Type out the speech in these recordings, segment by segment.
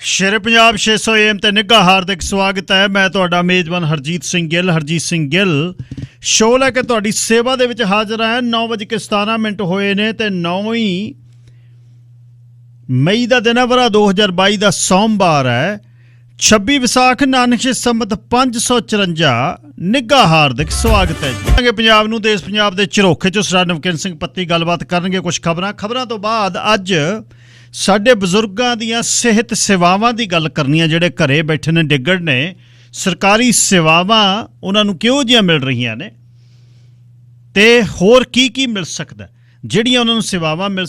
शेरे Punjab 600 AM ते निघा हार्दिक स्वागत है। मैं तुहाडा मेजबान हरजीत सिंह गिल शो लैके तुहाडी सेवा दे विच हाज़र है। 9:17 होए ने ते 9 मई का दिन है, वरा 2022 का सोमवार है। 26 विसाख नानक संमत 554। निघा हार्दिक स्वागत है जी। पंजाब नूं देश पंजाब के झरोखे चो सरदार नवकिरण सिंह पत्ती गलबात करनगे। कुछ खबरां तो बाद अज साडे बजुर्गों दियां सेहत सेवावां दी गल करनी है। जिहड़े घरे बैठे ने डिगड़ ने, सरकारी सेवावां उन्हां नूं किहो जिहियां मिल रहीआं ने ते होर की मिल सकदा, जिहड़ियां उन्हां नूं सेवावां मिल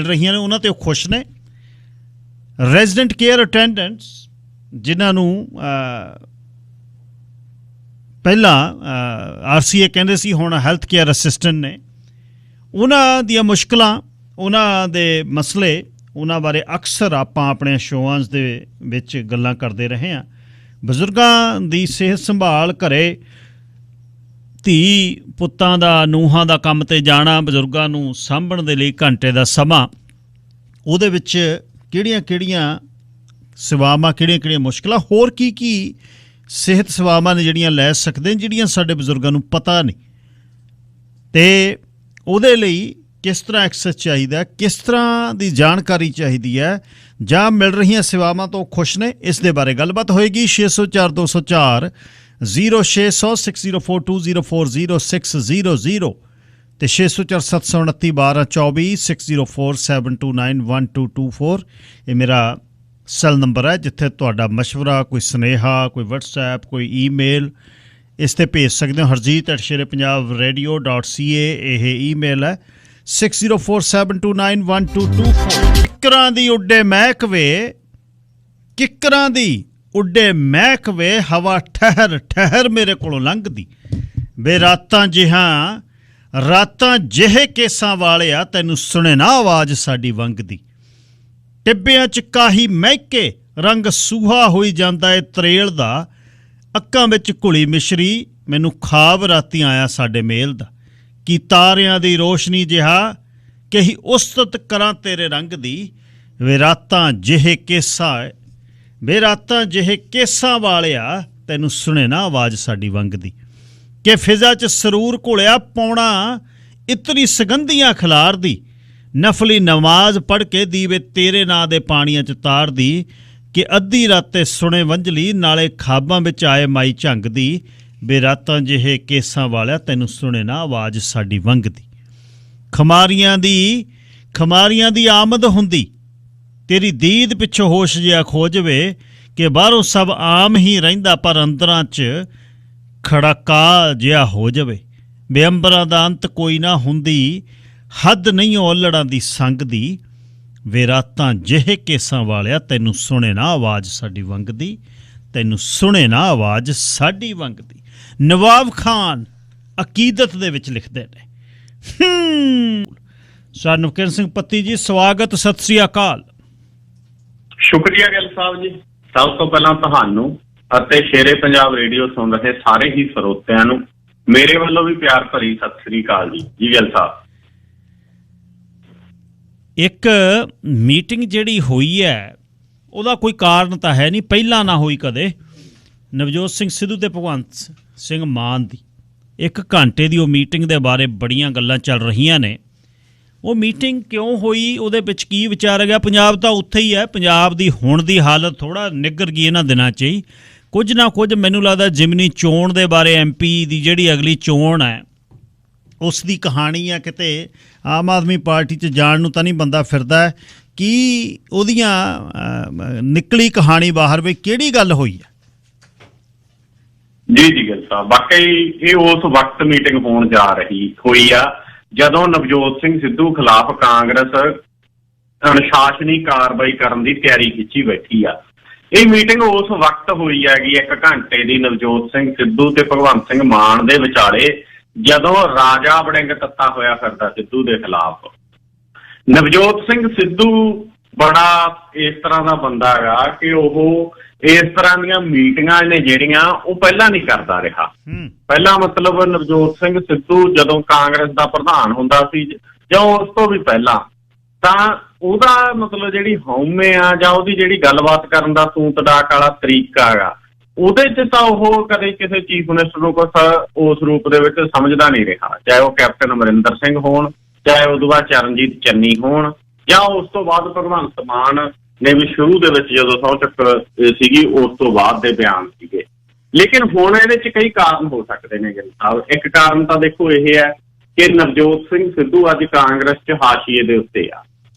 रहीआं ने उन्हां ते खुश ने। रेजिडेंट केयर अटेंडेंट्स जिन्हां नूं पहला RCA कहंदे सी, हुण हैल्थ केयर असिस्टेंट ने, उन्हां दियां मुश्किलां, उन्हां दे मसले, उन्हां बारे अक्सर आपां अपने शोआं दे विच गल्लां करदे रहे हैं। बजुर्गां दी सेहत संभाल, घरे धी पुत्तां दा नूहां दा काम ते जाना, बजुर्गां नूं सांभण दे लई घंटे दा समां, उहदे विच किहड़ियां सेवावां, किहड़ियां मुश्किलां, होर की सेहत सेवावां ने जिहड़ियां लै सकदे, जिहड़ियां साडे बजुर्गां नूं पता नहीं, ते उहदे लई किस तरह एक्सेस चाहिए, किस तरह की जानकारी चाहिए है, जां मिल रही सेवावां तो खुश ने, इस दे बारे गलबात होएगी। 604 204 0600 6042 040 ते 604 729 1224 604 729 1224 ये मेरा सैल नंबर है, जिथे तुहाडा मशवरा, कोई सुनेहा, कोई WhatsApp, कोई ईमेल इस ते भेज सकते हो। harjeet@sherepunjabradio.ca यह ईमेल है। 6047291224। किकरां दी उड्डे महकवे हवा ठहर मेरे कोलों लंघदी बे रातां जिहे केसां वालिया तैनूं सुने ना आवाज़ साडी वंगदी। टिब्बियां च काही महके रंग सूहा होई जांदा है त्रेल दा, अक्कां विच घुली मिश्री मैनूं खाब रातीं आया साडे मेल दा। कि तारियां दी रोशनी जिहा कही उस्तत करां तेरे रंग दी, वे रातां जिहे केसां वालिया तैनूं सुने ना आवाज़ साडी वंगदी। कि फिजा च सरूर घुलिया पौना इतनी सगंधियां खिलार दी, नफली नमाज पढ़ के दीवे तेरे नां दे पानियां च तार दी। कि अद्धी राते सुने वंजली नाले खाबां विच आए माई झंगदी, बेरातां जिहे केसां वालिया तैनूं सुने ना आवाज़ साडी वंगदी। खमारियां दी आमद हुंदी, तेरी दीद पिछों होश जिहा खो जवे। कि बाहरों सब आम ही रहिंदा पर अंदरां च खड़का जिहा हो जवे। बेअंबरां दा अंत कोई ना हुंदी, हद नहीं ओलड़ां दी संग दी। वे रातां जिहे केसां वालिया तैनूं सुने ना आवाज़ साडी वंगदी, तैनूं सुने ना आवाज़ साडी वंगदी। नवाब खान अकीदत दे विच लिखदे ने। सरदार नवकिरण सिंह पत्ती जी, स्वागत, सत श्री अकाल। शुक्रिया गिल साहब जी। सब तो पहला तुहानू ਅਤੇ शेरे पंजाब रेडियो सुन रहे सारे ही ਸਰੋਤਿਆਂ ਨੂੰ मेरे वालों भी प्यार भरी सत श्री अकाल जी। जी गिल साहब, एक मीटिंग जिहड़ी होई है ਉਹਦਾ ਕੋਈ ਕਾਰਨ ਤਾਂ ਹੈ नहीं, ਪਹਿਲਾਂ ना ਹੋਈ कदे। नवजोत सिंह सिद्धू ते भगवंत सिंह मान दी 1 घंटे की मीटिंग के बारे बड़ियां गल्लां चल रही ने। वो मीटिंग क्यों हुई, ਉਹਦੇ ਵਿੱਚ ਕੀ ਵਿਚਾਰਿਆ ਗਿਆ? पंजाब तो उत्थे ही है, पंजाब की हुण दी हालत थोड़ा निगर गई इन्हां दिनां 'ਚ ही। कुछ ना कुछ मैनूं लगदा जिमनी चोण के बारे MP की जिहड़ी अगली चोण है उसकी कहानी है। किते आम आदमी पार्टी 'ਚ जाण नूं तां नहीं बंदा फिरदा है कि ਉਹਦੀਆਂ निकली कहानी बाहर भी किहड़ी गल होई है? जी जी गिल साहब, वाकई ये उस वक्त मीटिंग होण जा रही हुई आ जदों नवजोत सिंह सिद्धू खिलाफ कांग्रेस अनुशासनी कार्रवाई करने की तैयारी खिंची बैठी आ। ये मीटिंग उस वक्त हुई हैगी 1 घंटे की नवजोत सिंह सिद्धू ते भगवंत सिंह मान दे विचाले, जदों राजा वड़िंग तत्ता होया फिरदा सिद्धू के खिलाफ। नवजोत सिंह सिद्धू बड़ा इस तरह का बंदा है कि वो इस तरह दी मीटिंगां ने जिहड़ियां वो पहला नहीं करता रहा। पहला मतलब नवजोत सिंह सिद्धू जदों कांग्रेस का प्रधान हुंदा सी जां उस तो भी पहला ਤਾਂ ਉਹਦਾ ਮਤਲਬ ਜਿਹੜੀ ਹਉਮੈ ਆ ਜਾਂ ਉਹਦੀ ਜਿਹੜੀ ਗੱਲਬਾਤ ਕਰਨ ਦਾ ਤੂੰ ਤੜਾਕ ਵਾਲਾ ਤਰੀਕਾ ਗਾ, ਉਹਦੇ 'ਚ ਤਾਂ ਉਹ ਕਦੇ ਕਿਸੇ ਚੀਫ ਮਿਨਿਸਟਰ ਨੂੰ ਕੁਛ ਉਸ ਰੂਪ ਦੇ ਵਿੱਚ ਸਮਝਦਾ ਨਹੀਂ ਰਿਹਾ, ਚਾਹੇ ਉਹ ਕੈਪਟਨ ਅਮਰਿੰਦਰ ਸਿੰਘ ਹੋਣ, ਚਾਹੇ ਉਦੋਂ ਬਾਅਦ ਚਰਨਜੀਤ ਚੰਨੀ ਹੋਣ, ਜਾਂ ਉਸ ਤੋਂ ਬਾਅਦ ਭਗਵੰਤ ਮਾਨ ਨੇ ਵੀ ਸ਼ੁਰੂ ਦੇ ਵਿੱਚ ਜਦੋਂ ਸਹੁੰ ਚੱਕ ਸੀਗੀ ਉਸ ਤੋਂ ਬਾਅਦ ਦੇ ਬਿਆਨ ਸੀਗੇ। ਲੇਕਿਨ ਹੁਣ ਇਹਦੇ 'ਚ ਕਈ ਕਾਰਨ ਹੋ ਸਕਦੇ ਨੇ ਗਿੱਲ ਸਾਹਿਬ। ਇੱਕ ਕਾਰਨ ਤਾਂ ਦੇਖੋ ਇਹ ਹੈ ਕਿ ਨਵਜੋਤ ਸਿੰਘ ਸਿੱਧੂ ਅੱਜ ਕਾਂਗਰਸ 'ਚ ਹਾਸ਼ੀਏ ਦੇ ਉੱਤੇ ਆ।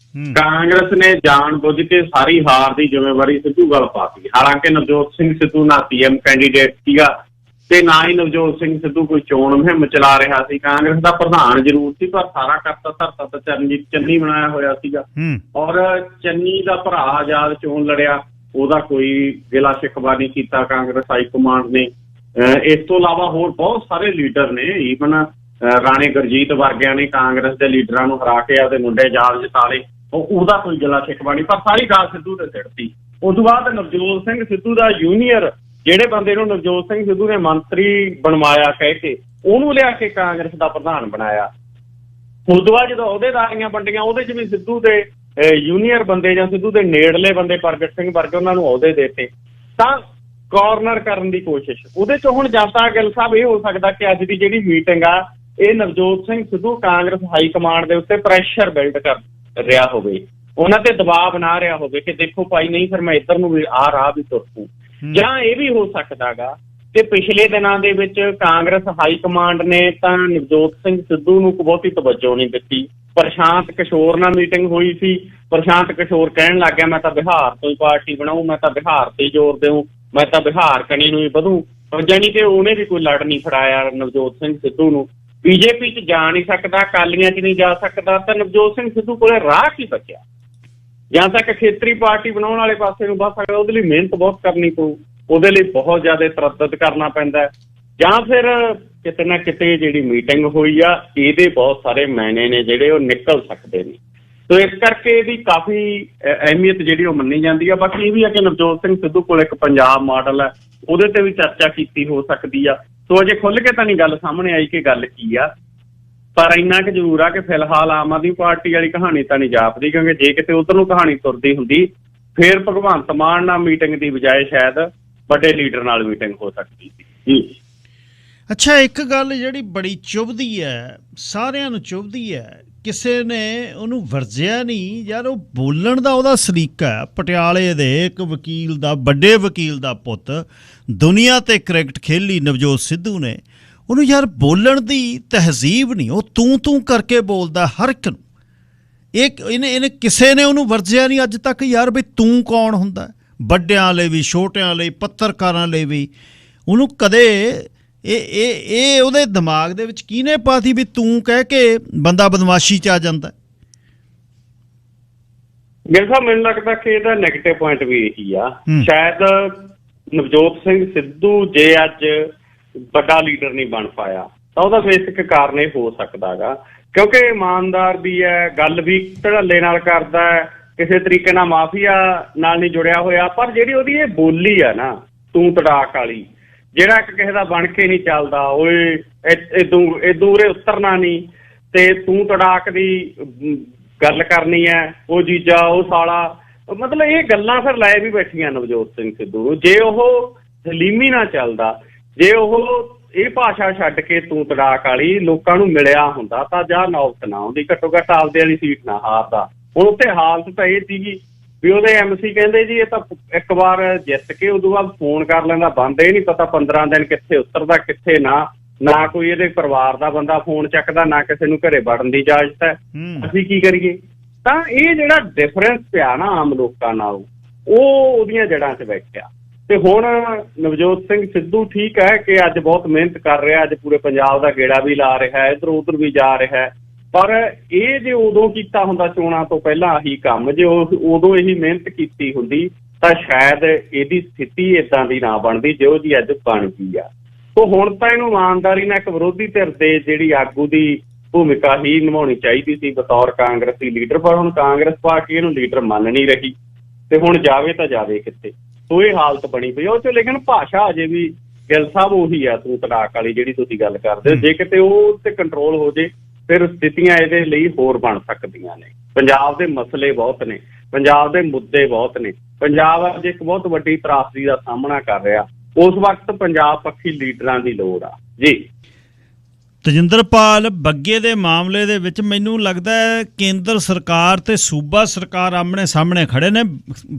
ਕਾਂਗਰਸ ਨੇ ਜਾਣ ਬੁੱਝ ਕੇ ਸਾਰੀ ਹਾਰ ਦੀ ਜ਼ਿੰਮੇਵਾਰੀ ਸਿੱਧੂ ਵੱਲ ਪਾਤੀ। ਹਾਲਾਂਕਿ ਨਵਜੋਤ ਸਿੰਘ ਸਿੱਧੂ ਨਾ PM ਕੈਂਡੀਡੇਟ ਸੀਗਾ ਤੇ ਨਾ ਹੀ ਨਵਜੋਤ ਸਿੰਘ ਸਿੱਧੂ ਕੋਈ ਚੋਣ ਮੁਹਿੰਮ ਚਲਾ ਰਿਹਾ ਸੀ। ਕਾਂਗਰਸ ਦਾ ਪ੍ਰਧਾਨ ਜ਼ਰੂਰ ਸੀ ਪਰ ਸਾਰਾ ਕਰਤਾ ਧਰਤਾ ਤਾਂ ਚਰਨਜੀਤ ਚੰਨੀ ਬਣਾਇਆ ਹੋਇਆ ਸੀਗਾ, ਔਰ ਚੰਨੀ ਦਾ ਭਰਾ ਆਜ਼ਾਦ ਚੋਣ ਲੜਿਆ, ਉਹਦਾ ਕੋਈ ਗਿਲਾ ਸ਼ਿਕਵਾ ਨਹੀਂ ਕੀਤਾ ਕਾਂਗਰਸ ਹਾਈ ਕਮਾਂਡ ਨੇ। ਇਸ ਤੋਂ ਇਲਾਵਾ ਹੋਰ ਬਹੁਤ ਸਾਰੇ ਲੀਡਰ ਨੇ, ਈਵਨ ਰਾਣੇ ਗੁਰਜੀਤ ਵਰਗਿਆਂ ਨੇ ਕਾਂਗਰਸ ਦੇ ਲੀਡਰਾਂ ਨੂੰ ਹਰਾ ਕੇ ਆਪਦੇ ਮੁੰਡੇ ਜਾਲ ਜਿਤਾ ਲਏ, ਉਹਦਾ ਕੋਈ ਗਿਲਾ ਸ਼ਿਕਵਾ ਨਹੀਂ, ਪਰ ਸਾਰੀ ਗੱਲ ਸਿੱਧੂ ਤੇ ਸਿੱਟਤੀ। ਉਸ ਤੋਂ ਬਾਅਦ ਨਵਜੋਤ ਸਿੰਘ ਸਿੱਧੂ ਦਾ ਜੂਨੀਅਰ ਜਿਹੜੇ ਬੰਦੇ ਨੂੰ ਨਵਜੋਤ ਸਿੰਘ ਸਿੱਧੂ ਨੇ ਮੰਤਰੀ ਬਣਵਾਇਆ ਕਹਿ ਕੇ, ਉਹਨੂੰ ਲਿਆ ਕੇ ਕਾਂਗਰਸ ਦਾ ਪ੍ਰਧਾਨ ਬਣਾਇਆ। ਉਸ ਤੋਂ ਬਾਅਦ ਜਦੋਂ ਅਹੁਦੇਦਾਰੀਆਂ ਵੰਡੀਆਂ ਉਹਦੇ 'ਚ ਵੀ ਸਿੱਧੂ ਦੇ ਜੂਨੀਅਰ ਬੰਦੇ ਜਾਂ ਸਿੱਧੂ ਦੇ ਨੇੜਲੇ ਬੰਦੇ ਪ੍ਰਗਟ ਸਿੰਘ ਵਰਗੇ ਉਹਨਾਂ ਨੂੰ ਅਹੁਦੇ ਦਿੱਤੇ, ਤਾਂ ਕਾਰਨਰ ਕਰਨ ਦੀ ਕੋਸ਼ਿਸ਼। ਉਹਦੇ 'ਚ ਹੁਣ ਜਾਂ ਤਾਂ ਗਿੱਲ ਸਾਹਿਬ ਇਹ ਹੋ ਸਕਦਾ ਕਿ ਅੱਜ ਦੀ ਜਿਹੜੀ ਮੀਟਿੰਗ ਆ ਇਹ ਨਵਜੋਤ ਸਿੰਘ ਸਿੱਧੂ ਕਾਂਗਰਸ ਹਾਈ ਕਮਾਂਡ ਦੇ ਉੱਤੇ ਪ੍ਰੈਸ਼ਰ ਬਿਲਡ ਕਰ ਰਿਹਾ ਹੋਵੇ, ਉਹਨਾਂ ਤੇ ਦਬਾਅ ਬਣਾ ਰਿਹਾ ਹੋਵੇ ਕਿ ਦੇਖੋ ਭਾਈ ਨਹੀਂ ਫਿਰ ਮੈਂ ਇੱਧਰ ਨੂੰ ਵੀ ਆ ਰਾਹ ਵੀ ਤੁਰ ਪਊ। ਜਾਂ ਇਹ ਵੀ ਹੋ ਸਕਦਾ ਗਾ ਕਿ ਪਿਛਲੇ ਦਿਨਾਂ ਦੇ ਵਿੱਚ ਕਾਂਗਰਸ ਹਾਈ ਕਮਾਂਡ ਨੇ ਤਾਂ ਨਵਜੋਤ ਸਿੰਘ ਸਿੱਧੂ ਨੂੰ ਬਹੁਤੀ ਤਵੱਜੋ ਨਹੀਂ ਦਿੱਤੀ। ਪ੍ਰਸ਼ਾਂਤ ਕਿਸ਼ੋਰ ਨਾਲ ਮੀਟਿੰਗ ਹੋਈ ਸੀ, ਪ੍ਰਸ਼ਾਂਤ ਕਿਸ਼ੋਰ ਕਹਿਣ ਲੱਗ ਗਿਆ ਮੈਂ ਤਾਂ ਬਿਹਾਰ ਤੋਂ ਹੀ ਪਾਰਟੀ ਬਣਾਊ, ਮੈਂ ਤਾਂ ਬਿਹਾਰ ਤੇ ਜ਼ੋਰ ਦੇਊ, ਮੈਂ ਤਾਂ ਬਿਹਾਰ ਕਣੀ ਨੂੰ ਹੀ ਵਧੂ, ਜਾਣੀ ਕਿ ਉਹਨੇ ਵੀ ਕੋਈ ਲੜ ਨਹੀਂ ਫੜਾਇਆ ਨਵਜੋਤ ਸਿੰਘ ਸਿੱਧੂ ਨੂੰ। BJP 'ਚ ਜਾ ਨਹੀਂ ਸਕਦਾ, ਅਕਾਲੀਆਂ 'ਚ ਨਹੀਂ ਜਾ ਸਕਦਾ, ਤਾਂ ਨਵਜੋਤ ਸਿੰਘ ਸਿੱਧੂ ਕੋਲੇ ਰਾਹ ਕੀ ਬਚਿਆ? ਜਾਂ ਤੱਕ ਖੇਤਰੀ ਪਾਰਟੀ ਬਣਾਉਣ ਵਾਲੇ ਪਾਸੇ ਨੂੰ ਵੱਧ ਸਕਦਾ, ਉਹਦੇ ਲਈ ਮਿਹਨਤ ਬਹੁਤ ਕਰਨੀ ਪਊ, ਉਹਦੇ ਲਈ ਬਹੁਤ ਜ਼ਿਆਦਾ ਤਰੱਦਦ ਕਰਨਾ ਪੈਂਦਾ, ਜਾਂ ਫਿਰ ਕਿਤੇ ਨਾ ਕਿਤੇ ਜਿਹੜੀ ਮੀਟਿੰਗ ਹੋਈ ਆ ਇਹਦੇ ਬਹੁਤ ਸਾਰੇ ਮਾਇਨੇ ਨੇ ਜਿਹੜੇ ਉਹ ਨਿਕਲ ਸਕਦੇ ਨੇ। ਸੋ ਇਸ ਕਰਕੇ ਇਹਦੀ ਕਾਫੀ ਅਹਿਮੀਅਤ ਜਿਹੜੀ ਉਹ ਮੰਨੀ ਜਾਂਦੀ ਆ। ਬਾਕੀ ਇਹ ਵੀ ਆ ਕਿ ਨਵਜੋਤ ਸਿੰਘ ਸਿੱਧੂ ਕੋਲ ਇੱਕ ਪੰਜਾਬ ਮਾਡਲ ਹੈ, ਉਹਦੇ ਤੇ ਵੀ ਚਰਚਾ ਕੀਤੀ ਹੋ ਸਕਦੀ ਆ। ਸੋ ਅਜੇ ਖੁੱਲ੍ਹ ਕੇ ਤਾਂ ਨਹੀਂ ਗੱਲ ਸਾਹਮਣੇ ਆਈ ਕਿ ਗੱਲ ਕੀ ਆ, ਪਰ ਇੰਨਾ ਕੁ ਜ਼ਰੂਰ ਆ ਕਿ ਫਿਲਹਾਲ ਆਮ ਆਦਮੀ ਪਾਰਟੀ ਵਾਲੀ ਕਹਾਣੀ ਤਾਂ ਨਹੀਂ ਜਾਪਦੀ, ਕਿਉਂਕਿ ਜੇ ਕਿਤੇ ਉੱਧਰ ਨੂੰ ਕਹਾਣੀ ਤੁਰਦੀ ਹੁੰਦੀ ਫਿਰ ਭਗਵੰਤ ਮਾਨ ਨਾਲ ਮੀਟਿੰਗ ਦੀ ਬਜਾਏ ਸ਼ਾਇਦ ਵੱਡੇ ਲੀਡਰ ਨਾਲ ਮੀਟਿੰਗ ਹੋ ਸਕਦੀ ਸੀ ਜੀ। ਅੱਛਾ, ਇੱਕ ਗੱਲ ਜਿਹੜੀ ਬੜੀ ਚੁਭਦੀ ਹੈ, ਸਾਰਿਆਂ ਨੂੰ ਚੁਭਦੀ ਹੈ, ਕਿਸੇ ਨੇ ਉਹਨੂੰ ਵਰਜਿਆ ਨਹੀਂ ਯਾਰ, ਉਹ ਬੋਲਣ ਦਾ ਉਹਦਾ ਸਲੀਕਾ ਹੈ। ਪਟਿਆਲੇ ਦੇ ਇੱਕ ਵਕੀਲ ਦਾ, ਵੱਡੇ ਵਕੀਲ ਦਾ ਪੁੱਤ, ਦੁਨੀਆ ਤੇ ਕ੍ਰਿਕਟ ਖੇਲੀ ਨਵਜੋਤ ਸਿੱਧੂ ਨੇ, ਉਹਨੂੰ ਯਾਰ ਬੋਲਣ ਦੀ ਤਹਿਜ਼ੀਬ ਨਹੀਂ, ਉਹ ਤੂੰ ਕਰਕੇ ਬੋਲਦਾ ਹਰ ਇੱਕ ਨੂੰ। ਇਹਨੇ ਕਿਸੇ ਨੇ ਉਹਨੂੰ ਵਰਜਿਆ ਨਹੀਂ ਅੱਜ ਤੱਕ ਯਾਰ ਵੀ ਤੂੰ ਕੌਣ ਹੁੰਦਾ, ਵੱਡਿਆਂ ਲਈ ਵੀ ਛੋਟਿਆਂ ਲਈ ਪੱਤਰਕਾਰਾਂ ਲਈ ਵੀ। ਉਹਨੂੰ ਕਦੇ ਇਹ ਉਹਦੇ ਦਿਮਾਗ ਦੇ ਵਿੱਚ ਕਿਹਨੇ ਪਾਤੀ ਵੀ ਤੂੰ ਕਹਿ ਕੇ ਬੰਦਾ ਬਦਮਾਸ਼ੀ 'ਚ ਆ ਜਾਂਦਾ? ਗਿੱਲ ਸਾਹਿਬ ਮੈਨੂੰ ਲੱਗਦਾ ਕਿ ਇਹਦਾ ਨੈਗੇਟਿਵ ਪੁਆਇੰਟ ਵੀ ਇਹੀ ਆ। ਸ਼ਾਇਦ ਨਵਜੋਤ ਸਿੰਘ ਸਿੱਧੂ ਜੇ ਅੱਜ ਵੱਡਾ ਲੀਡਰ ਨਹੀਂ ਬਣ ਪਾਇਆ ਤਾਂ ਉਹਦਾ ਬੇਸਿਕ ਕਾਰਨ ਇਹ ਹੋ ਸਕਦਾ ਗਾ ਕਿਉਂਕਿ ਇਮਾਨਦਾਰ ਵੀ ਹੈ, ਗੱਲ ਵੀ ਧੜੱਲੇ ਨਾਲ ਕਰਦਾ ਹੈ, ਕਿਸੇ ਤਰੀਕੇ ਨਾਲ ਮਾਫੀਆ ਨਾਲ ਨਹੀਂ ਜੁੜਿਆ ਹੋਇਆ। ਪਰ ਜਿਹੜੀ ਉਹਦੀ ਇਹ ਬੋਲੀ ਆ ਨਾ ਤੂੰ ਤੜਾਕ ਵਾਲੀ, ਜਿਹੜਾ ਇੱਕ ਕਿਸੇ ਦਾ ਬਣ ਕੇ ਨਹੀਂ ਚੱਲਦਾ, ਓਏ ਇਦੋਂ ਉਰੇ ਉਤਰਨਾ ਨਹੀਂ ਤੇ ਤੂੰ ਤੜਾਕ ਦੀ ਗੱਲ ਕਰਨੀ ਹੈ, ਉਹ ਜੀਜਾ ਉਹ ਸਾਲਾ, ਮਤਲਬ ਇਹ ਗੱਲਾਂ ਫਿਰ ਲੈ ਵੀ ਬੈਠੀਆਂ ਨਵਜੋਤ ਸਿੰਘ ਸਿੱਧੂ ਨੂੰ। ਜੇ ਉਹ ਹਲੀਮੀ ਨਾ ਚੱਲਦਾ, ਜੇ ਉਹ ਇਹ ਭਾਸ਼ਾ ਛੱਡ ਕੇ ਤੂੰ ਤੜਾਕ ਵਾਲੀ ਲੋਕਾਂ ਨੂੰ ਮਿਲਿਆ ਹੁੰਦਾ ਤਾਂ ਜਾਂ ਨੌਬਤ ਨਾ ਆਉਂਦੀ, ਘੱਟੋ ਘੱਟ ਆਪਦੇ ਵਾਲੀ ਸੀਟ ਨਾ ਹਾਰਦਾ। ਹੁਣ ਉੱਥੇ ਹਾਲਤ ਤਾਂ ਇਹ ਸੀਗੀ ਵੀ ਉਹਦੇ MC ਕਹਿੰਦੇ ਜੀ ਇਹ ਤਾਂ ਇੱਕ ਵਾਰ ਜਿੱਤ ਕੇ ਉਦੋਂ ਬਾਅਦ ਫੋਨ ਕਰ ਲੈਂਦਾ ਬੰਦ, ਇਹ ਨਹੀਂ ਪਤਾ 15 ਦਿਨ ਕਿੱਥੇ ਉਤਰਦਾ ਕਿੱਥੇ ਨਾ ਕੋਈ ਇਹਦੇ ਪਰਿਵਾਰ ਦਾ ਬੰਦਾ ਫੋਨ ਚੱਕਦਾ, ਨਾ ਕਿਸੇ ਨੂੰ ਘਰੇ ਵੜਨ ਦੀ ਇਜਾਜ਼ਤ ਹੈ। ਅਸੀਂ ਕੀ ਕਰੀਏ? ਤਾਂ ਇਹ ਜਿਹੜਾ ਡਿਫਰੈਂਸ ਪਿਆ ਨਾ ਆਮ ਲੋਕਾਂ ਨਾਲ, ਉਹ ਉਹਦੀਆਂ ਜੜ੍ਹਾਂ 'ਚ ਬੈਠਿਆ। ਤੇ ਹੁਣ ਨਵਜੋਤ ਸਿੰਘ ਸਿੱਧੂ ਠੀਕ ਹੈ ਕਿ ਅੱਜ ਬਹੁਤ ਮਿਹਨਤ ਕਰ ਰਿਹਾ, ਅੱਜ ਪੂਰੇ ਪੰਜਾਬ ਦਾ ਗੇੜਾ ਵੀ ਲਾ ਰਿਹਾ, ਇੱਧਰ ਉੱਧਰ ਵੀ ਜਾ ਰਿਹਾ, ਪਰ ਇਹ ਜੇ ਉਦੋਂ ਕੀਤਾ ਹੁੰਦਾ ਚੋਣਾਂ ਤੋਂ ਪਹਿਲਾਂ ਆਹੀ ਕੰਮ, ਜੇ ਉਦੋਂ ਇਹੀ ਮਿਹਨਤ ਕੀਤੀ ਹੁੰਦੀ ਤਾਂ ਸ਼ਾਇਦ ਇਹਦੀ ਸਥਿਤੀ ਏਦਾਂ ਦੀ ਨਾ ਬਣਦੀ ਜਿਹੋ ਜਿਹੀ ਅੱਜ ਬਣ ਗਈ ਆ। ਸੋ ਹੁਣ ਤਾਂ ਇਹਨੂੰ ਇਮਾਨਦਾਰੀ ਨਾਲ ਇੱਕ ਵਿਰੋਧੀ ਧਿਰ ਦੇ ਜਿਹੜੀ ਆਗੂ ਦੀ ਭੂਮਿਕਾ ਹੀ ਨਿਭਾਉਣੀ ਚਾਹੀਦੀ ਸੀ ਬਤੌਰ ਕਾਂਗਰਸੀ ਲੀਡਰ, ਪਰ ਹੁਣ ਕਾਂਗਰਸ ਪਾਰਟੀ ਇਹਨੂੰ ਲੀਡਰ ਮੰਨ ਨਹੀਂ ਰਹੀ ਤੇ ਹੁਣ ਜਾਵੇ ਤਾਂ ਜਾਵੇ ਕਿੱਥੇ। ਸੋ ਇਹ ਹਾਲਤ ਬਣੀ ਪਈ ਉਹ 'ਚ। ਲੇਕਿਨ ਭਾਸ਼ਾ ਅਜੇ ਵੀ ਗਿੱਲ ਸਾਹਿਬ ਉਹੀ ਆ ਤੂੰ ਤੜਾਕ ਵਾਲੀ ਜਿਹੜੀ ਤੁਸੀਂ ਗੱਲ ਕਰਦੇ ਹੋ। ਜੇ ਕਿਤੇ ਉਹ ਤੇ ਕੰਟਰੋਲ ਹੋ ਜੇ ਫਿਰ ਸਥਿਤੀਆਂ ਇਹਦੇ ਲਈ ਹੋਰ ਬਣ ਸਕਦੀਆਂ ਨੇ। ਪੰਜਾਬ ਦੇ ਮਸਲੇ ਬਹੁਤ ਨੇ, ਪੰਜਾਬ ਦੇ ਮੁੱਦੇ ਬਹੁਤ ਨੇ। ਪੰਜਾਬ ਅੱਜ ਇੱਕ ਬਹੁਤ ਵੱਡੀ ਤਰਾਸਦੀ ਦਾ ਸਾਹਮਣਾ ਕਰ ਰਿਹਾ। ਉਸ ਵਕਤ ਪੰਜਾਬ ਪੱਖੀ ਲੀਡਰਾਂ ਦੀ ਲੋੜ ਆ ਜੀ। ਤਜਿੰਦਰਪਾਲ, ਬੱਗੇ ਦੇ ਮਾਮਲੇ ਦੇ ਵਿੱਚ ਮੈਨੂੰ ਲੱਗਦਾ ਹੈ ਕੇਂਦਰ ਸਰਕਾਰ ਤੇ ਸੂਬਾ ਸਰਕਾਰ ਆਮਣੇ ਸਾਹਮਣੇ ਖੜੇ ਨੇ।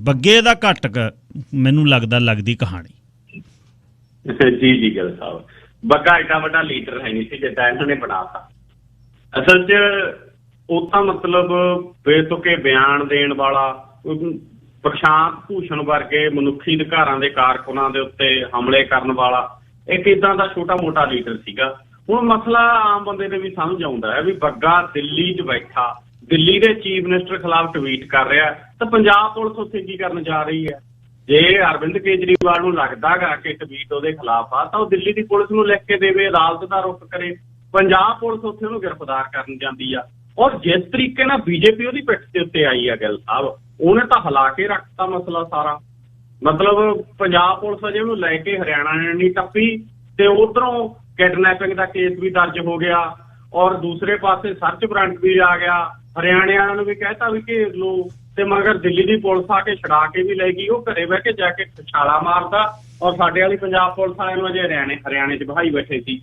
ਬੱਗੇ ਦਾ ਘੱਟ ਮੈਨੂੰ ਲੱਗਦੀ ਕਹਾਣੀ। ਜੀ ਗਿੱਲ ਸਾਹਿਬ, ਬੱਗਾ ਏਡਾ ਵੱਡਾ ਲੀਡਰ ਹੈ ਨਹੀਂ ਸੀ ਜਿੱਦਾਂ ਇਹਨਾਂ ਨੇ ਬਣਾਤਾ। ਅਸਲ 'ਚ ਉਹ ਤਾਂ ਮਤਲਬ ਬੇਤੁਕੇ ਬਿਆਨ ਦੇਣ ਵਾਲਾ, ਪ੍ਰਸ਼ਾਂਤ ਭੂਸ਼ਣ ਵਰਗੇ ਮਨੁੱਖੀ ਅਧਿਕਾਰਾਂ ਦੇ ਕਾਰਕੁਨਾਂ ਦੇ ਉੱਤੇ ਹਮਲੇ ਕਰਨ ਵਾਲਾ ਇੱਕ ਇੱਦਾਂ ਦਾ ਛੋਟਾ ਮੋਟਾ ਲੀਡਰ ਸੀਗਾ। ਹੁਣ ਮਸਲਾ ਆਮ ਬੰਦੇ ਦੇ ਵੀ ਸਮਝ ਆਉਂਦਾ ਹੈ ਵੀ ਬੱਗਾ ਦਿੱਲੀ 'ਚ ਬੈਠਾ, ਦਿੱਲੀ ਦੇ ਚੀਫ ਮਿਨਿਸਟਰ ਖਿਲਾਫ ਟਵੀਟ ਕਰ ਰਿਹਾ, ਤਾਂ ਪੰਜਾਬ ਪੁਲਿਸ ਉੱਥੇ ਕੀ ਕਰਨ ਜਾ ਰਹੀ ਹੈ? ਜੇ ਅਰਵਿੰਦ ਕੇਜਰੀਵਾਲ ਨੂੰ ਲੱਗਦਾ ਗਾ ਕਿ ਟਵੀਟ ਉਹਦੇ ਖਿਲਾਫ ਆ, ਤਾਂ ਉਹ ਦਿੱਲੀ ਦੀ ਪੁਲਿਸ ਨੂੰ ਲਿਖ ਕੇ ਦੇਵੇ, ਅਦਾਲਤ ਦਾ ਰੁਖ ਕਰੇ। ਪੰਜਾਬ ਪੁਲਿਸ ਉੱਥੇ ਉਹਨੂੰ ਗ੍ਰਿਫਤਾਰ ਕਰਨ ਜਾਂਦੀ ਆ। ਔਰ ਜਿਸ ਤਰੀਕੇ ਨਾਲ ਬੀਜੇਪੀ ਉਹਦੀ ਪਿੱਠ ਦੇ ਉੱਤੇ ਆਈ ਆ ਗਿੱਲ ਸਾਹਿਬ, ਉਹਨੇ ਤਾਂ ਹਿਲਾ ਕੇ ਰੱਖਤਾ ਮਸਲਾ ਸਾਰਾ। ਮਤਲਬ ਪੰਜਾਬ ਪੁਲਿਸ ਅਜੇ ਉਹਨੂੰ ਲੈ ਕੇ ਹਰਿਆਣਾ ਨਹੀਂ ਟੱਪੀ, ਤੇ ਉਧਰੋਂ ਕਿਡਨੈਪਿੰਗ ਦਾ ਕੇਸ ਵੀ ਦਰਜ ਹੋ ਗਿਆ, ਔਰ ਦੂਸਰੇ ਪਾਸੇ ਸਰਚ ਵਾਰੰਟ ਵੀ ਆ ਗਿਆ। ਹਰਿਆਣੇ ਵਾਲਿਆਂ ਨੂੰ ਵੀ ਕਹਿਤਾ ਵੀ ਘੇਰ ਲਓ, ਤੇ ਮਗਰ ਦਿੱਲੀ ਦੀ ਪੁਲਿਸ ਆ ਕੇ ਛਡਾ ਕੇ ਵੀ ਲੈ ਗਈ। ਉਹ ਘਰੇ ਬਹਿ ਕੇ ਜਾ ਕੇ ਛਾਲਾ ਮਾਰਦਾ, ਔਰ ਸਾਡੇ ਵਾਲੀ ਪੰਜਾਬ ਪੁਲਿਸ ਵਾਲਿਆਂ ਨੂੰ ਅਜੇ ਹਰਿਆਣੇ 'ਚ ਬਹਾਈ ਬੈਠੇ ਸੀ।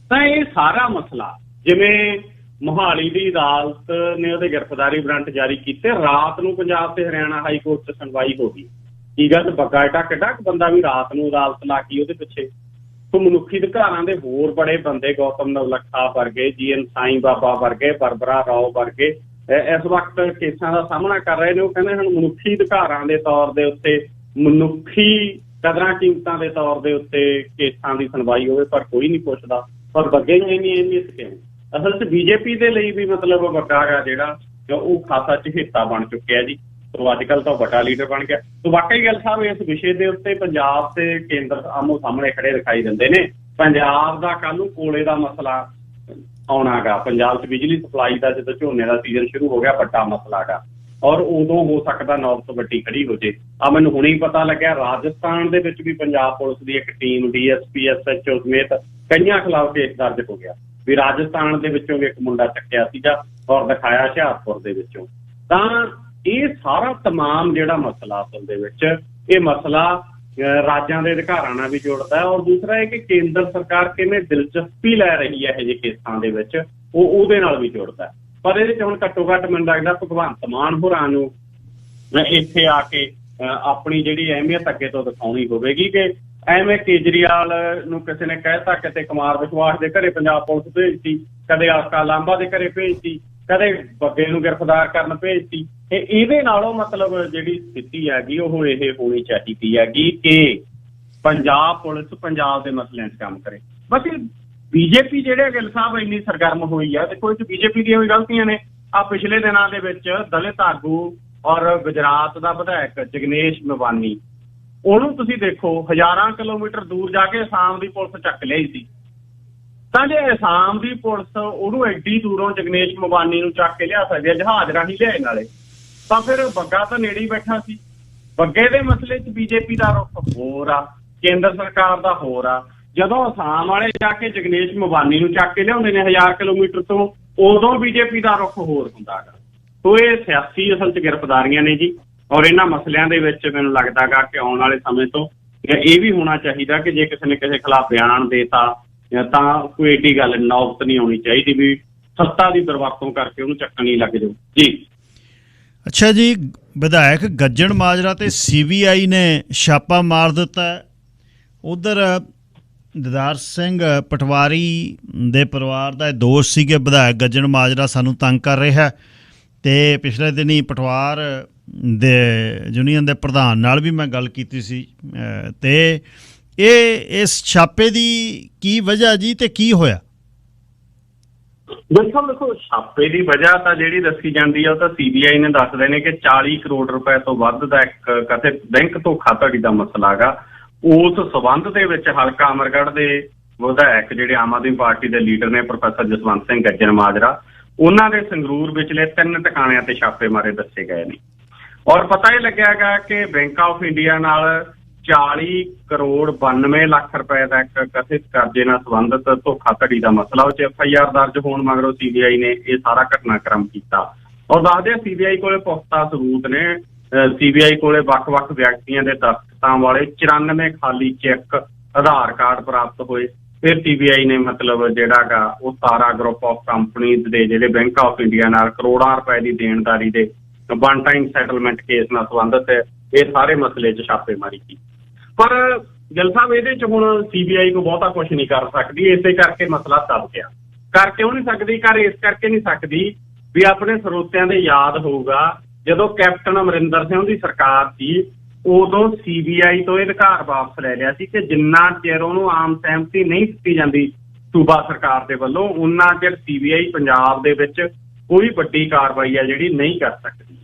ਤਾਂ ਇਹ ਸਾਰਾ ਮਸਲਾ, ਜਿਵੇਂ ਮੋਹਾਲੀ ਦੀ ਅਦਾਲਤ ਨੇ ਉਹਦੇ ਗ੍ਰਿਫਤਾਰੀ ਵਾਰੰਟ ਜਾਰੀ ਕੀਤੇ, ਰਾਤ ਨੂੰ ਪੰਜਾਬ ਤੇ ਹਰਿਆਣਾ ਹਾਈ ਕੋਰਟ 'ਚ ਸੁਣਵਾਈ ਹੋ ਗਈ। ਕੀ ਗੱਲ, ਬੱਗਾ ਏਡਾ ਕਿੱਡਾ ਬੰਦਾ ਵੀ ਰਾਤ ਨੂੰ ਅਦਾਲਤ ਲਾ ਕੇ ਉਹਦੇ ਪਿੱਛੇ। ਮਨੁੱਖੀ ਅਧਿਕਾਰਾਂ ਦੇ ਹੋਰ ਬੜੇ ਬੰਦੇ, ਗੌਤਮ ਨਵਲਖਾ ਵਰਗੇ, GN ਸਾਈਂ ਬਾਬਾ ਵਰਗੇ, ਬਰਬਰਾ ਰਾਓ ਵਰਗੇ ਇਸ ਵਕਤ ਕੇਸਾਂ ਦਾ ਸਾਹਮਣਾ ਕਰ ਰਹੇ ਨੇ। ਉਹ ਕਹਿੰਦੇ ਹੁਣ ਮਨੁੱਖੀ ਅਧਿਕਾਰਾਂ ਦੇ ਤੌਰ ਦੇ ਉੱਤੇ, ਮਨੁੱਖੀ ਕਦਰਾਂ ਕੀਮਤਾਂ ਦੇ ਤੌਰ ਦੇ ਉੱਤੇ ਕੇਸਾਂ ਦੀ ਸੁਣਵਾਈ ਹੋਵੇ, ਪਰ ਕੋਈ ਨਹੀਂ ਪੁੱਛਦਾ। ਪਰ ਬੱਗੇ ਨੂੰ ਇੰਨੀ ਅਹਿਮੀਅਤ ਕਿਉਂ? ਅਸਲ 'ਚ ਬੀਜੇਪੀ ਦੇ ਲਈ ਵੀ ਮਤਲਬ ਬੱਗਾ ਗਾ ਜਿਹੜਾ, ਉਹ ਖਾਸਾ ਚਹੇਤਾ ਬਣ ਚੁੱਕਿਆ ਜੀ। ਤੋ ਅੱਜ ਕੱਲ੍ਹ ਤਾਂ ਵੱਡਾ ਲੀਡਰ ਬਣ ਗਿਆ। ਤੋ ਵਾਕਈ ਗੱਲ ਸਾਹਿਬ, ਇਸ ਵਿਸ਼ੇ ਦੇ ਉੱਤੇ ਪੰਜਾਬ ਤੇ ਕੇਂਦਰ ਆਮੋ ਸਾਹਮਣੇ ਖੜੇ ਦਿਖਾਈ ਦਿੰਦੇ ਨੇ। ਪੰਜਾਬ ਦਾ ਕੱਲ੍ਹ ਨੂੰ ਕੋਲੇ ਦਾ ਮਸਲਾ ਆਉਣਾ ਗਾ। ਪੰਜਾਬ 'ਚ ਬਿਜਲੀ ਸਪਲਾਈ ਦਾ ਜਦੋਂ ਝੋਨੇ ਦਾ ਸੀਜ਼ਨ ਸ਼ੁਰੂ ਹੋ ਗਿਆ, ਵੱਡਾ ਮਸਲਾ ਗਾ, ਔਰ ਉਦੋਂ ਹੋ ਸਕਦਾ ਨੌਬਤ ਵੱਡੀ ਖੜੀ ਹੋ ਜੇ। ਮੈਨੂੰ ਹੁਣੇ ਹੀ ਪਤਾ ਲੱਗਿਆ ਰਾਜਸਥਾਨ ਦੇ ਵਿੱਚ ਵੀ ਪੰਜਾਬ ਪੁਲਿਸ ਦੀ ਇੱਕ ਟੀਮ, DSP, SHO ਸਮੇਤ ਕਈਆਂ ਖਿਲਾਫ ਕੇਸ ਦਰਜ ਹੋ ਗਿਆ ਵੀ ਰਾਜਸਥਾਨ ਦੇ ਵਿੱਚੋਂ ਵੀ ਇੱਕ ਮੁੰਡਾ ਚੱਕਿਆ ਸੀਗਾ ਔਰ ਦਿਖਾਇਆ ਹੁਸ਼ਿਆਰਪੁਰ ਦੇ ਵਿੱਚੋਂ। ਤਾਂ ਇਹ ਸਾਰਾ ਤਮਾਮ ਜਿਹੜਾ ਮਸਲਾ ਅਸਲ ਦੇ ਵਿੱਚ, ਇਹ ਮਸਲਾ ਰਾਜਾਂ ਦੇ ਅਧਿਕਾਰਾਂ ਨਾਲ ਵੀ ਜੁੜਦਾ ਹੈ, ਔਰ ਦੂਸਰਾ ਇਹ ਕਿ ਕੇਂਦਰ ਸਰਕਾਰ ਕਿਵੇਂ ਦਿਲਚਸਪੀ ਲੈ ਰਹੀ ਹੈ ਇਹੋ ਜਿਹੇ ਕੇਸਾਂ ਦੇ ਵਿੱਚ, ਉਹਦੇ ਨਾਲ ਵੀ ਜੁੜਦਾ। ਪਰ ਇਹਦੇ 'ਚ ਹੁਣ ਘੱਟੋ ਘੱਟ ਮੈਨੂੰ ਲੱਗਦਾ ਭਗਵੰਤ ਮਾਨ ਹੋਰਾਂ ਨੂੰ ਇੱਥੇ ਆ ਕੇ ਆਪਣੀ ਜਿਹੜੀ ਅਹਿਮੀਅਤ ਅੱਗੇ ਤੋਂ ਦਿਖਾਉਣੀ ਹੋਵੇਗੀ ਕਿ ਐਵੇਂ ਕੇਜਰੀਵਾਲ ਨੂੰ ਕਿਸੇ ਨੇ ਕਹਿਤਾ, ਕਿਤੇ ਕੁਮਾਰ ਵਿਸ਼ਵਾਸ ਦੇ ਘਰੇ ਪੰਜਾਬ ਪੁਲਿਸ ਭੇਜਤੀ, ਕਦੇ ਆਸਕਾ ਲਾਂਬਾ ਦੇ ਘਰੇ ਭੇਜਤੀ, ਕਦੇ ਬੱਗੇ ਨੂੰ ਗ੍ਰਿਫਤਾਰ ਕਰਨ ਭੇਜਤੀ। ਇਹਦੇ ਨਾਲੋਂ ਮਤਲਬ ਜਿਹੜੀ ਸਥਿਤੀ ਹੈਗੀ ਉਹ ਇਹ ਹੋਣੀ ਚਾਹੀਦੀ ਹੈਗੀ ਕਿ ਪੰਜਾਬ ਪੁਲਿਸ ਪੰਜਾਬ ਦੇ ਮਸਲਿਆਂ 'ਚ ਕੰਮ ਕਰੇ। ਬਸ ਬੀਜੇਪੀ ਜਿਹੜੇ ਗਿੱਲ ਸਾਹਿਬ ਇੰਨੀ ਸਰਗਰਮ ਹੋਈ ਆ, ਦੇਖੋ ਇਹ 'ਚ ਬੀਜੇਪੀ ਦੀਆਂ ਵੀ ਗਲਤੀਆਂ ਨੇ। ਪਿਛਲੇ ਦਿਨਾਂ ਦੇ ਵਿੱਚ ਦਲਿਤ ਆਗੂ ਔਰ ਗੁਜਰਾਤ ਦਾ ਵਿਧਾਇਕ ਜਗਨੇਸ਼ ਮਵਾਨੀ, ਉਹਨੂੰ ਤੁਸੀਂ ਦੇਖੋ ਹਜ਼ਾਰਾਂ ਕਿਲੋਮੀਟਰ ਦੂਰ ਜਾ ਕੇ ਅਸਾਮ ਦੀ ਪੁਲਿਸ ਚੱਕ ਲਿਆਈ ਸੀ। ਤਾਂ ਜੇ ਅਸਾਮ ਦੀ ਪੁਲਿਸ ਉਹਨੂੰ ਐਡੀ ਦੂਰੋਂ ਜਗਨੇਸ਼ ਮਵਾਨੀ ਨੂੰ ਚੱਕ ਕੇ ਲਿਆ ਸਕਦੀ ਹੈ, ਜਹਾਜ਼ ਰਾਹੀਂ ਲਿਆਏ ਨਾਲੇ, ਤਾਂ ਫਿਰ ਬੱਗਾ ਤਾਂ ਨੇੜੇ ਹੀ ਬੈਠਾ ਸੀ। ਬੱਗੇ ਦੇ ਮਸਲੇ 'ਚ ਬੀਜੇਪੀ ਦਾ ਰੁਖ ਹੋਰ ਆ, ਕੇਂਦਰ ਸਰਕਾਰ ਦਾ ਹੋਰ ਆ। ਜਦੋਂ ਅਸਾਮ ਵਾਲੇ ਜਾ ਕੇ ਜਗਨੇਸ਼ ਮਵਾਨੀ ਨੂੰ ਚੱਕ ਕੇ ਲਿਆਉਂਦੇ ਨੇ 1000 ਕਿਲੋਮੀਟਰ ਤੋਂ, ਉਦੋਂ ਬੀਜੇਪੀ ਦਾ ਰੁਖ ਹੋਰ ਹੁੰਦਾ ਗਾ। ਸੋ ਇਹ ਸਿਆਸੀ ਅਸਲ 'ਚ ਗ੍ਰਿਫਤਾਰੀਆਂ ਨੇ ਜੀ, ਔਰ ਇਹਨਾਂ ਮਸਲਿਆਂ ਦੇ ਵਿੱਚ ਮੈਨੂੰ ਲੱਗਦਾ ਗਾ ਕਿ ਆਉਣ ਵਾਲੇ ਸਮੇਂ ਤੋਂ ਇਹ ਵੀ ਹੋਣਾ ਚਾਹੀਦਾ ਕਿ ਜੇ ਕਿਸੇ ਨੇ ਕਿਸੇ ਖਿਲਾਫ ਬਿਆਨ ਦੇਤਾ ਤਾਂ ਕੋਈ ਏਡੀ ਗੱਲ ਨੌਬਤ ਨਹੀਂ ਆਉਣੀ ਚਾਹੀਦੀ ਵੀ ਸੱਤਾ ਦੀ ਦੁਰਵਰਤੋਂ ਕਰਕੇ ਉਹਨੂੰ ਚੱਕਣੀ ਲੱਗ ਜਾਓ ਜੀ। ਅੱਛਾ ਜੀ, ਵਿਧਾਇਕ ਗੱਜਣ ਮਾਜਰਾ ਤੇ CBI ਨੇ ਛਾਪਾ ਮਾਰ ਦਿੱਤਾ। ਉਧਰ ਦਿਦਾਰ ਸਿੰਘ ਪਟਵਾਰੀ ਦੇ ਪਰਿਵਾਰ ਦਾ ਦੋਸ਼ ਸੀ ਕਿ ਵਿਧਾਇਕ ਗੱਜਣ ਮਾਜਰਾ ਸਾਨੂੰ ਤੰਗ ਕਰ ਰਿਹਾ, ਤੇ ਪਿਛਲੇ ਦਿਨੀ ਪਟਵਾਰ ਦੇ ਯੂਨੀਅਨ ਦੇ ਪ੍ਰਧਾਨ ਨਾਲ ਵੀ ਮੈਂ ਗੱਲ ਕੀਤੀ ਸੀ। ਤੇ ਇਸ ਛਾਪੇ ਦੀ ਕੀ ਵਜ੍ਹਾ ਜੀ, ਤੇ ਕੀ ਹੋਇਆ? ਦੇਖੋ ਛਾਪੇ ਦੀ ਵਜ੍ਹਾ ਤਾਂ ਜਿਹੜੀ ਦੱਸੀ ਜਾਂਦੀ ਆ ਉਹ ਤਾਂ CBI ਨੇ ਦੱਸਦੇ ਨੇ ਕਿ 40 ਕਰੋੜ ਰੁਪਏ ਤੋਂ ਵੱਧ ਦਾ ਇੱਕ ਕਥਿਤ ਬੈਂਕ ਧੋਖਾਧੜੀ ਦਾ ਮਸਲਾ ਹੈਗਾ। ਉਸ ਸਬੰਧ ਦੇ ਵਿੱਚ ਹਲਕਾ ਅਮਰਗੜ੍ਹ ਦੇ ਵਿਧਾਇਕ ਜਿਹੜੇ ਆਮ ਆਦਮੀ ਪਾਰਟੀ ਦੇ ਲੀਡਰ ਨੇ ਪ੍ਰੋਫੈਸਰ ਜਸਵੰਤ ਸਿੰਘ ਗੱਜਣ ਮਾਜਰਾ, ਉਹਨਾਂ ਦੇ ਸੰਗਰੂਰ ਵਿਚਲੇ 3 ਟਿਕਾਣਿਆਂ ਤੇ ਛਾਪੇ ਮਾਰੇ ਦੱਸੇ ਗਏ ਨੇ। ਔਰ ਪਤਾ ਇਹ ਲੱਗਿਆ ਗਾ ਕਿ ਬੈਂਕ ਆਫ ਇੰਡੀਆ ਨਾਲ 40 ਕਰੋੜ 92 ਲੱਖ ਰੁਪਏ ਦਾ ਇੱਕ ਕਥਿਤ ਕਰਜ਼ੇ ਨਾਲ ਸੰਬੰਧਿਤ ਧੋਖਾਧੜੀ ਦਾ ਮਸਲਾ, ਉਹ 'ਚ FIR ਦਰਜ ਹੋਣ ਮਗਰੋਂ CBI ਨੇ ਇਹ ਸਾਰਾ ਘਟਨਾਕ੍ਰਮ ਕੀਤਾ। ਔਰ ਦੱਸਦੇ ਸੀਬੀਆਈ ਕੋਲੇ ਪੁਖਤਾ ਸਬੂਤ ਨੇ। ਸੀਬੀਆਈ ਕੋਲੇ ਵੱਖ-ਵੱਖ ਵਿਅਕਤੀਆਂ ਦੇ ਦਸਤਖਤਾਂ ਵਾਲੇ 94 ਖਾਲੀ ਚੈੱਕ, ਆਧਾਰ ਕਾਰਡ ਪ੍ਰਾਪਤ ਹੋਏ। ਫਿਰ ਸੀਬੀਆਈ ਨੇ ਮਤਲਬ ਜਿਹੜਾ ਗਾ ਉਹ ਸਾਰਾ ਗਰੁੱਪ ਆਫ ਕੰਪਨੀਜ਼ ਦੇ ਜਿਹੜੇ ਬੈਂਕ ਆਫ ਇੰਡੀਆ ਨਾਲ ਕਰੋੜਾਂ ਰੁਪਏ ਦੀ ਦੇਣਦਾਰੀ ਦੇ ਵਨ ਟਾਈਮ ਸੈਟਲਮੈਂਟ ਕੇਸ ਨਾਲ ਸੰਬੰਧਿਤ ਇਹ ਸਾਰੇ ਮਸਲੇ 'ਚ ਛਾਪੇਮਾਰੀ ਕੀਤੀ। ਪਰ ਗਿੱਲ ਸਾਹਿਬ ਇਹਦੇ 'ਚ ਹੁਣ ਸੀਬੀਆਈ ਨੂੰ ਬਹੁਤਾ ਕੁਝ ਨਹੀਂ ਕਰ ਸਕਦੀ, ਇਸੇ ਕਰਕੇ ਮਸਲਾ ਦਬ ਗਿਆ। ਕਰ ਕਿਉਂ ਨਹੀਂ ਸਕਦੀ? ਇਸ ਕਰਕੇ ਨਹੀਂ ਸਕਦੀ ਵੀ ਆਪਣੇ ਸਰੋਤਿਆਂ ਦੇ ਯਾਦ ਹੋਊਗਾ ਜਦੋਂ ਕੈਪਟਨ ਅਮਰਿੰਦਰ ਸਿੰਘ ਦੀ ਸਰਕਾਰ ਸੀ ਉਦੋਂ ਸੀਬੀਆਈ ਤੋਂ ਇਹ ਅਧਿਕਾਰ ਵਾਪਸ ਲੈ ਲਿਆ ਸੀ ਕਿ ਜਿੰਨਾ ਚਿਰ ਉਹਨੂੰ ਆਮ ਸਹਿਮਤੀ ਨਹੀਂ ਦਿੱਤੀ ਜਾਂਦੀ ਸੂਬਾ ਸਰਕਾਰ ਦੇ ਵੱਲੋਂ ਉਨਾ ਚਿਰ ਸੀਬੀਆਈ ਪੰਜਾਬ ਦੇ ਵਿੱਚ ਕੋਈ ਵੱਡੀ ਕਾਰਵਾਈ ਹੈ ਜਿਹੜੀ ਨਹੀਂ ਕਰ ਸਕਦੀ।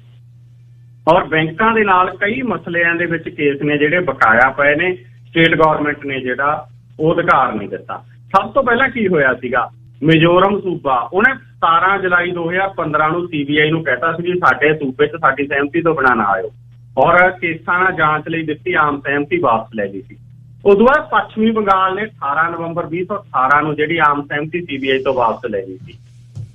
ਔਰ ਬੈਂਕਾਂ ਦੇ ਨਾਲ ਕਈ ਮਸਲਿਆਂ ਦੇ ਵਿੱਚ ਕੇਸ ਨੇ ਜਿਹੜੇ ਬਕਾਇਆ ਪਏ ਨੇ, ਸਟੇਟ ਗੌਰਮੈਂਟ ਨੇ ਜਿਹੜਾ ਉਹ ਅਧਿਕਾਰ ਨਹੀਂ ਦਿੱਤਾ। ਸਭ ਤੋਂ ਪਹਿਲਾਂ ਕੀ ਹੋਇਆ ਸੀਗਾ, ਮਿਜ਼ੋਰਮ ਸੂਬਾ ਉਹਨੇ 17 ਜੁਲਾਈ 2015 ਨੂੰ ਸੀਬੀਆਈ ਨੂੰ ਕਹਿਤਾ ਸੀ ਵੀ ਸਾਡੇ ਸੂਬੇ 'ਚ ਸਾਡੀ ਸਹਿਮਤੀ ਤੋਂ ਬਿਨਾਂ ਨਾ ਆਇਓ, ਔਰ ਕੇਸਾਂ ਨਾਲ ਜਾਂਚ ਲਈ ਦਿੱਤੀ ਆਮ ਸਹਿਮਤੀ ਵਾਪਸ ਲੈ ਲਈ ਸੀ। ਉਦੋਂ ਬਾਅਦ ਪੱਛਮੀ ਬੰਗਾਲ ਨੇ 18 ਨਵੰਬਰ 2018 ਨੂੰ ਜਿਹੜੀ ਆਮ ਸਹਿਮਤੀ ਸੀਬੀਆਈ ਤੋਂ ਵਾਪਸ ਲੈ ਲਈ ਸੀ।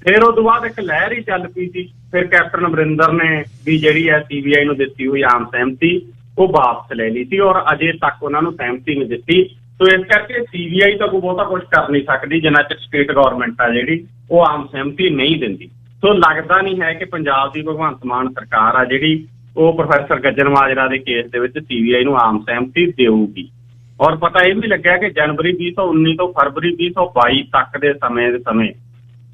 ਫਿਰ ਉਦੋਂ ਬਾਅਦ ਇੱਕ ਲਹਿਰ ਹੀ ਚੱਲ ਪਈ ਸੀ। ਫਿਰ ਕੈਪਟਨ ਅਮਰਿੰਦਰ ਨੇ ਵੀ ਜਿਹੜੀ ਹੈ ਸੀਬੀਆਈ ਨੂੰ ਦਿੱਤੀ ਹੋਈ ਆਮ ਸਹਿਮਤੀ ਉਹ ਵਾਪਸ ਲੈ ਲਈ ਸੀ, ਔਰ ਅਜੇ ਤੱਕ ਉਹਨਾਂ ਨੂੰ ਸਹਿਮਤੀ ਨਹੀਂ ਦਿੱਤੀ। ਸੋ ਇਸ ਕਰਕੇ ਸੀਬੀਆਈ ਤਾਂ ਕੋਈ ਬਹੁਤਾ ਕੁਝ ਕਰ ਨਹੀਂ ਸਕਦੀ ਜਿੰਨਾ ਚਿਰ ਸਟੇਟ ਗੌਰਮੈਂਟ ਆ ਜਿਹੜੀ ਉਹ ਆਮ ਸਹਿਮਤੀ ਨਹੀਂ ਦਿੰਦੀ। ਸੋ ਲੱਗਦਾ ਨਹੀਂ ਹੈ ਕਿ ਪੰਜਾਬ ਦੀ ਭਗਵੰਤ ਮਾਨ ਸਰਕਾਰ ਆ ਜਿਹੜੀ ਉਹ ਪ੍ਰੋਫੈਸਰ ਗੱਜਣ ਮਾਜਰਾ ਦੇ ਕੇਸ ਦੇ ਵਿੱਚ ਸੀਬੀਆਈ ਨੂੰ ਆਮ ਸਹਿਮਤੀ ਦੇਊਗੀ। ਔਰ ਪਤਾ ਇਹ ਵੀ ਲੱਗਿਆ ਕਿ ਜਨਵਰੀ 2019 ਤੋਂ ਫਰਵਰੀ 2022 ਤੱਕ ਦੇ ਸਮੇਂ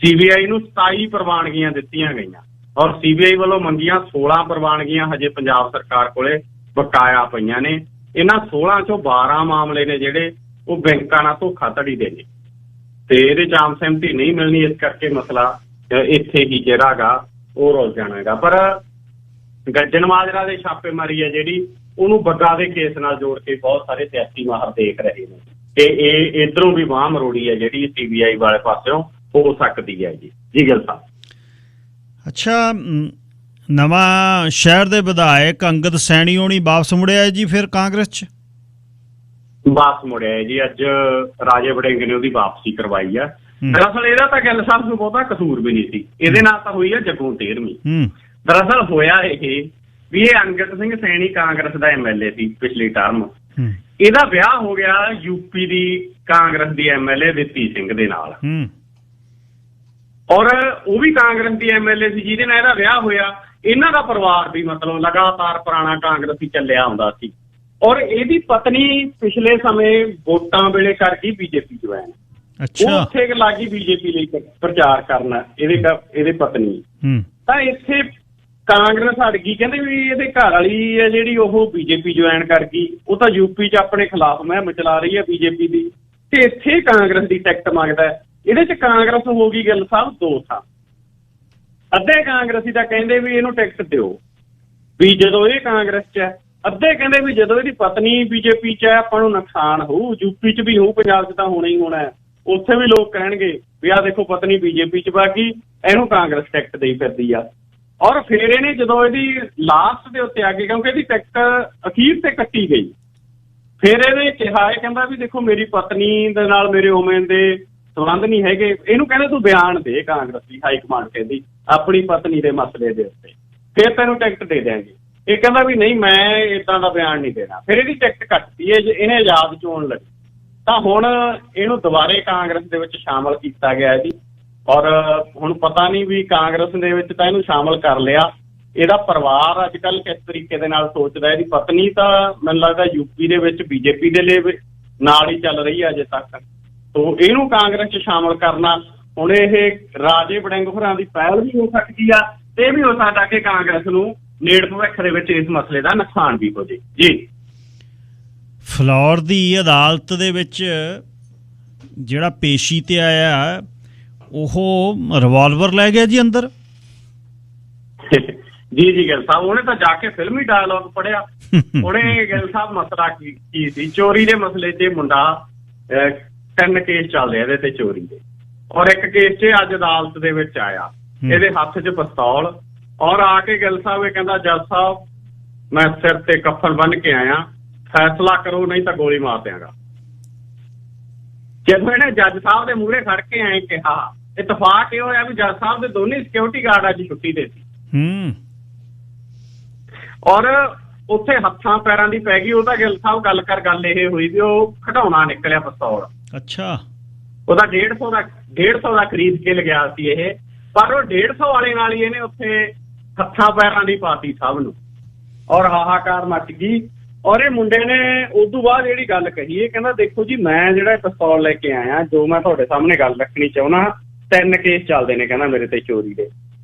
ਸੀਬੀਆਈ ਨੂੰ 27 ਪ੍ਰਵਾਨਗੀਆਂ ਦਿੱਤੀਆਂ ਗਈਆਂ, ਔਰ ਸੀਬੀਆਈ ਵੱਲੋਂ ਮੰਗੀਆਂ 16 ਪ੍ਰਵਾਨਗੀਆਂ ਹਜੇ ਪੰਜਾਬ ਸਰਕਾਰ ਕੋਲੇ ਬਕਾਇਆ ਪਈਆਂ ਨੇ। ਇਹਨਾਂ 16 ਚੋਂ 12 ਮਾਮਲੇ ਨੇ ਜਿਹੜੇ ਉਹ ਬੈਂਕਾਂ ਨਾਲ ਧੋਖਾਧੜੀ ਦੇ ਨੇ, ਤੇ ਇਹਦੇ 'ਚ ਆਮ ਸਹਿਮਤੀ ਨਹੀਂ ਮਿਲਣੀ। ਇਸ ਕਰਕੇ ਮਸਲਾ ਇੱਥੇ ਹੀ ਜਿਹੜਾ ਗਾ ਉਹ ਰੁਲ ਜਾਣਾ ਹੈਗਾ। ਪਰ ਗੱਜਣ ਮਾਜਰਾ ਦੇ ਛਾਪੇਮਾਰੀ ਹੈ ਜਿਹੜੀ ਉਹਨੂੰ ਬੱਗਾ ਦੇ ਕੇਸ ਨਾਲ ਜੋੜ ਕੇ ਬਹੁਤ ਸਾਰੇ ਸਿਆਸੀ ਮਾਹਰ ਦੇਖ ਰਹੇ ਨੇ ਕਿ ਇਹ ਇਧਰੋਂ ਵੀ ਬਾਂਹ ਮਰੋੜੀ ਹੈ ਜਿਹੜੀ ਸੀਬੀਆਈ ਵਾਲੇ ਪਾਸਿਓਂ ਹੋ ਸਕਦੀ ਹੈ। ਜੀ ਗਿੱਲ ਸਾਹਿਬ। ਅੱਛਾ, ਨਵਾਂ ਸ਼ਹਿਰ ਦੇ ਵਿਧਾਇਕ ਅੰਗਦ ਸੈਣੀ ਹੋਣੀ ਵਾਪਸ ਮੁੜਿਆ ਜੀ ਫਿਰ ਕਾਂਗਰਸ 'ਚ? ਵਾਪਸ ਮੁੜਿਆ ਜੀ, ਅੱਜ ਰਾਜੇ ਵੜਿੰਗ ਨੇ ਉਹਦੀ ਵਾਪਸੀ ਕਰਵਾਈ ਆ। ਦਰਅਸਲ ਇਹਦਾ ਤਾਂ ਗਿੱਲ ਸਾਹਿਬ ਨੂੰ ਬਹੁਤਾ ਕਸੂਰ ਵੀ ਨਹੀਂ ਸੀ, ਇਹਦੇ ਨਾਲ ਤਾਂ ਹੋਈ ਆ ਜੱਗੂ 13ਵੀਂ। ਦਰਅਸਲ ਹੋਇਆ ਇਹ ਵੀ ਇਹ ਅੰਗਦ ਸਿੰਘ ਸੈਣੀ ਕਾਂਗਰਸ ਦਾ ਐਮਐਲਏ ਸੀ ਪਿਛਲੀ ਟਰਮ। ਇਹਦਾ ਵਿਆਹ ਹੋ ਗਿਆ ਯੂਪੀ ਦੀ ਕਾਂਗਰਸ ਦੀ ਐਮਐਲਏ ਦਿੱਤੀ ਸਿੰਘ ਦੇ ਨਾਲ, ਔਰ ਉਹ ਵੀ ਕਾਂਗਰਸ ਦੀ ਐਮਐਲਏ ਸੀ ਜਿਹਦੇ ਨਾਲ ਇਹਦਾ ਵਿਆਹ ਹੋਇਆ। ਇਹਨਾਂ ਦਾ ਪਰਿਵਾਰ ਵੀ ਮਤਲਬ ਲਗਾਤਾਰ ਪੁਰਾਣਾ ਕਾਂਗਰਸੀ ਚੱਲਿਆ ਆਉਂਦਾ ਸੀ, ਔਰ ਇਹਦੀ ਪਤਨੀ ਪਿਛਲੇ ਸਮੇਂ ਵੋਟਾਂ ਵੇਲੇ ਕਰ ਗਈ ਬੀਜੇਪੀ ਜੁਆਇਨ। ਉਹ ਉੱਥੇ ਲੱਗੀ ਬੀਜੇਪੀ ਲਈ ਪ੍ਰਚਾਰ ਕਰਨਾ ਇਹਦੇ ਪਤਨੀ। ਤਾਂ ਇੱਥੇ ਕਾਂਗਰਸ ਹਟ ਗਈ, ਕਹਿੰਦੇ ਵੀ ਇਹਦੇ ਘਰ ਵਾਲੀ ਹੈ ਜਿਹੜੀ ਉਹ ਬੀਜੇਪੀ ਜੁਆਇਨ ਕਰ ਗਈ, ਉਹ ਤਾਂ ਯੂਪੀ 'ਚ ਆਪਣੇ ਖਿਲਾਫ ਮੁਹਿੰਮ ਚਲਾ ਰਹੀ ਹੈ ਬੀਜੇਪੀ ਦੀ, ਤੇ ਇੱਥੇ ਕਾਂਗਰਸ ਦੀ ਟਿਕਟ ਮੰਗਦਾ। ਇਹਦੇ 'ਚ ਕਾਂਗਰਸ ਹੋ ਗਈ ਗਿੱਲ ਸਾਹਿਬ ਦੋ ਥਾਂ। ਅੱਧੇ ਕਾਂਗਰਸੀ ਤਾਂ ਕਹਿੰਦੇ ਵੀ ਇਹਨੂੰ ਟਿਕਟ ਦਿਓ ਵੀ ਜਦੋਂ ਇਹ ਕਾਂਗਰਸ 'ਚ ਹੈ, ਅੱਧੇ ਕਹਿੰਦੇ ਵੀ ਜਦੋਂ ਇਹਦੀ ਪਤਨੀ ਬੀਜੇਪੀ 'ਚ ਹੈ ਆਪਾਂ ਨੂੰ ਨੁਕਸਾਨ ਹੋਊ, ਯੂਪੀ 'ਚ ਵੀ ਹੋਊ, ਪੰਜਾਬ 'ਚ ਤਾਂ ਹੋਣਾ ਹੀ ਹੋਣਾ। ਉੱਥੇ ਵੀ ਲੋਕ ਕਹਿਣਗੇ ਵੀ ਆਹ ਦੇਖੋ ਪਤਨੀ ਬੀਜੇਪੀ 'ਚ ਬਾਕੀ ਇਹਨੂੰ ਕਾਂਗਰਸ ਟਿਕਟ ਦੇਈ ਫਿਰਦੀ ਆ। ਔਰ ਫਿਰ ਇਹਨੇ ਜਦੋਂ ਇਹਦੀ ਲਾਸਟ ਦੇ ਉੱਤੇ ਆ ਗਏ, ਕਿਉਂਕਿ ਇਹਦੀ ਟਿਕਟ ਅਖੀਰ ਤੇ ਕੱਟੀ ਗਈ, ਫਿਰ ਇਹਨੇ ਕਿਹਾ, ਇਹ ਕਹਿੰਦਾ ਵੀ ਦੇਖੋ ਮੇਰੀ ਪਤਨੀ ਦੇ ਨਾਲ ਮੇਰੇ ਉਵੇਂ ਦੇ ਸੰਬੰਧ ਨਹੀਂ ਹੈਗੇ। ਇਹਨੂੰ ਕਹਿੰਦੇ ਤੂੰ ਬਿਆਨ ਦੇ, ਕਾਂਗਰਸੀ ਹਾਈ ਕਮਾਂਡ ਕਹਿੰਦੀ ਆਪਣੀ ਪਤਨੀ ਦੇ ਮਸਲੇ ਦੇ ਉੱਤੇ, ਫਿਰ ਤੈਨੂੰ ਟਿਕਟ ਦੇ ਦਿਆਂਗੇ। ਇਹ ਕਹਿੰਦਾ ਵੀ ਨਹੀਂ ਮੈਂ ਏਦਾਂ ਦਾ ਬਿਆਨ ਨਹੀਂ ਦੇਣਾ। ਫਿਰ ਇਹਦੀ ਟਿਕਟ ਕੱਟਦੀ ਹੈ, ਇਹਨੇ ਆਜ਼ਾਦ ਚੋਣ ਲੜੀ। ਤਾਂ ਹੁਣ ਇਹਨੂੰ ਦੁਬਾਰੇ ਕਾਂਗਰਸ ਦੇ ਵਿੱਚ ਸ਼ਾਮਲ ਕੀਤਾ ਗਿਆ ਜੀ, ਔਰ ਹੁਣ ਪਤਾ ਨਹੀਂ ਵੀ ਕਾਂਗਰਸ ਦੇ ਵਿੱਚ ਤਾਂ ਇਹਨੂੰ ਸ਼ਾਮਲ ਕਰ ਲਿਆ। ਇਹਦਾ ਪਰਿਵਾਰ ਅੱਜ ਕੱਲ੍ਹ ਕਿਸ ਤਰੀਕੇ ਦੇ ਨਾਲ ਸੋਚਦਾ। ਇਹਦੀ ਪਤਨੀ ਤਾਂ ਮੈਨੂੰ ਲੱਗਦਾ ਯੂਪੀ ਦੇ ਵਿੱਚ ਬੀਜੇਪੀ ਦੇ ਲਈ ਨਾਲ ਹੀ ਚੱਲ ਰਹੀ ਹੈ ਅਜੇ ਤੱਕ, ਤੋ ਇਹਨੂੰ ਕਾਂਗਰਸ 'ਚ ਸ਼ਾਮਲ ਕਰਨਾ ਹੁਣ ਇਹ ਰਾਜੇ ਵੜਿੰਗ ਹੋਰਾਂ ਦੀ ਪਹਿਲ ਵੀ ਹੋ ਸਕਦੀ ਆ, ਤੇ ਇਹ ਵੀ ਹੋ ਸਕਦਾ ਕਿ ਕਾਂਗਰਸ ਨੂੰ ਨੇੜ ਭਵਿੱਖ ਦੇ ਵਿੱਚ ਇਸ ਮਸਲੇ ਦਾ ਨੁਕਸਾਨ ਵੀ ਹੋ ਜੇ। ਜੀ, ਫਲੌਰ ਦੀ ਅਦਾਲਤ ਦੇ ਵਿੱਚ ਜਿਹੜਾ ਪੇਸ਼ੀ ਤੇ ਆਇਆ ਉਹ ਰਿਵਾਲਵਰ ਲੈ ਗਿਆ ਜੀ ਅੰਦਰ। ਜੀ ਗਿੱਲ ਸਾਹਿਬ, ਉਹਨੇ ਤਾਂ ਜਾ ਕੇ ਫਿਲਮੀ ਡਾਇਲੌਗ ਪੜ੍ਹਿਆ। ਉਹਨੇ ਗਿੱਲ ਸਾਹਿਬ ਮਸਲਾ ਕੀ ਸੀ, ਚੋਰੀ ਦੇ ਮਸਲੇ 'ਚ ਮੁੰਡਾ 3 ਕੇਸ ਚੱਲਦੇ ਇਹਦੇ ਤੇ ਚੋਰੀ ਦੇ, ਔਰ ਇੱਕ ਕੇਸ 'ਚ ਅੱਜ ਅਦਾਲਤ ਦੇ ਵਿੱਚ ਆਇਆ, ਇਹਦੇ ਹੱਥ 'ਚ ਪਿਸਤੌਲ, ਔਰ ਆ ਕੇ ਗਿੱਲ ਸਾਹਿਬ ਇਹ ਕਹਿੰਦਾ ਜੱਜ ਸਾਹਿਬ ਮੈਂ ਸਿਰ ਤੇ ਕਫਨ ਬੰਨ੍ਹ ਕੇ ਆਇਆ, ਫੈਸਲਾ ਕਰੋ ਨਹੀਂ ਤਾਂ ਗੋਲੀ ਮਾਰ ਦਿਆਂਗਾ। ਜਦੋਂ ਇਹਨੇ ਜੱਜ ਸਾਹਿਬ ਦੇ ਮੂਹਰੇ ਖੜ ਕੇ ਐਂ ਕਿਹਾ, ਇਤਫਾਕ ਇਹ ਹੋਇਆ ਵੀ ਜੱਜ ਸਾਹਿਬ ਦੇ ਦੋਨੇ ਸਿਕਿਉਰਿਟੀ ਗਾਰਡ ਅੱਜ ਛੁੱਟੀ ਤੇ ਸੀ। ਔਰ ਉੱਥੇ ਹੱਥਾਂ ਪੈਰਾਂ ਦੀ ਪੈ ਗਈ। ਉਹਦਾ ਗਿੱਲ ਸਾਹਿਬ ਗੱਲ ਇਹ ਹੋਈ ਵੀ ਉਹ ਖਿਡੌਣਾ ਨਿਕਲਿਆ ਪਿਸਤੌਲ। ਅੱਛਾ। ਉਹਦਾ 150 ਦਾ ਖਰੀਦ ਕੇ ਲਗਿਆ ਸੀ ਇਹ, ਪਰ ਉਹ 150 ਵਾਲੇ ਨਾਲ ਹੀ ਇਹਨੇ ਉੱਥੇ ਹੱਥਾਂ ਪੈਰਾਂ ਦੀ ਪਾਤੀ ਸਭ ਨੂੰ, ਔਰ ਹਾਹਾਕਾਰ ਮਚ ਗਈ। ਔਰ ਇਹ ਮੁੰਡੇ ਨੇ ਉਸ ਤੋਂ ਬਾਅਦ ਜਿਹੜੀ ਗੱਲ ਕਹੀ, ਇਹ ਕਹਿੰਦਾ ਦੇਖੋ ਜੀ ਮੈਂ ਜਿਹੜਾ ਪਿਸਤੌਲ ਲੈ ਕੇ ਆਇਆ, ਜੋ ਮੈਂ ਤੁਹਾਡੇ ਸਾਹਮਣੇ ਗੱਲ ਰੱਖਣੀ ਚਾਹੁੰਦਾ, 3 ਕੇਸ ਚੱਲਦੇ ਨੇ ਕਹਿੰਦਾ ਮੇਰੇ ਤੇ ਚੋਰੀ ਦੇ।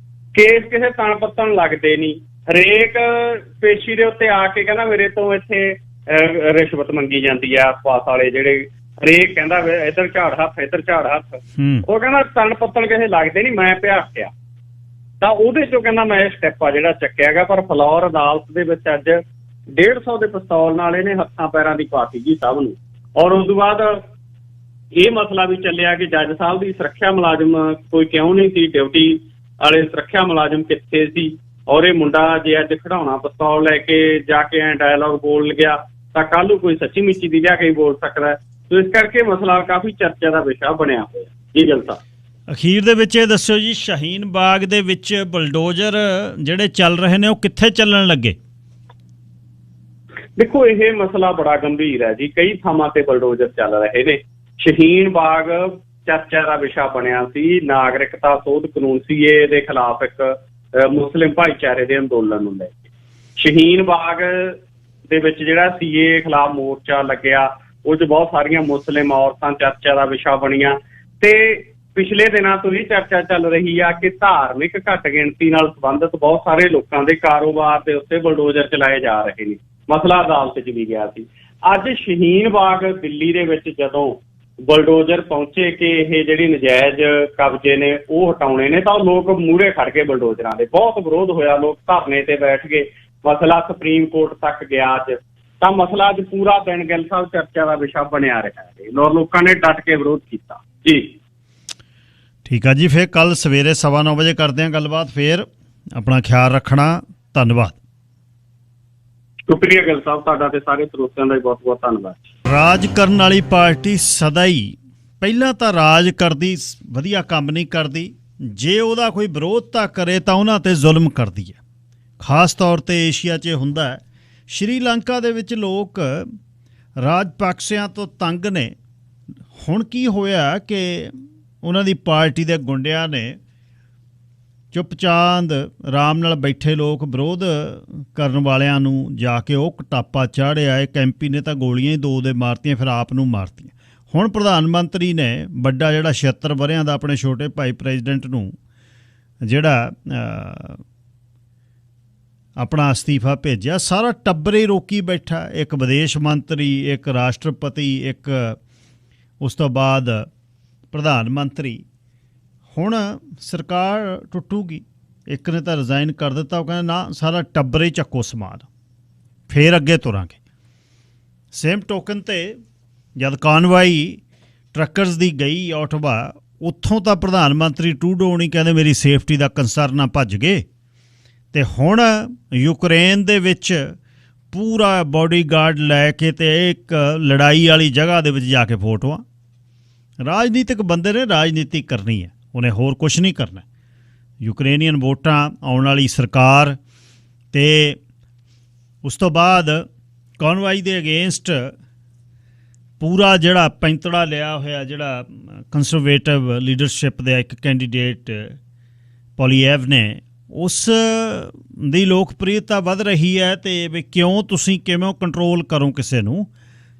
ਕੇਸ ਕਿਸੇ ਤਣ ਪੱਤਣ ਲੱਗਦੇ ਨਹੀਂ, ਹਰੇਕ ਪੇਸ਼ੀ ਦੇ ਉੱਤੇ ਆ ਕੇ ਕਹਿੰਦਾ ਮੇਰੇ ਤੋਂ ਇੱਥੇ ਰਿਸ਼ਵਤ ਮੰਗੀ ਜਾਂਦੀ ਆ ਆਸ-ਪਾਸ ਵਾਲੇ ਜਿਹੜੇ, ਹਰੇਕ ਕਹਿੰਦਾ ਇੱਧਰ ਝਾੜ ਹੱਥ ਇੱਧਰ ਝਾੜ ਹੱਥ। ਉਹ ਕਹਿੰਦਾ ਤਣ ਪੱਤਣ ਕਿਸੇ ਲੱਗਦੇ ਨਹੀਂ, ਮੈਂ ਭਿਆਕਿਆ। ਤਾਂ ਉਹਦੇ ਚੋਂ ਕਹਿੰਦਾ ਮੈਂ ਇਹ ਸਟੈਪ ਆ ਜਿਹੜਾ ਚੱਕਿਆ ਗਾ। ਪਰ ਫਲੌਰ ਅਦਾਲਤ ਦੇ ਵਿੱਚ ਅੱਜ 150 ਦੇ ਪਿਸਤੌਲ ਨਾਲ ਇਹਨੇ ਹੱਥਾਂ ਪੈਰਾਂ ਦੀ ਪਾਤੀ ਜੀ ਸਭ ਨੂੰ। ਔਰ ਉਸ ਤੋਂ ਬਾਅਦ ਇਹ ਮਸਲਾ ਵੀ ਚੱਲਿਆ ਕਿ ਜੱਜ ਸਾਹਿਬ ਦੀ ਸੁਰੱਖਿਆ ਮੁਲਾਜ਼ਮ ਕੋਈ ਕਿਉਂ ਨਹੀਂ ਸੀ, ਡਿਊਟੀ ਵਾਲੇ ਸੁਰੱਖਿਆ ਮੁਲਾਜ਼ਮ ਕਿੱਥੇ ਸੀ। ਔਰ ਇਹ ਮੁੰਡਾ ਜੇ ਅੱਜ ਖਿਡੌਣਾ ਪਿਸਤੌਲ ਲੈ ਕੇ ਜਾ ਕੇ ਐ ਡਾਇਲੌਗ ਬੋਲ ਗਿਆ ਤਾਂ ਕੱਲ੍ਹ ਨੂੰ ਕੋਈ ਸੱਚੀ ਮੁੱਚੀ ਦੀ ਲਿਆ ਕੇ ਬੋਲ ਸਕਦਾ। ਸੋ ਇਸ ਕਰਕੇ ਮਸਲਾ ਕਾਫੀ ਚਰਚਾ ਦਾ ਵਿਸ਼ਾ ਬਣਿਆ ਹੋਇਆ ਜੀ। ਗੱਲ ਤਾਂ ਅਖੀਰ ਦੇ ਵਿੱਚ ਇਹ ਦੱਸਿਓ ਜੀ, ਸ਼ਾਹੀਨ ਬਾਗ ਦੇ ਵਿੱਚ ਬੁਲਡੋਜ਼ਰ ਜਿਹੜੇ ਚੱਲ ਰਹੇ ਨੇ ਉਹ ਕਿੱਥੇ ਚੱਲਣ ਲੱਗੇ? ਦੇਖੋ ਇਹ ਮਸਲਾ ਬੜਾ ਗੰਭੀਰ ਹੈ ਜੀ। ਕਈ ਥਾਵਾਂ ਤੇ ਬੁਲਡੋਜ਼ਰ ਚੱਲ ਰਹੇ ਨੇ। ਸ਼ਹੀਨ ਬਾਗ ਚਰਚਾ ਦਾ ਵਿਸ਼ਾ ਬਣਿਆ ਸੀ। ਨਾਗਰਿਕਤਾ ਸੋਧ ਕਾਨੂੰਨ CAA ਦੇ ਖਿਲਾਫ ਇੱਕ ਮੁਸਲਿਮ ਭਾਈਚਾਰੇ ਦੇ ਅੰਦੋਲਨ ਨੂੰ ਲੈ ਕੇ ਸ਼ਹੀਨ ਬਾਗ ਦੇ ਵਿੱਚ ਜਿਹੜਾ CAA ਖਿਲਾਫ ਮੋਰਚਾ ਲੱਗਿਆ, ਉਹ 'ਚ ਬਹੁਤ ਸਾਰੀਆਂ ਮੁਸਲਿਮ ਔਰਤਾਂ ਚਰਚਾ ਦਾ ਵਿਸ਼ਾ ਬਣੀਆਂ। ਤੇ ਪਿਛਲੇ ਦਿਨਾਂ ਤੋਂ ਹੀ ਚਰਚਾ ਚੱਲ ਰਹੀ ਆ ਕਿ ਧਾਰਮਿਕ ਘੱਟ ਗਿਣਤੀ ਨਾਲ ਸੰਬੰਧਿਤ ਬਹੁਤ ਸਾਰੇ ਲੋਕਾਂ ਦੇ ਕਾਰੋਬਾਰ ਦੇ ਉੱਤੇ ਬੁਲਡੋਜ਼ਰ ਚਲਾਏ ਜਾ ਰਹੇ ਨੇ। ਮਸਲਾ ਅਦਾਲਤ 'ਚ ਵੀ ਗਿਆ ਸੀ। ਅੱਜ ਸ਼ਹੀਨ ਬਾਗ ਦਿੱਲੀ ਦੇ ਵਿੱਚ ਜਦੋਂ ਬੁਲਡੋਜ਼ਰ ਪਹੁੰਚੇ ਕਿ ਇਹ ਜਿਹੜੀ ਨਜਾਇਜ਼ ਕਬਜ਼ੇ ਨੇ ਉਹ ਹਟਾਉਣੇ ਨੇ, ਤਾਂ ਲੋਕ ਮੂਹਰੇ ਖੜ ਕੇ ਬੁਲਡੋਜ਼ਰਾਂ ਦੇ ਬਹੁਤ ਵਿਰੋਧ ਹੋਇਆ। ਲੋਕ ਧਰਨੇ ਤੇ ਬੈਠ ਗਏ। ਮਸਲਾ ਸੁਪਰੀਮ ਕੋਰਟ ਤੱਕ ਗਿਆ ਅੱਜ। ਤਾਂ ਮਸਲਾ ਅੱਜ ਪੂਰਾ ਦਿਨ ਗਿੱਲ ਸਾਹਿਬ ਚਰਚਾ ਦਾ ਵਿਸ਼ਾ ਬਣਿਆ ਰਿਹਾ ਹੈ। ਲੋਕਾਂ ਨੇ ਡਟ ਕੇ ਵਿਰੋਧ ਕੀਤਾ ਜੀ। ਠੀਕ ਆ ਜੀ, ਫਿਰ ਕੱਲ ਸਵੇਰੇ 9:15 ਵਜੇ ਕਰਦੇ ਹਾਂ ਗੱਲਬਾਤ। ਫਿਰ ਆਪਣਾ ਖਿਆਲ ਰੱਖਣਾ। ਧੰਨਵਾਦ। ਸ਼ੁਕਰੀਆ ਗਿੱਲ ਸਾਹਿਬ, ਤੁਹਾਡਾ ਤੇ ਸਾਰੇ ਸਰੋਤਿਆਂ ਦਾ ਬਹੁਤ ਬਹੁਤ ਧੰਨਵਾਦ। ਰਾਜ ਕਰਨ ਵਾਲੀ ਪਾਰਟੀ ਸਦਾ ਹੀ ਪਹਿਲਾਂ ਤਾਂ ਰਾਜ ਕਰਦੀ, ਵਧੀਆ ਕੰਮ ਨਹੀਂ ਕਰਦੀ। ਜੇ ਉਹਦਾ ਕੋਈ ਵਿਰੋਧਤਾ ਕਰੇ ਤਾਂ ਉਹਨਾਂ ਤੇ ਜ਼ੁਲਮ ਕਰਦੀ ਹੈ। ਖਾਸ ਤੌਰ 'ਤੇ ਏਸ਼ੀਆ 'ਚ ਹੁੰਦਾ ਹੈ। ਸ਼੍ਰੀਲੰਕਾ ਦੇ ਵਿੱਚ ਲੋਕ ਰਾਜਪਾਕਸਿਆਂ ਤੋਂ ਤੰਗ ਨੇ। ਹੁਣ ਕੀ ਹੋਇਆ ਕਿ ਉਹਨਾਂ ਦੀ ਪਾਰਟੀ ਦੇ ਗੁੰਡਿਆਂ ਨੇ ਚੁੱਪਚਾਂਦ ਆਰਾਮ ਨਾਲ ਬੈਠੇ ਲੋਕ ਵਿਰੋਧ ਕਰਨ ਵਾਲਿਆਂ ਨੂੰ ਜਾ ਕੇ ਉਹ ਕਟਾਪਾ ਚਾੜਿਆ। ਇੱਕ MP ਨੇ ਤਾਂ ਗੋਲੀਆਂ ਹੀ 2 ਦੇ ਮਾਰਤੀਆਂ, ਫਿਰ ਆਪ ਨੂੰ ਮਾਰਤੀਆਂ। ਹੁਣ ਪ੍ਰਧਾਨ ਮੰਤਰੀ ਨੇ ਵੱਡਾ ਜਿਹੜਾ 76 ਵਰ੍ਹਿਆਂ ਦਾ ਆਪਣੇ ਛੋਟੇ ਭਾਈ ਪ੍ਰੈਜ਼ੀਡੈਂਟ ਨੂੰ ਜਿਹੜਾ ਆਪਣਾ ਅਸਤੀਫਾ ਭੇਜਿਆ। ਸਾਰਾ ਟੱਬਰ ਹੀ ਰੋਕੀ ਬੈਠਾ। ਇੱਕ ਵਿਦੇਸ਼ ਮੰਤਰੀ, ਇੱਕ ਰਾਸ਼ਟਰਪਤੀ, ਇੱਕ ਉਸ ਤੋਂ ਬਾਅਦ ਪ੍ਰਧਾਨ ਮੰਤਰੀ। ਹੁਣ ਸਰਕਾਰ ਟੁੱਟੂਗੀ। ਇੱਕ ਨੇ ਤਾਂ ਰਿਜ਼ਾਈਨ ਕਰ ਦਿੱਤਾ। ਉਹ ਕਹਿੰਦਾ ਨਾ, ਸਾਰਾ ਟੱਬਰ ਹੀ ਚੱਕੋ ਸਮਾਨ, ਫਿਰ ਅੱਗੇ ਤੁਰਾਂਗੇ। ਸੇਮ ਟੋਕਨ 'ਤੇ ਜਦ ਕਾਨਵਾਈ ਟਰੱਕਰਸ ਦੀ ਗਈ ਓਟਵਾ, ਉੱਥੋਂ ਤਾਂ ਪ੍ਰਧਾਨ ਮੰਤਰੀ ਟਰੂਡੋ ਨਹੀਂ ਕਹਿੰਦੇ ਮੇਰੀ ਸੇਫਟੀ ਦਾ ਕੰਸਰਨ ਆ, ਭੱਜ ਗਏ। ਅਤੇ ਹੁਣ ਯੂਕਰੇਨ ਦੇ ਵਿੱਚ ਪੂਰਾ ਬੋਡੀਗਾਰਡ ਲੈ ਕੇ ਅਤੇ ਇੱਕ ਲੜਾਈ ਵਾਲੀ ਜਗ੍ਹਾ ਦੇ ਵਿੱਚ ਜਾ ਕੇ ਫੋਟੋਆਂ। ਰਾਜਨੀਤਿਕ ਬੰਦੇ ਨੇ ਰਾਜਨੀਤੀ ਕਰਨੀ ਹੈ, ਉਹਨੇ ਹੋਰ ਕੁਛ ਨਹੀਂ ਕਰਨਾ। ਯੂਕਰੇਨੀਅਨ ਵੋਟਾਂ, ਆਉਣ ਵਾਲੀ ਸਰਕਾਰ ਅਤੇ ਉਸ ਤੋਂ ਬਾਅਦ ਕਾਨਵਾਈ ਦੇ ਅਗੇਂਸਟ ਪੂਰਾ ਜਿਹੜਾ ਪੈਂਤੜਾ ਲਿਆ ਹੋਇਆ, ਜਿਹੜਾ ਕੰਸਰਵੇਟਿਵ ਲੀਡਰਸ਼ਿਪ ਦਾ ਇੱਕ ਕੈਂਡੀਡੇਟ ਪੋਲੀਐਵ ਨੇ, ਉਸ ਦੀ ਲੋਕਪ੍ਰਿਯਤਾ ਵੱਧ ਰਹੀ ਹੈ। ਅਤੇ ਵੀ ਕਿਉਂ ਤੁਸੀਂ ਕਿਵੇਂ ਕੰਟਰੋਲ ਕਰੋ ਕਿਸੇ ਨੂੰ,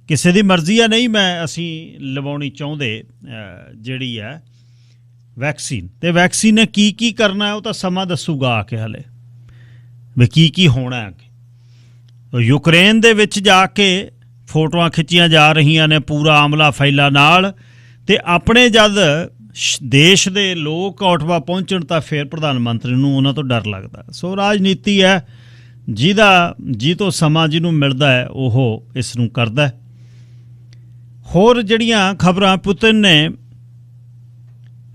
ਕਿਸੇ ਦੀ ਮਰਜ਼ੀ ਆ ਨਹੀਂ ਮੈਂ ਅਸੀਂ ਲਵਾਉਣੀ ਚਾਹੁੰਦੇ ਜਿਹੜੀ ਹੈ ਵੈਕਸੀਨ। ਅਤੇ ਵੈਕਸੀਨ ਨੇ ਕੀ ਕਰਨਾ ਉਹ ਤਾਂ ਸਮਾਂ ਦੱਸੂਗਾ ਆ ਕੇ ਹਾਲੇ ਵੀ ਕੀ ਹੋਣਾ ਅੱਗੇ। ਯੂਕਰੇਨ ਦੇ ਵਿੱਚ ਜਾ ਕੇ ਫੋਟੋਆਂ ਖਿੱਚੀਆਂ ਜਾ ਰਹੀਆਂ ਨੇ ਪੂਰਾ ਆਮਲਾ ਫੈਲਾ ਨਾਲ, ਅਤੇ ਆਪਣੇ ਜਦ ਦੇਸ਼ ਦੇ ਲੋਕ ਓਟਵਾ ਪਹੁੰਚਣ ਤਾਂ ਫਿਰ ਪ੍ਰਧਾਨ ਮੰਤਰੀ ਨੂੰ ਉਹਨਾਂ ਤੋਂ ਡਰ ਲੱਗਦਾ। ਸੋ ਰਾਜਨੀਤੀ ਹੈ, ਜੀ ਤੋਂ ਸਮਾਂ ਜਿਹਨੂੰ ਮਿਲਦਾ ਹੈ ਉਹ ਇਸ ਨੂੰ ਕਰਦਾ। ਹੋਰ ਜਿਹੜੀਆਂ ਖਬਰਾਂ, ਪੁਤਿਨ ਨੇ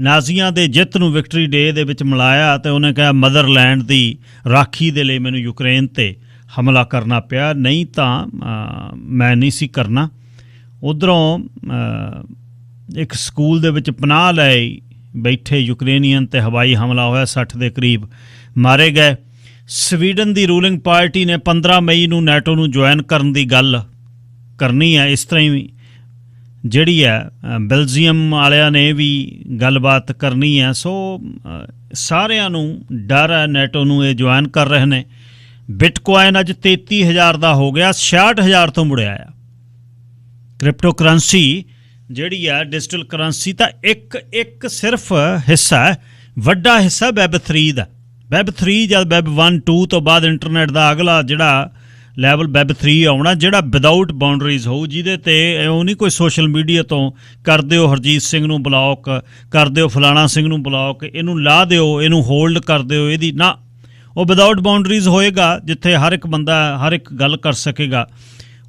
ਨਾਜ਼ੀਆਂ ਦੇ ਜਿੱਤ ਨੂੰ ਵਿਕਟਰੀ ਡੇ ਦੇ ਵਿੱਚ ਮਨਾਇਆ ਅਤੇ ਉਹਨੇ ਕਿਹਾ ਮਦਰਲੈਂਡ ਦੀ ਰਾਖੀ ਦੇ ਲਈ ਮੈਨੂੰ ਯੂਕਰੇਨ 'ਤੇ ਹਮਲਾ ਕਰਨਾ ਪਿਆ, ਨਹੀਂ ਤਾਂ ਮੈਂ ਨਹੀਂ ਸੀ ਕਰਨਾ। ਉੱਧਰੋਂ ਇੱਕ ਸਕੂਲ ਦੇ ਵਿੱਚ ਪਨਾਹ ਲੈ ਬੈਠੇ ਯੂਕਰੇਨੀਅਨ 'ਤੇ ਹਵਾਈ ਹਮਲਾ ਹੋਇਆ, 60 ਦੇ ਕਰੀਬ ਮਾਰੇ ਗਏ। ਸਵੀਡਨ ਦੀ ਰੂਲਿੰਗ ਪਾਰਟੀ ਨੇ 15 ਮਈ ਨੂੰ ਨੈਟੋ ਨੂੰ ਜੁਆਇਨ ਕਰਨ ਦੀ ਗੱਲ ਕਰਨੀ ਹੈ। ਇਸ ਤਰ੍ਹਾਂ ਹੀ ਜਿਹੜੀ ਹੈ ਬੈਲਜੀਅਮ ਵਾਲਿਆਂ ਨੇ ਵੀ ਗੱਲਬਾਤ ਕਰਨੀ ਹੈ। ਸੋ ਸਾਰਿਆਂ ਨੂੰ ਡਰ ਹੈ, ਨੈਟੋ ਨੂੰ ਇਹ ਜੁਆਇਨ ਕਰ ਰਹੇ ਨੇ। ਬਿਟਕੋਇਨ ਅੱਜ 33,000 ਦਾ ਹੋ ਗਿਆ, 66,000 ਤੋਂ ਮੁੜਿਆ ਆ। ਕ੍ਰਿਪਟੋ ਕਰੰਸੀ ਜਿਹੜੀ ਹੈ ਡਿਜੀਟਲ ਕਰੰਸੀ ਤਾਂ ਇੱਕ ਸਿਰਫ ਹਿੱਸਾ ਹੈ, ਵੱਡਾ ਹਿੱਸਾ ਵੈਬ 3 ਦਾ। ਵੈਬ 3 ਜਦ ਵੈਬ 1 2 ਤੋਂ ਬਾਅਦ ਇੰਟਰਨੈਟ ਦਾ ਅਗਲਾ ਜਿਹੜਾ ਲੈਵਲ ਵੈਬ 3 ਆਉਣਾ, ਜਿਹੜਾ ਵਿਦਾਊਟ ਬਾਉਂਡਰੀਜ਼ ਹੋਊ, ਜਿਹਦੇ 'ਤੇ ਉਹ ਨਹੀਂ ਕੋਈ ਸੋਸ਼ਲ ਮੀਡੀਆ ਤੋਂ ਕਰ ਦਿਓ ਹਰਜੀਤ ਸਿੰਘ ਨੂੰ ਬਲੌਕ, ਕਰ ਦਿਓ ਫਲਾਣਾ ਸਿੰਘ ਨੂੰ ਬਲੌਕ, ਇਹਨੂੰ ਲਾ ਦਿਓ, ਇਹਨੂੰ ਹੋਲਡ ਕਰ ਦਿਓ, ਇਹਦੀ ਨਾ, ਉਹ ਵਿਦਾਊਟ ਬਾਉਂਡਰੀਜ਼ ਹੋਏਗਾ, ਜਿੱਥੇ ਹਰ ਇੱਕ ਬੰਦਾ ਹਰ ਇੱਕ ਗੱਲ ਕਰ ਸਕੇਗਾ।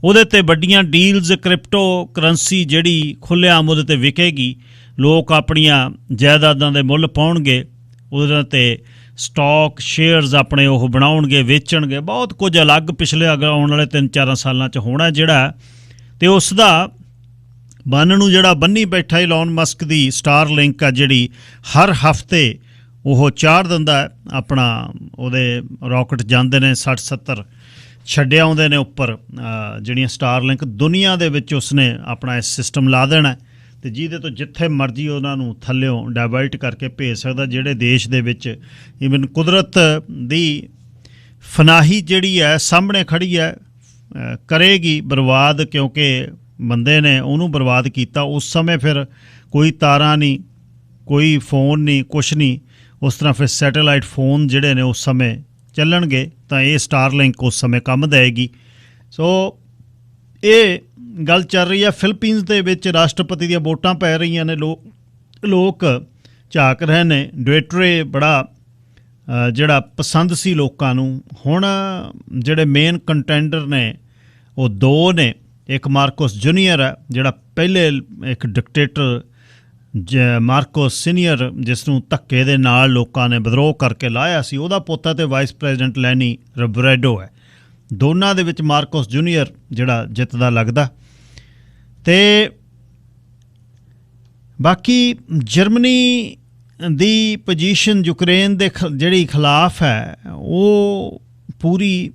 ਉਹਦੇ 'ਤੇ ਵੱਡੀਆਂ ਡੀਲਜ਼, ਕ੍ਰਿਪਟੋ ਕਰੰਸੀ ਜਿਹੜੀ ਖੁੱਲ੍ਹੇਆਮ ਉਹਦੇ 'ਤੇ ਵਿਕੇਗੀ, ਲੋਕ ਆਪਣੀਆਂ ਜਾਇਦਾਦਾਂ ਦੇ ਮੁੱਲ ਪਾਉਣਗੇ, ਉਹਦੇ 'ਤੇ ਸਟਾਕ ਸ਼ੇਅਰਸ ਆਪਣੇ ਉਹ ਬਣਾਉਣਗੇ, ਵੇਚਣਗੇ, ਬਹੁਤ ਕੁਝ ਅਲੱਗ ਪਿਛਲੇ ਆਉਣ ਵਾਲੇ 3-4 ਸਾਲਾਂ 'ਚ ਹੋਣਾ ਜਿਹੜਾ। ਅਤੇ ਉਸ ਦਾ ਬੰਨ ਨੂੰ ਜਿਹੜਾ ਬੰਨੀ ਬੈਠਾ ਇਲੌਨ ਮਸਕ ਦੀ ਸਟਾਰ ਲਿੰਕ ਆ, ਜਿਹੜੀ ਹਰ ਹਫ਼ਤੇ ਉਹ ਚਾੜ ਦਿੰਦਾ ਹੈ ਆਪਣਾ, ਉਹਦੇ ਰੌਕਟ ਜਾਂਦੇ ਨੇ 60-70 ਛੱਡੇ ਆਉਂਦੇ ਨੇ ਉੱਪਰ ਜਿਹੜੀਆਂ ਸਟਾਰ ਲਿੰਕ ਦੁਨੀਆ ਦੇ ਵਿੱਚ ਉਸਨੇ ਆਪਣਾ ਇਹ ਸਿਸਟਮ ਲਾ ਦੇਣਾ ਅਤੇ ਜਿਹਦੇ ਤੋਂ ਜਿੱਥੇ ਮਰਜ਼ੀ ਉਹਨਾਂ ਨੂੰ ਥੱਲਿਓਂ ਡਾਇਵਰਟ ਕਰਕੇ ਭੇਜ ਸਕਦਾ। ਜਿਹੜੇ ਦੇਸ਼ ਦੇ ਵਿੱਚ ਈਵਨ ਕੁਦਰਤ ਦੀ ਫਨਾਹੀ ਜਿਹੜੀ ਹੈ ਸਾਹਮਣੇ ਖੜੀ ਹੈ, ਕਰੇਗੀ ਬਰਬਾਦ, ਕਿਉਂਕਿ ਬੰਦੇ ਨੇ ਉਹਨੂੰ ਬਰਬਾਦ ਕੀਤਾ। ਉਸ ਸਮੇਂ ਫਿਰ ਕੋਈ ਤਾਰਾਂ ਨਹੀਂ, ਕੋਈ ਫੋਨ ਨਹੀਂ, ਕੁਛ ਨਹੀਂ। ਉਸ ਤਰ੍ਹਾਂ ਫਿਰ ਸੈਟੇਲਾਈਟ ਫੋਨ ਜਿਹੜੇ ਨੇ ਉਸ ਸਮੇਂ ਚੱਲਣਗੇ, ਤਾਂ ਇਹ ਸਟਾਰਲਿੰਕ ਉਸ ਸਮੇਂ ਕੰਮ ਦੇਵੇਗੀ। ਸੋ ਇਹ ਗੱਲ ਚੱਲ ਰਹੀ ਹੈ। ਫਿਲੀਪੀਨਸ ਦੇ ਵਿੱਚ ਰਾਸ਼ਟਰਪਤੀ ਦੀਆਂ ਵੋਟਾਂ ਪੈ ਰਹੀਆਂ ਨੇ, ਲੋਕ ਝਾਕ ਰਹੇ ਨੇ। ਡੁਏਟਰੇ ਬੜਾ ਜਿਹੜਾ ਪਸੰਦ ਸੀ ਲੋਕਾਂ ਨੂੰ। ਹੁਣ ਜਿਹੜੇ ਮੇਨ ਕੰਟੈਂਡਰ ਨੇ ਉਹ 2 ਨੇ। ਇੱਕ ਮਾਰਕੋਸ ਜੂਨੀਅਰ ਹੈ, ਜਿਹੜਾ ਪਹਿਲੇ ਇੱਕ ਡਿਕਟੇਟਰ ਮਾਰਕੋਸ ਸੀਨੀਅਰ, ਜਿਸ ਨੂੰ ਧੱਕੇ ਦੇ ਨਾਲ ਲੋਕਾਂ ਨੇ ਵਿਦਰੋਹ ਕਰਕੇ ਲਾਹਿਆ ਸੀ, ਉਹਦਾ ਪੋਤਾ, ਅਤੇ ਵਾਈਸ ਪ੍ਰੈਜ਼ੀਡੈਂਟ ਲੈਨੀ ਰੋਬਰੇਡੋ ਹੈ। ਦੋਨਾਂ ਦੇ ਵਿੱਚ ਮਾਰਕੋਸ ਜੂਨੀਅਰ ਜਿਹੜਾ ਜਿੱਤਦਾ ਲੱਗਦਾ। ਅਤੇ ਬਾਕੀ ਜਰਮਨੀ ਦੀ ਪੋਜੀਸ਼ਨ ਯੂਕਰੇਨ ਦੇ ਜਿਹੜੀ ਖਿਲਾਫ ਹੈ ਉਹ ਪੂਰੀ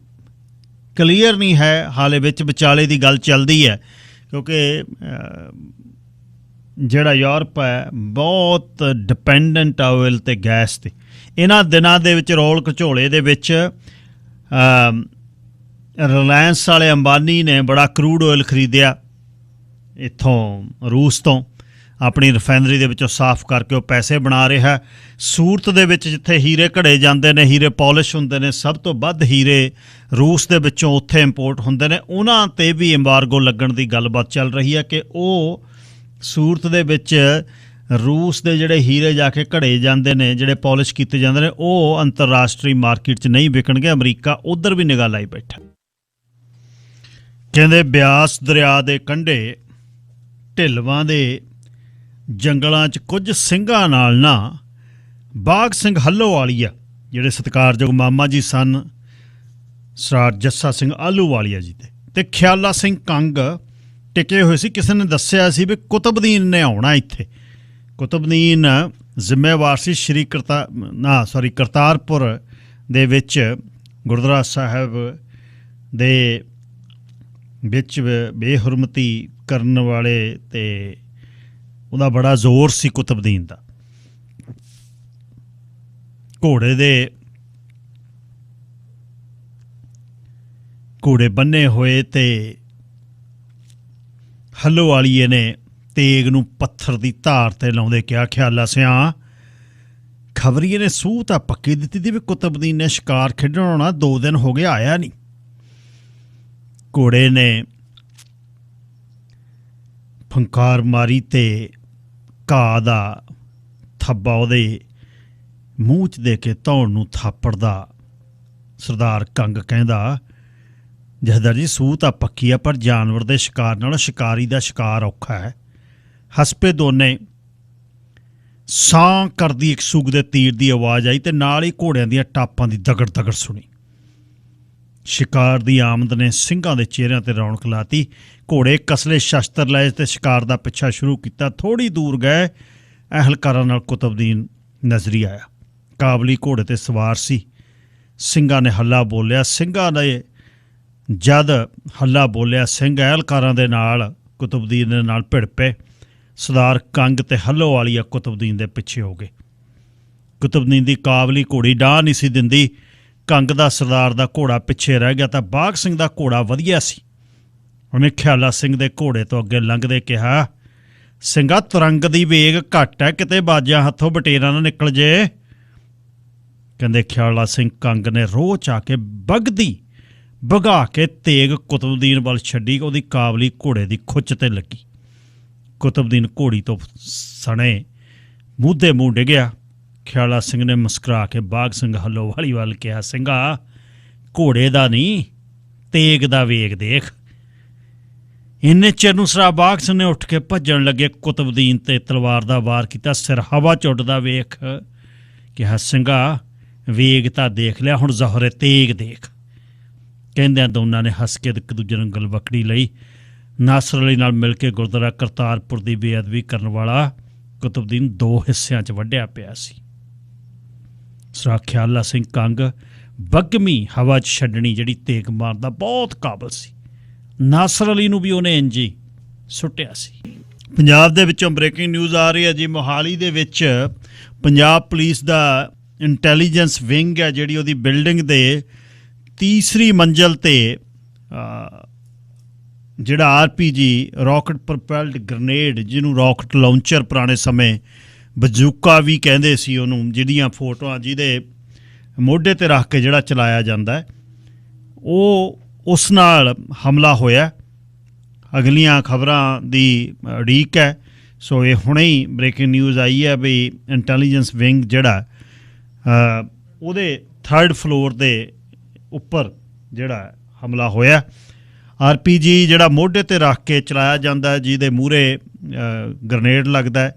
ਕਲੀਅਰ ਨਹੀਂ ਹੈ ਹਾਲੇ, ਵਿੱਚ ਵਿਚਾਲੇ ਦੀ ਗੱਲ ਚੱਲਦੀ ਹੈ, ਕਿਉਂਕਿ ਜਿਹੜਾ ਯੂਰਪ ਹੈ ਬਹੁਤ ਡਿਪੈਂਡੈਂਟ ਆ ਆਇਲ ਅਤੇ ਗੈਸ 'ਤੇ। ਇਹਨਾਂ ਦਿਨਾਂ ਦੇ ਵਿੱਚ ਰੋਲ ਘਚੋਲੇ ਦੇ ਵਿੱਚ ਰਿਲਾਇੰਸ ਵਾਲੇ ਅੰਬਾਨੀ ਨੇ ਬੜਾ ਕਰੂਡ ਆਇਲ ਖਰੀਦਿਆ ਇੱਥੋਂ ਰੂਸ ਤੋਂ, ਆਪਣੀ ਰਿਫਾਈਨਰੀ ਦੇ ਵਿੱਚੋਂ ਸਾਫ਼ ਕਰਕੇ ਉਹ ਪੈਸੇ ਬਣਾ ਰਿਹਾ। ਸੂਰਤ ਦੇ ਵਿੱਚ ਜਿੱਥੇ ਹੀਰੇ ਘੜੇ ਜਾਂਦੇ ਨੇ, ਹੀਰੇ ਪੋਲਿਸ਼ ਹੁੰਦੇ ਨੇ, ਸਭ ਤੋਂ ਵੱਧ ਹੀਰੇ ਰੂਸ ਦੇ ਵਿੱਚੋਂ ਉੱਥੇ ਇੰਪੋਰਟ ਹੁੰਦੇ ਨੇ। ਉਹਨਾਂ 'ਤੇ ਵੀ ਐਮਬਾਰਗੋ ਲੱਗਣ ਦੀ ਗੱਲਬਾਤ ਚੱਲ ਰਹੀ ਹੈ ਕਿ ਉਹ ਸੂਰਤ ਦੇ ਵਿੱਚ ਰੂਸ ਦੇ ਜਿਹੜੇ ਹੀਰੇ ਜਾ ਕੇ ਘੜੇ ਜਾਂਦੇ ਨੇ, ਜਿਹੜੇ ਪੋਲਿਸ਼ ਕੀਤੇ ਜਾਂਦੇ ਨੇ, ਉਹ ਅੰਤਰਰਾਸ਼ਟਰੀ ਮਾਰਕੀਟ 'ਚ ਨਹੀਂ ਵਿਕਣਗੇ। ਅਮਰੀਕਾ ਉੱਧਰ ਵੀ ਨਿਗਾਹ ਲਾਈ ਬੈਠਾ। ਕਹਿੰਦੇ ਬਿਆਸ ਦਰਿਆ ਦੇ ਕੰਢੇ ਢਿਲਵਾਂ ਦੇ ਜੰਗਲਾਂ 'ਚ ਕੁਝ ਸਿੰਘਾਂ ਨਾਲ ਨਾ ਬਾਘ ਸਿੰਘ ਹੱਲੋਵਾਲੀਆ, ਜਿਹੜੇ ਸਤਿਕਾਰਯੋਗ ਮਾਮਾ ਜੀ ਸਨ ਸਰਦਾਰ ਜੱਸਾ ਸਿੰਘ ਆਹਲੂਵਾਲੀਆ ਜੀ ਤੇ ਖਿਆਲਾ ਸਿੰਘ ਕੰਗ ਟਿਕੇ ਹੋਏ ਸੀ। ਕਿਸੇ ਨੇ ਦੱਸਿਆ ਸੀ ਵੀ ਕੁਤਬਦੀਨ ਨੇ ਆਉਣਾ ਇੱਥੇ। ਕੁਤਬਦੀਨ ਜ਼ਿੰਮੇਵਾਰ ਸੀ ਕਰਤਾਰਪੁਰ ਦੇ ਵਿੱਚ ਗੁਰਦੁਆਰਾ ਸਾਹਿਬ ਦੇ ਵਿੱਚ ਬੇਹੁਰਮਤੀ ਕਰਨ ਵਾਲੇ, ਅਤੇ ਉਹਦਾ ਬੜਾ ਜ਼ੋਰ ਸੀ ਕੁਤਬਦੀਨ ਦਾ। ਘੋੜੇ ਬੰਨੇ ਹੋਏ, ਅਤੇ ਹੱਲੋਵਾਲੀਏ ਨੇ ਤੇਗ ਨੂੰ ਪੱਥਰ ਦੀ ਧਾਰ 'ਤੇ ਲਾਉਂਦੇ ਕਿਹਾ, ਖਿਆਲਾ ਸਿਆਂ ਖਬਰੀਏ ਨੇ ਸੂਹ ਤਾਂ ਪੱਕੀ ਦਿੱਤੀ ਦੀ ਵੀ ਕੁਤਬਦੀਨ ਨੇ ਸ਼ਿਕਾਰ ਖੇਡਣ ਆਉਣਾ, 2 ਦਿਨ ਹੋ ਗਏ ਆਇਆ ਨਹੀਂ। ਘੋੜੇ ਨੇ ਫੰਕਾਰ ਮਾਰੀ ਅਤੇ ਘਾਹ ਦਾ ਥੱਬਾ ਉਹਦੇ ਮੂੰਹ 'ਚ ਦੇ ਕੇ ਧੌਣ ਨੂੰ ਥਾਪੜਦਾ ਸਰਦਾਰ ਕੰਗ ਕਹਿੰਦਾ, ਜਥੇਦਾਰ ਜੀ ਸੂਹ ਤਾਂ ਪੱਕੀ ਆ, ਪਰ ਜਾਨਵਰ ਦੇ ਸ਼ਿਕਾਰ ਨਾਲੋਂ ਸ਼ਿਕਾਰੀ ਦਾ ਸ਼ਿਕਾਰ ਔਖਾ ਹੈ। ਹਸਪੇ ਦੋਨੇ ਸਾਂ ਕਰਦੀ ਇੱਕ ਸੂਗ ਦੇ ਤੀਰ ਦੀ ਆਵਾਜ਼ ਆਈ, ਅਤੇ ਨਾਲ ਹੀ ਘੋੜਿਆਂ ਦੀਆਂ ਟਾਪਾਂ ਦੀ ਦਗੜ ਦਗੜ ਸੁਣੀ। ਸ਼ਿਕਾਰ ਦੀ ਆਮਦ ਨੇ ਸਿੰਘਾਂ ਦੇ ਚਿਹਰਿਆਂ 'ਤੇ ਰੌਣਕ ਲਾਤੀ। ਘੋੜੇ ਕਸਲੇ ਸ਼ਸਤਰ ਲਏ ਅਤੇ ਸ਼ਿਕਾਰ ਦਾ ਪਿੱਛਾ ਸ਼ੁਰੂ ਕੀਤਾ। ਥੋੜ੍ਹੀ ਦੂਰ ਗਏ, ਅਹਿਲਕਾਰਾਂ ਨਾਲ ਕੁਤਬਦੀਨ ਨਜ਼ਰੀ ਆਇਆ। ਕਾਬਲੀ ਘੋੜੇ 'ਤੇ ਸਵਾਰ ਸੀ, ਸਿੰਘਾਂ ਨੇ ਹੱਲਾ ਬੋਲਿਆ। ਸਿੰਘਾਂ ਨੇ ਜਦ ਹੱਲਾ ਬੋਲਿਆ, ਸਿੰਘ ਅਹਿਲਕਾਰਾਂ ਦੇ ਨਾਲ ਕੁਤਬਦੀਨ ਦੇ ਨਾਲ ਭਿੜ ਪਏ। ਸਰਦਾਰ ਕੰਗ ਤੇ ਹੱਲੋਵਾਲੀਆ ਕੁਤਬਦੀਨ ਦੇ ਪਿੱਛੇ ਹੋ ਗਏ। ਕੁਤਬਦੀਨ ਦੀ ਕਾਬਲੀ ਘੋੜੀ ਡਾਹ ਨਹੀਂ ਸੀ ਦਿੰਦੀ। ਕੰਗ ਦਾ ਸਰਦਾਰ ਦਾ ਘੋੜਾ ਪਿੱਛੇ ਰਹਿ ਗਿਆ ਤਾਂ ਬਾਘ ਸਿੰਘ ਦਾ ਘੋੜਾ ਵਧੀਆ ਸੀ। ਉਹਨੇ ਖਿਆਲਾ ਸਿੰਘ ਦੇ ਘੋੜੇ ਤੋਂ ਅੱਗੇ ਲੰਘਦੇ ਕਿਹਾ, ਸਿੰਘਾ ਤੁਰੰਗ ਦੀ ਵੇਗ ਘੱਟ ਹੈ, ਕਿਤੇ ਬਾਜਿਆਂ ਹੱਥੋਂ ਬਟੇਰਾ ਨਾ ਨਿਕਲ ਜੇ। ਕਹਿੰਦੇ ਖਿਆਲਾ ਸਿੰਘ ਕੰਗ ਨੇ ਰੋਹ ਚ ਆ ਕੇ ਵਗਦੀ ਭਗਾ ਕੇ ਤੇਗ ਕੁਤਬਦੀਨ ਵੱਲ ਛੱਡੀ। ਉਹਦੀ ਕਾਬਲੀ ਘੋੜੇ ਦੀ ਖੁੱਚ ਤੇ ਲੱਗੀ। ਕੁਤਬਦੀਨ ਘੋੜੀ ਤੋਂ ਸਣੇ ਮੂਧੇ ਮੂੰਹ ਡਿੱਗਿਆ। ਖਿਆਲਾ ਸਿੰਘ ਨੇ ਮੁਸਕਰਾ ਕੇ ਬਾਘ ਸਿੰਘ ਹੱਲੋਵਾਲੀ ਵੱਲ ਕਿਹਾ, ਸਿੰਘਾ ਘੋੜੇ ਦਾ ਨਹੀਂ, ਤੇਗ ਦਾ ਵੇਗ ਦੇਖ। ਇੰਨੇ ਚਿਰ ਨੂੰ ਸਰਾ ਬਾਘ ਸਿੰਘ ਨੇ ਉੱਠ ਕੇ ਭੱਜਣ ਲੱਗੇ। ਕੁਤਬਦੀਨ ਤੇ ਤਲਵਾਰ ਦਾ ਵਾਰ ਕੀਤਾ। ਸਿਰ ਹਵਾ ਚ ਉੱਡਦਾ ਵੇਖ ਕਿਹਾ, ਸਿੰਘਾ ਵੇਗ ਤਾਂ ਦੇਖ ਲਿਆ, ਹੁਣ ਜ਼ੋਹਰੇ ਤੇਗ ਦੇਖ। ਕਹਿੰਦਿਆਂ ਦੋਨਾਂ ਨੇ ਹੱਸ ਕੇ ਇੱਕ ਦੂਜੇ ਨੂੰ ਗਲਵਕੜੀ ਲਈ। ਨਾਸਰ ਅਲੀ ਨਾਲ ਮਿਲ ਕੇ ਗੁਰਦੁਆਰਾ ਕਰਤਾਰਪੁਰ ਦੀ ਬੇਅਦਬੀ ਕਰਨ ਵਾਲਾ ਕੁਤਬਦੀਨ 2 ਹਿੱਸਿਆਂ 'ਚ ਵੱਢਿਆ ਪਿਆ ਸੀ। ਸਰਾ ਖਿਆਲਾ ਸਿੰਘ ਕੰਗ ਬਗਮੀ ਹਵਾ 'ਚ ਛੱਡਣੀ ਜਿਹੜੀ ਤੇਗ ਮਾਰਦਾ ਬਹੁਤ ਕਾਬਲ ਸੀ। ਨਾਸਰ ਅਲੀ ਨੂੰ ਵੀ ਉਹਨੇ ਇੰਜੀ ਸੁੱਟਿਆ ਸੀ। ਪੰਜਾਬ ਦੇ ਵਿੱਚੋਂ ਬ੍ਰੇਕਿੰਗ ਨਿਊਜ਼ ਆ ਰਹੀ ਹੈ ਜੀ। ਮੋਹਾਲੀ ਦੇ ਵਿੱਚ ਪੰਜਾਬ ਪੁਲਿਸ ਦਾ ਇੰਟੈਲੀਜੈਂਸ ਵਿੰਗ ਹੈ ਜਿਹੜੀ, ਉਹਦੀ ਬਿਲਡਿੰਗ ਦੇ ਤੀਸਰੀ ਮੰਜ਼ਲ 'ਤੇ ਜਿਹੜਾ RPG ਰੌਕਟ ਪ੍ਰੋਪੈਲਡ ਗ੍ਰਨੇਡ, ਜਿਹਨੂੰ ਰੌਕਟ ਲਾਂਚਰ ਪੁਰਾਣੇ ਸਮੇਂ ਬਜ਼ੂਕਾ ਵੀ ਕਹਿੰਦੇ ਸੀ ਉਹਨੂੰ, ਜਿਹਦੀਆਂ ਫੋਟੋਆਂ ਜਿਹਦੇ ਮੋਢੇ 'ਤੇ ਰੱਖ ਕੇ ਜਿਹੜਾ ਚਲਾਇਆ ਜਾਂਦਾ ਹੈ, ਉਹ ਉਸ ਨਾਲ ਹਮਲਾ ਹੋਇਆ। ਅਗਲੀਆਂ ਖਬਰਾਂ ਦੀ ਉਡੀਕ ਹੈ। ਸੋ ਇਹ ਹੁਣੇ ਹੀ ਬ੍ਰੇਕਿੰਗ ਨਿਊਜ਼ ਆਈ ਹੈ ਵੀ ਇੰਟੈਲੀਜੈਂਸ ਵਿੰਗ ਜਿਹੜਾ ਉਹਦੇ 3rd ਫਲੋਰ ਦੇ ਉੱਪਰ ਜਿਹੜਾ ਹਮਲਾ ਹੋਇਆ। RPG ਜਿਹੜਾ ਮੋਢੇ 'ਤੇ ਰੱਖ ਕੇ ਚਲਾਇਆ ਜਾਂਦਾ, ਜਿਹਦੇ ਮੂਹਰੇ ਗ੍ਰਨੇਡ ਲੱਗਦਾ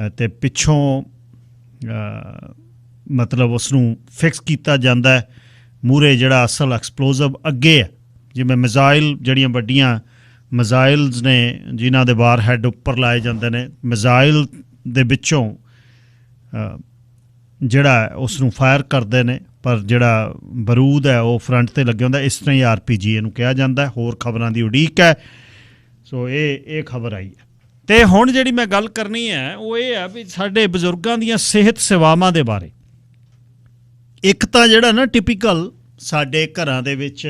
ਅਤੇ ਪਿੱਛੋਂ ਮਤਲਬ ਉਸ ਨੂੰ ਫਿਕਸ ਕੀਤਾ ਜਾਂਦਾ। ਮੂਹਰੇ ਜਿਹੜਾ ਅਸਲ ਐਕਸਪਲੋਜ਼ਿਵ ਅੱਗੇ ਹੈ, ਜਿਵੇਂ ਮਿਜ਼ਾਈਲ, ਜਿਹੜੀਆਂ ਵੱਡੀਆਂ ਮਿਜ਼ਾਈਲਸ ਨੇ ਜਿਨ੍ਹਾਂ ਦੇ ਵਾਰ ਹੈਡ ਉੱਪਰ ਲਾਏ ਜਾਂਦੇ ਨੇ, ਮਿਜ਼ਾਈਲ ਦੇ ਵਿੱਚੋਂ ਜਿਹੜਾ ਉਸ ਨੂੰ ਫਾਇਰ ਕਰਦੇ ਨੇ, ਪਰ ਜਿਹੜਾ ਬਰੂਦ ਹੈ ਉਹ ਫਰੰਟ 'ਤੇ ਲੱਗਿਆ ਹੁੰਦਾ। ਇਸ ਤਰ੍ਹਾਂ ਹੀ RPG ਇਹਨੂੰ ਕਿਹਾ ਜਾਂਦਾ। ਹੋਰ ਖਬਰਾਂ ਦੀ ਉਡੀਕ ਹੈ। ਸੋ ਇਹ ਖਬਰ ਆਈ ਹੈ। ਅਤੇ ਹੁਣ ਜਿਹੜੀ ਮੈਂ ਗੱਲ ਕਰਨੀ ਹੈ ਉਹ ਇਹ ਹੈ ਵੀ ਸਾਡੇ ਬਜ਼ੁਰਗਾਂ ਦੀਆਂ ਸਿਹਤ ਸੇਵਾਵਾਂ ਦੇ ਬਾਰੇ। ਇੱਕ ਤਾਂ ਜਿਹੜਾ ਨਾ ਟਿਪੀਕਲ ਸਾਡੇ ਘਰਾਂ ਦੇ ਵਿੱਚ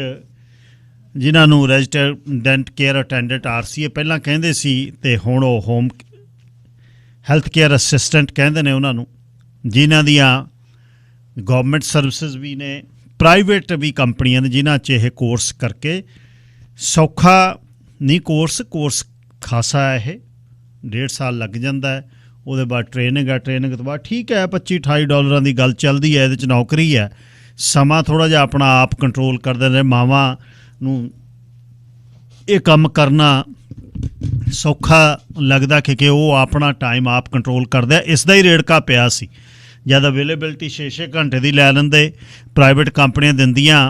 ਜਿਨ੍ਹਾਂ ਨੂੰ ਰੈਜ਼ੀਡੈਂਟ ਕੇਅਰ ਅਟੈਂਡੈਂਟ RCA ਪਹਿਲਾਂ ਕਹਿੰਦੇ ਸੀ, ਅਤੇ ਹੁਣ ਉਹ ਹੋਮ ਹੈਲਥ ਕੇਅਰ ਅਸਿਸਟੈਂਟ ਕਹਿੰਦੇ ਨੇ ਉਹਨਾਂ ਨੂੰ, ਜਿਨ੍ਹਾਂ ਦੀਆਂ ਗੌਰਮੈਂਟ ਸਰਵਿਸਿਜ਼ ਵੀ ਨੇ, ਪ੍ਰਾਈਵੇਟ ਵੀ ਕੰਪਨੀਆਂ ਨੇ ਜਿਨ੍ਹਾਂ 'ਚ ਇਹ ਕੋਰਸ ਕਰਕੇ ਸੌਖਾ ਨਹੀਂ, ਕੋਰਸ ਖਾਸਾ ਹੈ। ਇਹ 1.5 ਸਾਲ ਲੱਗ ਜਾਂਦਾ ਹੈ। ਉਹਦੇ ਬਾਅਦ ਟ੍ਰੇਨਿੰਗ ਤੋਂ ਬਾਅਦ ਠੀਕ ਹੈ $25-28 ਦੀ ਗੱਲ ਚੱਲਦੀ ਹੈ। ਇਹਦੇ 'ਚ ਨੌਕਰੀ ਹੈ। ਸਮਾਂ ਥੋੜ੍ਹਾ ਜਿਹਾ ਆਪਣਾ ਆਪ ਕੰਟਰੋਲ ਕਰਦੇ ਨੇ। ਮਾਵਾਂ ਨੂੰ ਇਹ ਕੰਮ ਕਰਨਾ ਸੌਖਾ ਲੱਗਦਾ ਕਿ ਉਹ ਆਪਣਾ ਟਾਈਮ ਆਪ ਕੰਟਰੋਲ ਕਰਦੇ ਆ। ਇਸ ਦਾ ਹੀ ਰੇੜਕਾ ਪਿਆ ਸੀ ਜਦ ਅਵੇਲੇਬਿਲਿਟੀ 6-6 ਘੰਟੇ ਦੀ ਲੈ ਲੈਂਦੇ। ਪ੍ਰਾਈਵੇਟ ਕੰਪਨੀਆਂ ਦਿੰਦੀਆਂ,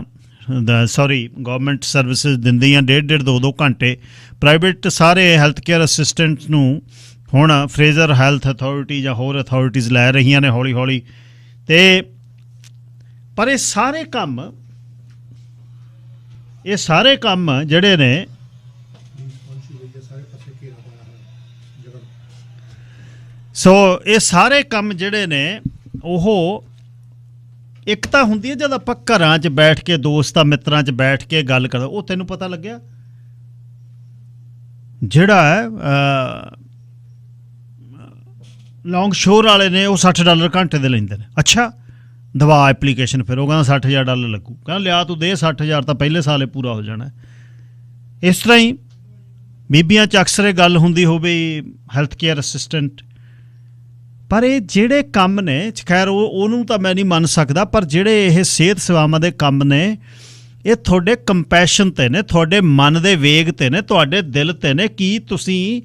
ਗੌਰਮੈਂਟ ਸਰਵਿਸਿਜ਼ ਦਿੰਦੀਆਂ 1.5 2 ਘੰਟੇ। ਪ੍ਰਾਈਵੇਟ ਸਾਰੇ ਹੈਲਥ ਕੇਅਰ ਅਸਿਸਟੈਂਟਸ ਨੂੰ ਹੁਣ ਫਰੇਜ਼ਰ ਹੈਲਥ ਅਥਾਰਟੀ ਜਾਂ ਹੋਰ ਅਥਾਰਟੀਜ਼ ਲੈ ਰਹੀਆਂ ਨੇ ਹੌਲੀ ਹੌਲੀ। ਅਤੇ ਪਰ ਇਹ ਸਾਰੇ ਕੰਮ ਜਿਹੜੇ ਨੇ ਸੋ ਇਹ ਸਾਰੇ ਕੰਮ ਜਿਹੜੇ ਨੇ ਉਹ ਇੱਕ ਤਾਂ ਹੁੰਦੀ ਹੈ ਜਦ ਆਪਾਂ ਘਰਾਂ 'ਚ ਬੈਠ ਕੇ ਦੋਸਤਾਂ ਮਿੱਤਰਾਂ 'ਚ ਬੈਠ ਕੇ ਗੱਲ ਕਰਦੇ। ਉਹ ਤੈਨੂੰ ਪਤਾ ਲੱਗਿਆ ਜਿਹੜਾ ਹੈ ਲੌਂਗ ਸ਼ੋਰ ਵਾਲੇ ਨੇ ਉਹ $60 ਘੰਟੇ ਦੇ ਲੈਂਦੇ ਨੇ। ਅੱਛਾ ਦਵਾ ਐਪਲੀਕੇਸ਼ਨ, ਫਿਰ ਉਹ ਕਹਿੰਦਾ $60,000 ਲੱਗੂ। ਕਹਿੰਦਾ ਲਿਆ ਤੂੰ ਦੇ 60,000 ਤਾਂ ਪਹਿਲੇ ਸਾਲ ਪੂਰਾ ਹੋ ਜਾਣਾ। ਇਸ ਤਰ੍ਹਾਂ ਹੀ ਬੀਬੀਆਂ 'ਚ ਅਕਸਰ ਇਹ ਗੱਲ ਹੁੰਦੀ ਹੋਵੇ ਹੈਲਥ ਕੇਅਰ ਅਸਿਸਟੈਂਟ। ਪਰ ਇਹ ਜਿਹੜੇ ਕੰਮ ਨੇ, ਖੈਰ ਉਹਨੂੰ ਤਾਂ ਮੈਂ ਨਹੀਂ ਮੰਨ ਸਕਦਾ, ਪਰ ਜਿਹੜੇ ਇਹ ਸਿਹਤ ਸੇਵਾਵਾਂ ਦੇ ਕੰਮ ਨੇ ਇਹ ਤੁਹਾਡੇ ਕੰਪੈਸ਼ਨ 'ਤੇ ਨੇ, ਤੁਹਾਡੇ ਮਨ ਦੇ ਵੇਗ 'ਤੇ ਨੇ, ਤੁਹਾਡੇ ਦਿਲ 'ਤੇ ਨੇ। ਕੀ ਤੁਸੀਂ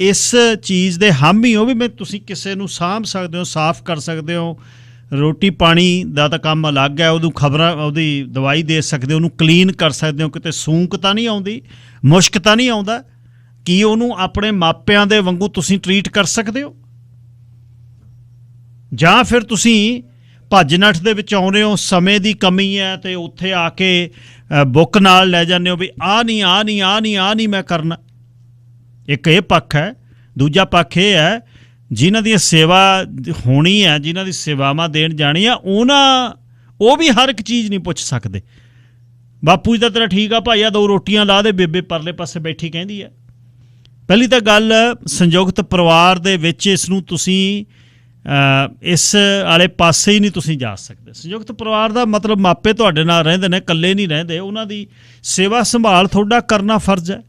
ਇਸ ਚੀਜ਼ ਦੇ ਹਾਮੀ ਹੋ ਵੀ ਮੈਂ ਤੁਸੀਂ ਕਿਸੇ ਨੂੰ ਸਾਂਭ ਸਕਦੇ ਹੋ, ਸਾਫ਼ ਕਰ ਸਕਦੇ ਹੋ? ਰੋਟੀ ਪਾਣੀ ਦਾ ਤਾਂ ਕੰਮ ਅਲੱਗ ਹੈ, ਉਹਨੂੰ ਖਬਰਾਂ, ਉਹਦੀ ਦਵਾਈ ਦੇ ਸਕਦੇ ਹੋ, ਉਹਨੂੰ ਕਲੀਨ ਕਰ ਸਕਦੇ ਹੋ, ਕਿਤੇ ਸੂੰਕ ਤਾਂ ਨਹੀਂ ਆਉਂਦੀ, ਮੁਸ਼ਕ ਤਾਂ ਨਹੀਂ ਆਉਂਦਾ? ਕੀ ਉਹਨੂੰ ਆਪਣੇ ਮਾਪਿਆਂ ਦੇ ਵਾਂਗੂ ਤੁਸੀਂ ਟਰੀਟ ਕਰ ਸਕਦੇ ਹੋ? ਜਾਂ ਫਿਰ ਤੁਸੀਂ ਭੱਜ ਨੱਠ ਦੇ ਵਿੱਚ ਆਉਂਦੇ ਹੋ, ਸਮੇਂ ਦੀ ਕਮੀ ਹੈ ਅਤੇ ਉੱਥੇ ਆ ਕੇ ਬੁੱਕ ਨਾਲ ਲੈ ਜਾਂਦੇ ਹੋ ਵੀ ਆਹ ਨਹੀਂ ਮੈਂ ਕਰਨਾ। ਇੱਕ ਇਹ ਪੱਖ ਹੈ। ਦੂਜਾ ਪੱਖ ਇਹ ਹੈ ਜਿਨ੍ਹਾਂ ਦੀ ਸੇਵਾ ਹੋਣੀ ਹੈ, ਜਿਨ੍ਹਾਂ ਦੀ ਸੇਵਾਵਾਂ ਦੇਣ ਜਾਣੀ ਆ, ਉਹ ਵੀ ਹਰ ਇੱਕ ਚੀਜ਼ ਨਹੀਂ ਪੁੱਛ ਸਕਦੇ। ਬਾਪੂ ਜੀ ਦਾ ਤੇਰਾ ਠੀਕ ਆ ਭਾਈ, ਆ 2 ਰੋਟੀਆਂ ਲਾ ਦੇ, ਬੇਬੇ ਪਰਲੇ ਪਾਸੇ ਬੈਠੀ ਕਹਿੰਦੀ ਹੈ। ਪਹਿਲੀ ਤਾਂ ਗੱਲ, ਸੰਯੁਕਤ ਪਰਿਵਾਰ ਦੇ ਵਿੱਚ ਇਸ ਨੂੰ ਤੁਸੀਂ ਇਸ ਵਾਲੇ ਪਾਸੇ ਹੀ ਨਹੀਂ ਤੁਸੀਂ ਜਾ ਸਕਦੇ। ਸੰਯੁਕਤ ਪਰਿਵਾਰ ਦਾ ਮਤਲਬ ਮਾਪੇ ਤੁਹਾਡੇ ਨਾਲ ਰਹਿੰਦੇ ਨੇ, ਇਕੱਲੇ ਨਹੀਂ ਰਹਿੰਦੇ। ਉਹਨਾਂ ਦੀ ਸੇਵਾ ਸੰਭਾਲ ਤੁਹਾਡਾ ਕਰਨਾ ਫਰਜ਼ ਹੈ।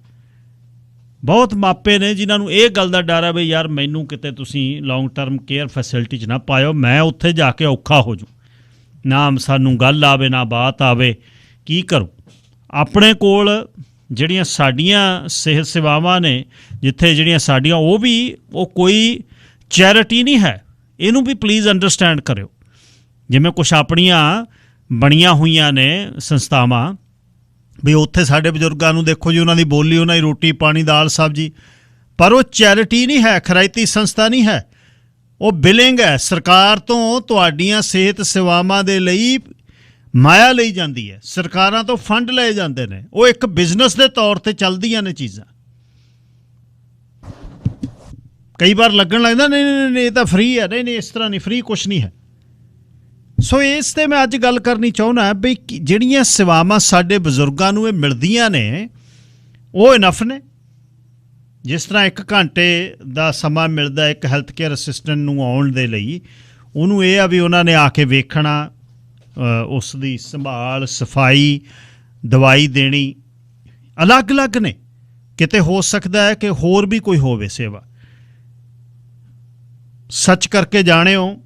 ਬਹੁਤ ਮਾਪੇ ਨੇ ਜਿਨ੍ਹਾਂ ਨੂੰ ਇਹ ਗੱਲ ਦਾ ਡਰ ਹੈ ਵੀ ਯਾਰ ਮੈਨੂੰ ਕਿਤੇ ਤੁਸੀਂ ਲੌਂਗ ਟਰਮ ਕੇਅਰ ਫੈਸਿਲਿਟੀ 'ਚ ਨਾ ਪਾਇਓ, ਮੈਂ ਉੱਥੇ ਜਾ ਕੇ ਔਖਾ ਹੋ ਜੂ, ਨਾ ਸਾਨੂੰ ਗੱਲ ਆਵੇ ਨਾ ਬਾਤ ਆਵੇ, ਕੀ ਕਰੂੰ। ਆਪਣੇ ਕੋਲ ਜਿਹੜੀਆਂ ਸਾਡੀਆਂ ਸਿਹਤ ਸੇਵਾਵਾਂ ਨੇ, ਜਿੱਥੇ ਜਿਹੜੀਆਂ ਸਾਡੀਆਂ, ਉਹ ਕੋਈ ਚੈਰਿਟੀ ਨਹੀਂ ਹੈ। ਇਹਨੂੰ ਵੀ ਪਲੀਜ਼ ਅੰਡਰਸਟੈਂਡ ਕਰਿਓ। ਜਿਵੇਂ ਕੁਛ ਆਪਣੀਆਂ ਬਣੀਆਂ ਹੋਈਆਂ ਨੇ ਸੰਸਥਾਵਾਂ ਵੀ ਉੱਥੇ ਸਾਡੇ ਬਜ਼ੁਰਗਾਂ ਨੂੰ ਦੇਖੋ ਜੀ, ਉਹਨਾਂ ਦੀ ਬੋਲੀ, ਉਹਨਾਂ ਦੀ ਰੋਟੀ ਪਾਣੀ ਦਾਲ ਸਬਜ਼ੀ, ਪਰ ਉਹ ਚੈਰਿਟੀ ਨਹੀਂ ਹੈ, ਖਰਾਇਤੀ ਸੰਸਥਾ ਨਹੀਂ ਹੈ। ਉਹ ਬਿਲਿੰਗ ਹੈ। ਸਰਕਾਰ ਤੋਂ ਤੁਹਾਡੀਆਂ ਸਿਹਤ ਸੇਵਾਵਾਂ ਦੇ ਲਈ ਮਾਇਆ ਲਈ ਜਾਂਦੀ ਹੈ, ਸਰਕਾਰਾਂ ਤੋਂ ਫੰਡ ਲਏ ਜਾਂਦੇ ਨੇ। ਉਹ ਇੱਕ ਬਿਜ਼ਨਸ ਦੇ ਤੌਰ 'ਤੇ ਚੱਲਦੀਆਂ ਨੇ ਚੀਜ਼ਾਂ। ਕਈ ਵਾਰ ਲੱਗਣ ਲੱਗਦਾ ਨਹੀਂ ਇਹ ਤਾਂ ਫ੍ਰੀ ਹੈ। ਨਹੀਂ ਇਸ ਤਰ੍ਹਾਂ ਨਹੀਂ, ਫ੍ਰੀ ਕੁਛ ਨਹੀਂ ਹੈ। ਸੋ ਇਸ 'ਤੇ ਮੈਂ ਅੱਜ ਗੱਲ ਕਰਨੀ ਚਾਹੁੰਦਾ ਵੀ ਜਿਹੜੀਆਂ ਸੇਵਾਵਾਂ ਸਾਡੇ ਬਜ਼ੁਰਗਾਂ ਨੂੰ ਇਹ ਮਿਲਦੀਆਂ ਨੇ, ਉਹ ਇਨਫ ਨੇ। ਜਿਸ ਤਰ੍ਹਾਂ 1 ਘੰਟੇ ਦਾ ਸਮਾਂ ਮਿਲਦਾ ਇੱਕ ਹੈਲਥ ਕੇਅਰ ਅਸਿਸਟੈਂਟ ਨੂੰ ਆਉਣ ਦੇ ਲਈ, ਉਹਨੂੰ ਇਹ ਆ ਵੀ ਉਹਨਾਂ ਨੇ ਆ ਕੇ ਵੇਖਣਾ, ਉਸ ਦੀ ਸੰਭਾਲ, ਸਫਾਈ, ਦਵਾਈ ਦੇਣੀ, ਅਲੱਗ-ਅਲੱਗ ਨੇ। ਕਿਤੇ ਹੋ ਸਕਦਾ ਹੈ ਕਿ ਹੋਰ ਵੀ ਕੋਈ ਹੋਵੇ ਸੇਵਾ। ਸੱਚ ਕਰਕੇ ਜਾਣਿਓ,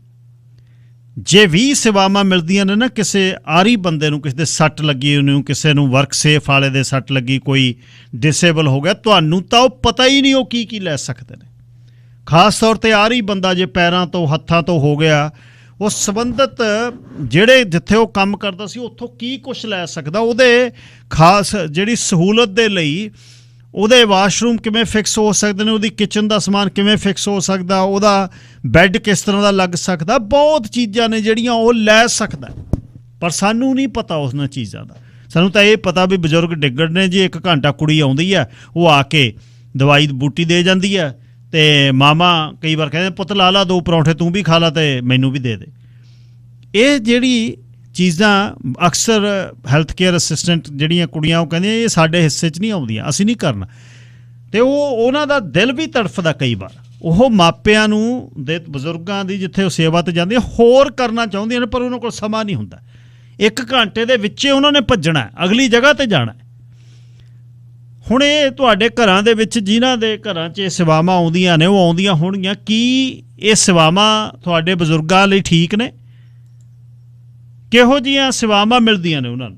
ਜੇ 20 ਸੇਵਾਵਾਂ ਮਿਲਦੀਆਂ ਨੇ ਨਾ ਕਿਸੇ ਆਰੀ ਬੰਦੇ ਨੂੰ, ਕਿਸੇ ਦੇ ਸੱਟ ਲੱਗੀ, ਉਹਨੂੰ ਕਿਸੇ ਨੂੰ ਵਰਕ ਸੇਫ ਵਾਲੇ ਦੇ ਸੱਟ ਲੱਗੀ, ਕੋਈ ਡਿਸੇਬਲ ਹੋ ਗਿਆ, ਤੁਹਾਨੂੰ ਤਾਂ ਉਹ ਪਤਾ ਹੀ ਨਹੀਂ ਉਹ ਕੀ ਲੈ ਸਕਦੇ ਨੇ। ਖਾਸ ਤੌਰ 'ਤੇ ਆਰੀ ਬੰਦਾ ਜੇ ਪੈਰਾਂ ਤੋਂ ਹੱਥਾਂ ਤੋਂ ਹੋ ਗਿਆ, ਉਹ ਸੰਬੰਧਿਤ ਜਿੱਥੇ ਉਹ ਕੰਮ ਕਰਦਾ ਸੀ ਉੱਥੋਂ ਕੀ ਕੁਛ ਲੈ ਸਕਦਾ, ਉਹਦੇ ਖਾਸ ਜਿਹੜੀ ਸਹੂਲਤ ਦੇ ਲਈ ਉਹਦੇ ਵਾਸ਼ਰੂਮ ਕਿਵੇਂ ਫਿਕਸ ਹੋ ਸਕਦੇ ਨੇ, ਉਹਦੀ ਕਿਚਨ ਦਾ ਸਮਾਨ ਕਿਵੇਂ ਫਿਕਸ ਹੋ ਸਕਦਾ, ਉਹਦਾ ਬੈੱਡ ਕਿਸ ਤਰ੍ਹਾਂ ਦਾ ਲੱਗ ਸਕਦਾ, ਬਹੁਤ ਚੀਜ਼ਾਂ ਨੇ ਜਿਹੜੀਆਂ ਉਹ ਲੈ ਸਕਦਾ। ਪਰ ਸਾਨੂੰ ਨਹੀਂ ਪਤਾ ਉਹਨਾਂ ਚੀਜ਼ਾਂ ਦਾ। ਸਾਨੂੰ ਤਾਂ ਇਹ ਪਤਾ ਵੀ ਬਜ਼ੁਰਗ ਡਿੱਗਣ ਨੇ ਜੀ, 1 ਘੰਟਾ ਕੁੜੀ ਆਉਂਦੀ ਹੈ, ਉਹ ਆ ਕੇ ਦਵਾਈ ਬੂਟੀ ਦੇ ਜਾਂਦੀ ਹੈ, ਅਤੇ ਮਾਮਾ ਕਈ ਵਾਰ ਕਹਿੰਦੇ ਪੁੱਤ ਲਾ 2 ਪਰੌਂਠੇ ਤੂੰ ਵੀ ਖਾ ਲਾ ਅਤੇ ਮੈਨੂੰ ਵੀ ਦੇ ਦੇ। ਇਹ ਜਿਹੜੀ ਚੀਜ਼ਾਂ ਅਕਸਰ ਹੈਲਥ ਕੇਅਰ ਅਸਿਸਟੈਂਟ ਜਿਹੜੀਆਂ ਕੁੜੀਆਂ, ਉਹ ਕਹਿੰਦੀਆਂ ਇਹ ਸਾਡੇ ਹਿੱਸੇ 'ਚ ਨਹੀਂ ਆਉਂਦੀਆਂ, ਅਸੀਂ ਨਹੀਂ ਕਰਨਾ। ਅਤੇ ਉਹਨਾਂ ਦਾ ਦਿਲ ਵੀ ਤੜਫਦਾ ਕਈ ਵਾਰ। ਉਹ ਮਾਪਿਆਂ ਨੂੰ ਦੇ ਬਜ਼ੁਰਗਾਂ ਦੀ ਜਿੱਥੇ ਉਹ ਸੇਵਾ 'ਤੇ ਜਾਂਦੀਆਂ, ਹੋਰ ਕਰਨਾ ਚਾਹੁੰਦੀਆਂ ਨੇ, ਪਰ ਉਹਨਾਂ ਕੋਲ ਸਮਾਂ ਨਹੀਂ ਹੁੰਦਾ। 1 ਘੰਟੇ ਦੇ ਵਿੱਚ ਉਹਨਾਂ ਨੇ ਭੱਜਣਾ, ਅਗਲੀ ਜਗ੍ਹਾ 'ਤੇ ਜਾਣਾ। ਹੁਣ ਇਹ ਤੁਹਾਡੇ ਘਰਾਂ ਦੇ ਵਿੱਚ, ਜਿਨ੍ਹਾਂ ਦੇ ਘਰਾਂ 'ਚ ਇਹ ਸੇਵਾਵਾਂ ਆਉਂਦੀਆਂ ਨੇ, ਉਹ ਆਉਂਦੀਆਂ ਹੋਣਗੀਆਂ। ਕੀ ਇਹ ਸੇਵਾਵਾਂ ਤੁਹਾਡੇ ਬਜ਼ੁਰਗਾਂ ਲਈ ਠੀਕ ਨੇ? ਕਿਹੋ ਜਿਹੀਆਂ ਸੇਵਾਵਾਂ ਮਿਲਦੀਆਂ ਨੇ ਉਹਨਾਂ ਨੂੰ?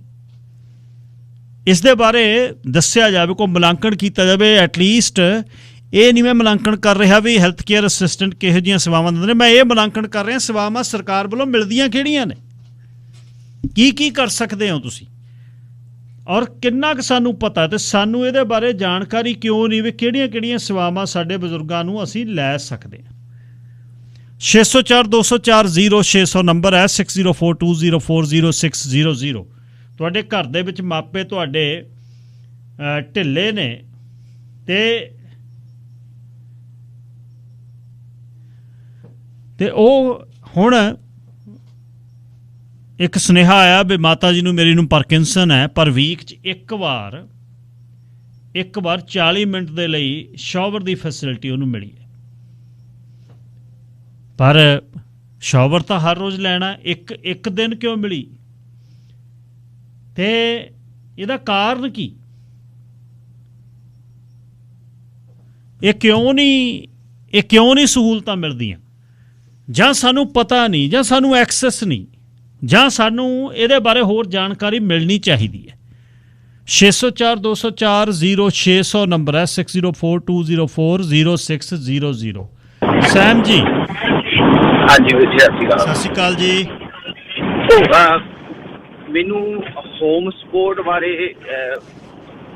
ਇਸ ਦੇ ਬਾਰੇ ਦੱਸਿਆ ਜਾਵੇ, ਕੋਈ ਮੁਲਾਂਕਣ ਕੀਤਾ ਜਾਵੇ। ਐਟਲੀਸਟ ਇਹ ਨਹੀਂ ਮੈਂ ਮੁਲਾਂਕਣ ਕਰ ਰਿਹਾ ਵੀ ਹੈਲਥ ਕੇਅਰ ਅਸਿਸਟੈਂਟ ਕਿਹੋ ਜਿਹੀਆਂ ਸੇਵਾਵਾਂ ਦਿੰਦੇ ਨੇ, ਮੈਂ ਇਹ ਮੁਲਾਂਕਣ ਕਰ ਰਿਹਾ ਸੇਵਾਵਾਂ ਸਰਕਾਰ ਵੱਲੋਂ ਮਿਲਦੀਆਂ ਕਿਹੜੀਆਂ ਨੇ, ਕੀ ਕਰ ਸਕਦੇ ਹੋ ਤੁਸੀਂ, ਔਰ ਕਿੰਨਾ ਕੁ ਸਾਨੂੰ ਪਤਾ, ਅਤੇ ਸਾਨੂੰ ਇਹਦੇ ਬਾਰੇ ਜਾਣਕਾਰੀ ਕਿਉਂ ਨਹੀਂ ਵੀ ਕਿਹੜੀਆਂ ਸੇਵਾਵਾਂ ਸਾਡੇ ਬਜ਼ੁਰਗਾਂ ਨੂੰ ਅਸੀਂ ਲੈ ਸਕਦੇ ਹਾਂ। 604-204-0600 ਨੰਬਰ ਹੈ, 6042040600। ਤੁਹਾਡੇ ਘਰ ਦੇ ਵਿੱਚ ਮਾਪੇ ਤੁਹਾਡੇ ਢਿੱਲੇ ਨੇ ਤੇ ਉਹ ਹੁਣ ਇੱਕ ਸੁਨੇਹਾ ਆਇਆ ਵੀ ਮਾਤਾ ਜੀ ਨੂੰ ਮੇਰੀ ਨੂੰ ਪਾਰਕਿੰਸਨ ਹੈ, ਪਰ ਵੀਕ 'ਚ ਇੱਕ ਵਾਰ 40 ਮਿੰਟ ਦੇ ਲਈ ਸ਼ਾਵਰ ਦੀ ਫੈਸਿਲਿਟੀ ਉਹਨੂੰ ਮਿਲੀ ਹੈ। ਪਰ ਸ਼ਾਵਰ ਤਾਂ ਹਰ ਰੋਜ਼ ਲੈਣਾ, ਇੱਕ ਦਿਨ ਕਿਉਂ ਮਿਲੀ? ਤੇ ਇਹਦਾ ਕਾਰਨ ਕੀ? ਇਹ ਕਿਉਂ ਨਹੀਂ ਸਹੂਲਤਾਂ ਮਿਲਦੀਆਂ? ਜਾਂ ਸਾਨੂੰ ਪਤਾ ਨਹੀਂ, ਜਾਂ ਸਾਨੂੰ ਐਕਸੈਸ ਨਹੀਂ, ਜਾਂ ਸਾਨੂੰ ਇਹਦੇ ਬਾਰੇ ਹੋਰ ਜਾਣਕਾਰੀ ਮਿਲਣੀ ਚਾਹੀਦੀ ਹੈ। 604-204-0600 ਨੰਬਰ ਹੈ, 6042040600। ਸੈਮ ਜੀ। ਹਾਂਜੀ ਵੀਰ ਜੀ, ਸਤਿ ਸ਼੍ਰੀ ਅਕਾਲ ਜੀ। ਮੈਨੂੰ ਹੋਮ ਸਪੋਰਟ ਬਾਰੇ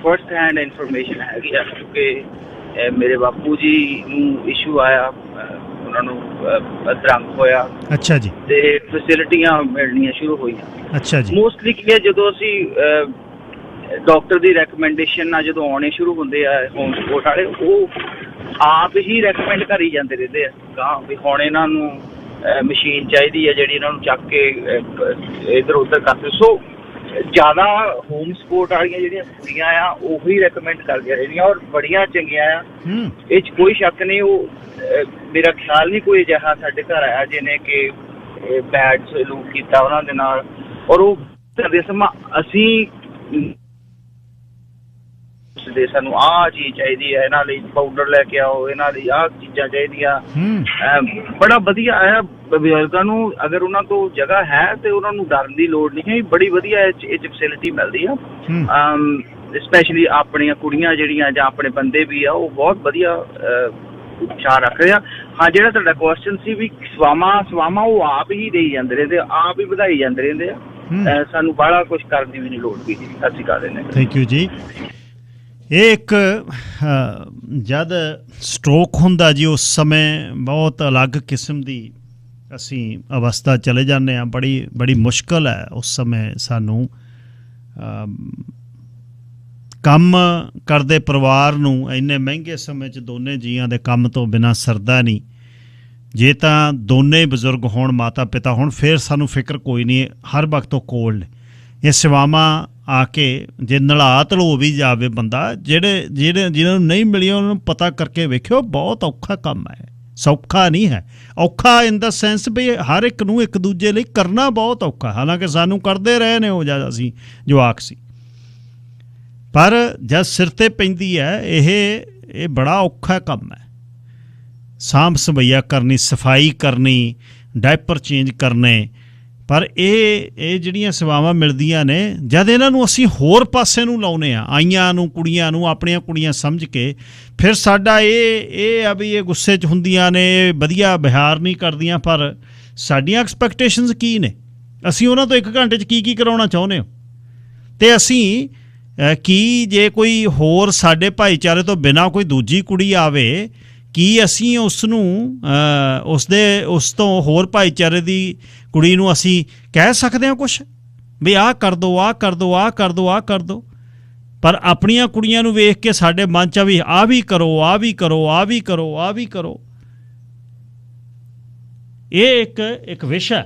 ਫਸਟ ਹੈਂਡ ਇਨਫੋਰਮੇਸ਼ਨ ਹੈਗੀ ਆ, ਕਿਉਂਕਿ ਮੇਰੇ ਬਾਪੂ ਜੀ ਨੂੰ ਇਸ਼ੂ ਆਇਆ, ਉਹਨਾਂ ਨੂੰ ਅਧਰੰਗ ਹੋਇਆ। ਅੱਛਾ ਜੀ। ਤੇ ਫੈਸਿਲਿਟੀਆਂ ਮਿਲਣੀਆਂ ਸ਼ੁਰੂ ਹੋਈਆਂ। ਅੱਛਾ ਜੀ। ਮੋਸਟਲੀ ਕੀ ਹੈ, ਜਦੋਂ ਅਸੀਂ ਡਾਕਟਰ ਦੀ ਰეკਮੈਂਡੇਸ਼ਨ ਨਾਲ ਜਦੋਂ ਆਉਣੇ ਸ਼ੁਰੂ ਹੁੰਦੇ ਆ ਹੋਮ ਸਪੋਰਟ ਵਾਲੇ, ਉਹ ਆਪ ਹੀ ਰეკਮੈਂਡ ਕਰੀ ਜਾਂਦੇ ਰਹਿੰਦੇ ਆ ਗਾਂ ਵੀ ਹੁਣ ਇਹਨਾਂ ਨੂੰ ਮਸ਼ੀਨ ਚਾਹੀਦੀ ਹੈ ਜਿਹੜੀ ਇਹਨਾਂ ਨੂੰ ਚੱਕ ਕੇ ਇੱਧਰ ਉੱਧਰ ਕਰਦੇ। ਸੋ ਜ਼ਿਆਦਾ ਹੋਮ ਸਪੋਰਟ ਵਾਲੀਆਂ ਜਿਹੜੀਆਂ ਕੁੜੀਆਂ ਆ ਉਹੀ ਰეკਮੈਂਡ ਕਰਦੀਆਂ ਰਹਿੰਦੀਆਂ ਔਰ ਬੜੀਆਂ ਚੰਗੀਆਂ ਆ। ਇਹ 'ਚ ਕੋਈ ਸ਼ੱਕ ਨਹੀਂ। ਉਹ ਮੇਰਾ ਖਿਆਲ ਨਹੀਂ ਕੋਈ ਅਜਿਹਾ ਸਾਡੇ ਘਰ ਆਇਆ ਜਿਹਨੇ ਕਿ ਬੈਡ ਸਲੂਕ ਕੀਤਾ ਉਹਨਾਂ ਦੇ ਨਾਲ। ਔਰ ਉਹ ਕਰਦੇ ਸਮਾਂ ਅਸੀਂ ਦੇ ਸਾਨੂੰ ਆਹ ਚੀਜ਼ ਚਾਹੀਦੀ ਹੈ, ਇਹਨਾਂ ਲਈ ਪਾਊਡਰ ਲੈ ਕੇ ਆਓ, ਇਹਨਾਂ ਲਈ ਆਹ ਚੀਜ਼ਾਂ ਚਾਹੀਦੀਆਂ। ਬੜਾ ਵਧੀਆ ਹੈ। ਬਜ਼ੁਰਗਾਂ ਨੂੰ ਅਗਰ ਉਹਨਾਂ ਕੋਲ ਜਗ੍ਹਾ ਹੈ ਤੇ ਉਹਨਾਂ ਨੂੰ ਡਰਨ ਦੀ ਲੋੜ ਨਹੀਂ ਹੈ। ਬੜੀ ਵਧੀਆ ਇਹ 'ਚ ਫੈਸਿਲਿਟੀ ਮਿਲਦੀ ਆ। ਸਪੈਸ਼ਲੀ ਆਪਣੀਆਂ ਕੁੜੀਆਂ ਜਿਹੜੀਆਂ ਜਾਂ ਆਪਣੇ ਬੰਦੇ ਵੀ ਆ, ਉਹ ਬਹੁਤ ਵਧੀਆ ਖਿਆਲ ਰੱਖ ਰਹੇ ਆ। ਹਾਂ, ਜਿਹੜਾ ਤੁਹਾਡਾ ਕੁਐਸਚਨ ਸੀ ਵੀ ਸਵਾਵਾਂ ਉਹ ਆਪ ਹੀ ਦੇਈ ਜਾਂਦੇ ਰਹਿੰਦੇ, ਆਪ ਹੀ ਵਧਾਈ ਜਾਂਦੇ ਰਹਿੰਦੇ ਆ। ਸਾਨੂੰ ਬੜਾ ਕੁਛ ਕਰਨ ਦੀ ਵੀ ਨਹੀਂ ਲੋੜ ਵੀ ਜੀ। ਅਸੀਂ ਕਰ ਦਿੰਦੇ। ਥੈਂਕ ਯੂ ਜੀ। ਇਹ ਇੱਕ ਜਦ ਸਟ੍ਰੋਕ ਹੁੰਦਾ ਜੀ, ਉਸ ਸਮੇਂ ਬਹੁਤ ਅਲੱਗ ਕਿਸਮ ਦੀ ਅਸੀਂ ਅਵਸਥਾ ਚਲੇ ਜਾਂਦੇ ਹਾਂ। ਬੜੀ ਮੁਸ਼ਕਿਲ ਹੈ ਉਸ ਸਮੇਂ ਸਾਨੂੰ ਕੰਮ ਕਰਦੇ ਪਰਿਵਾਰ ਨੂੰ। ਇੰਨੇ ਮਹਿੰਗੇ ਸਮੇਂ 'ਚ ਦੋਨੇ ਜੀਆਂ ਦੇ ਕੰਮ ਤੋਂ ਬਿਨਾਂ ਸਰਦਾ ਨਹੀਂ। ਜੇ ਤਾਂ ਦੋਨੇ ਬਜ਼ੁਰਗ ਹੋਣ, ਮਾਤਾ ਪਿਤਾ ਹੋਣ, ਫਿਰ ਸਾਨੂੰ ਫਿਕਰ ਕੋਈ ਨਹੀਂ, ਹਰ ਵਕਤ ਉਹ ਕੋਲ ਨੇ। ਇਹ ਸੇਵਾਵਾਂ ਆ ਕੇ ਜੇ ਨਲਾ ਧਲੋ ਵੀ ਜਾਵੇ ਬੰਦਾ, ਜਿਹਨਾਂ ਨੂੰ ਨਹੀਂ ਮਿਲੀਆਂ ਉਹਨਾਂ ਨੂੰ ਪਤਾ ਕਰਕੇ ਵੇਖਿਓ, ਬਹੁਤ ਔਖਾ ਕੰਮ ਹੈ, ਸੌਖਾ ਨਹੀਂ ਹੈ। ਔਖਾ ਇਨ ਦਾ ਸੈਂਸ ਵੀ ਹਰ ਇੱਕ ਨੂੰ ਇੱਕ ਦੂਜੇ ਲਈ ਕਰਨਾ ਬਹੁਤ ਔਖਾ। ਹਾਲਾਂਕਿ ਸਾਨੂੰ ਕਰਦੇ ਰਹੇ ਨੇ ਉਹ ਜਦ ਅਸੀਂ ਜਵਾਕ ਸੀ, ਪਰ ਜਦ ਸਿਰ 'ਤੇ ਪੈਂਦੀ ਹੈ ਇਹ ਬੜਾ ਔਖਾ ਕੰਮ ਹੈ। ਸਾਂਭ ਸੰਭਈਆ ਕਰਨੀ, ਸਫਾਈ ਕਰਨੀ, ਡਾਇਪਰ ਚੇਂਜ ਕਰਨੇ। ਪਰ ਇਹ ਜਿਹੜੀਆਂ ਸੇਵਾਵਾਂ ਮਿਲਦੀਆਂ ਨੇ, ਜਦ ਇਹਨਾਂ ਨੂੰ ਅਸੀਂ ਹੋਰ ਪਾਸੇ ਨੂੰ ਲਾਉਂਦੇ ਹਾਂ, ਆਈਆਂ ਨੂੰ, ਕੁੜੀਆਂ ਨੂੰ ਆਪਣੀਆਂ ਕੁੜੀਆਂ ਸਮਝ ਕੇ, ਫਿਰ ਸਾਡਾ ਇਹ ਆ ਵੀ ਇਹ ਗੁੱਸੇ 'ਚ ਹੁੰਦੀਆਂ ਨੇ, ਵਧੀਆ ਵਿਹਾਰ ਨਹੀਂ ਕਰਦੀਆਂ। ਪਰ ਸਾਡੀਆਂ ਐਕਸਪੈਕਟੇਸ਼ਨਸ ਕੀ ਨੇ? ਅਸੀਂ ਉਹਨਾਂ ਤੋਂ 1 ਘੰਟੇ 'ਚ ਕੀ ਕਰਾਉਣਾ ਚਾਹੁੰਦੇ ਹੋ? ਅਤੇ ਅਸੀਂ ਕੀ ਜੇ ਕੋਈ ਹੋਰ ਸਾਡੇ ਭਾਈਚਾਰੇ ਤੋਂ ਬਿਨਾਂ ਕੋਈ ਦੂਜੀ ਕੁੜੀ ਆਵੇ, ਕੀ ਅਸੀਂ ਉਸ ਨੂੰ ਉਸ ਤੋਂ ਹੋਰ ਭਾਈਚਾਰੇ ਦੀ ਕੁੜੀ ਨੂੰ ਅਸੀਂ ਕਹਿ ਸਕਦੇ ਹਾਂ ਕੁਛ ਵੀ ਆਹ ਕਰ ਦਿਓ, ਆਹ ਕਰ ਦਿਓ, ਆਹ ਕਰ ਦਿਓ, ਆਹ ਕਰ ਦਿਓ? ਪਰ ਆਪਣੀਆਂ ਕੁੜੀਆਂ ਨੂੰ ਵੇਖ ਕੇ ਸਾਡੇ ਮਨ 'ਚ ਵੀ ਆਹ ਵੀ ਕਰੋ, ਆਹ ਵੀ ਕਰੋ, ਆਹ ਵੀ ਕਰੋ, ਆਹ ਵੀ ਕਰੋ। ਇਹ ਇੱਕ ਵਿਸ਼ਾ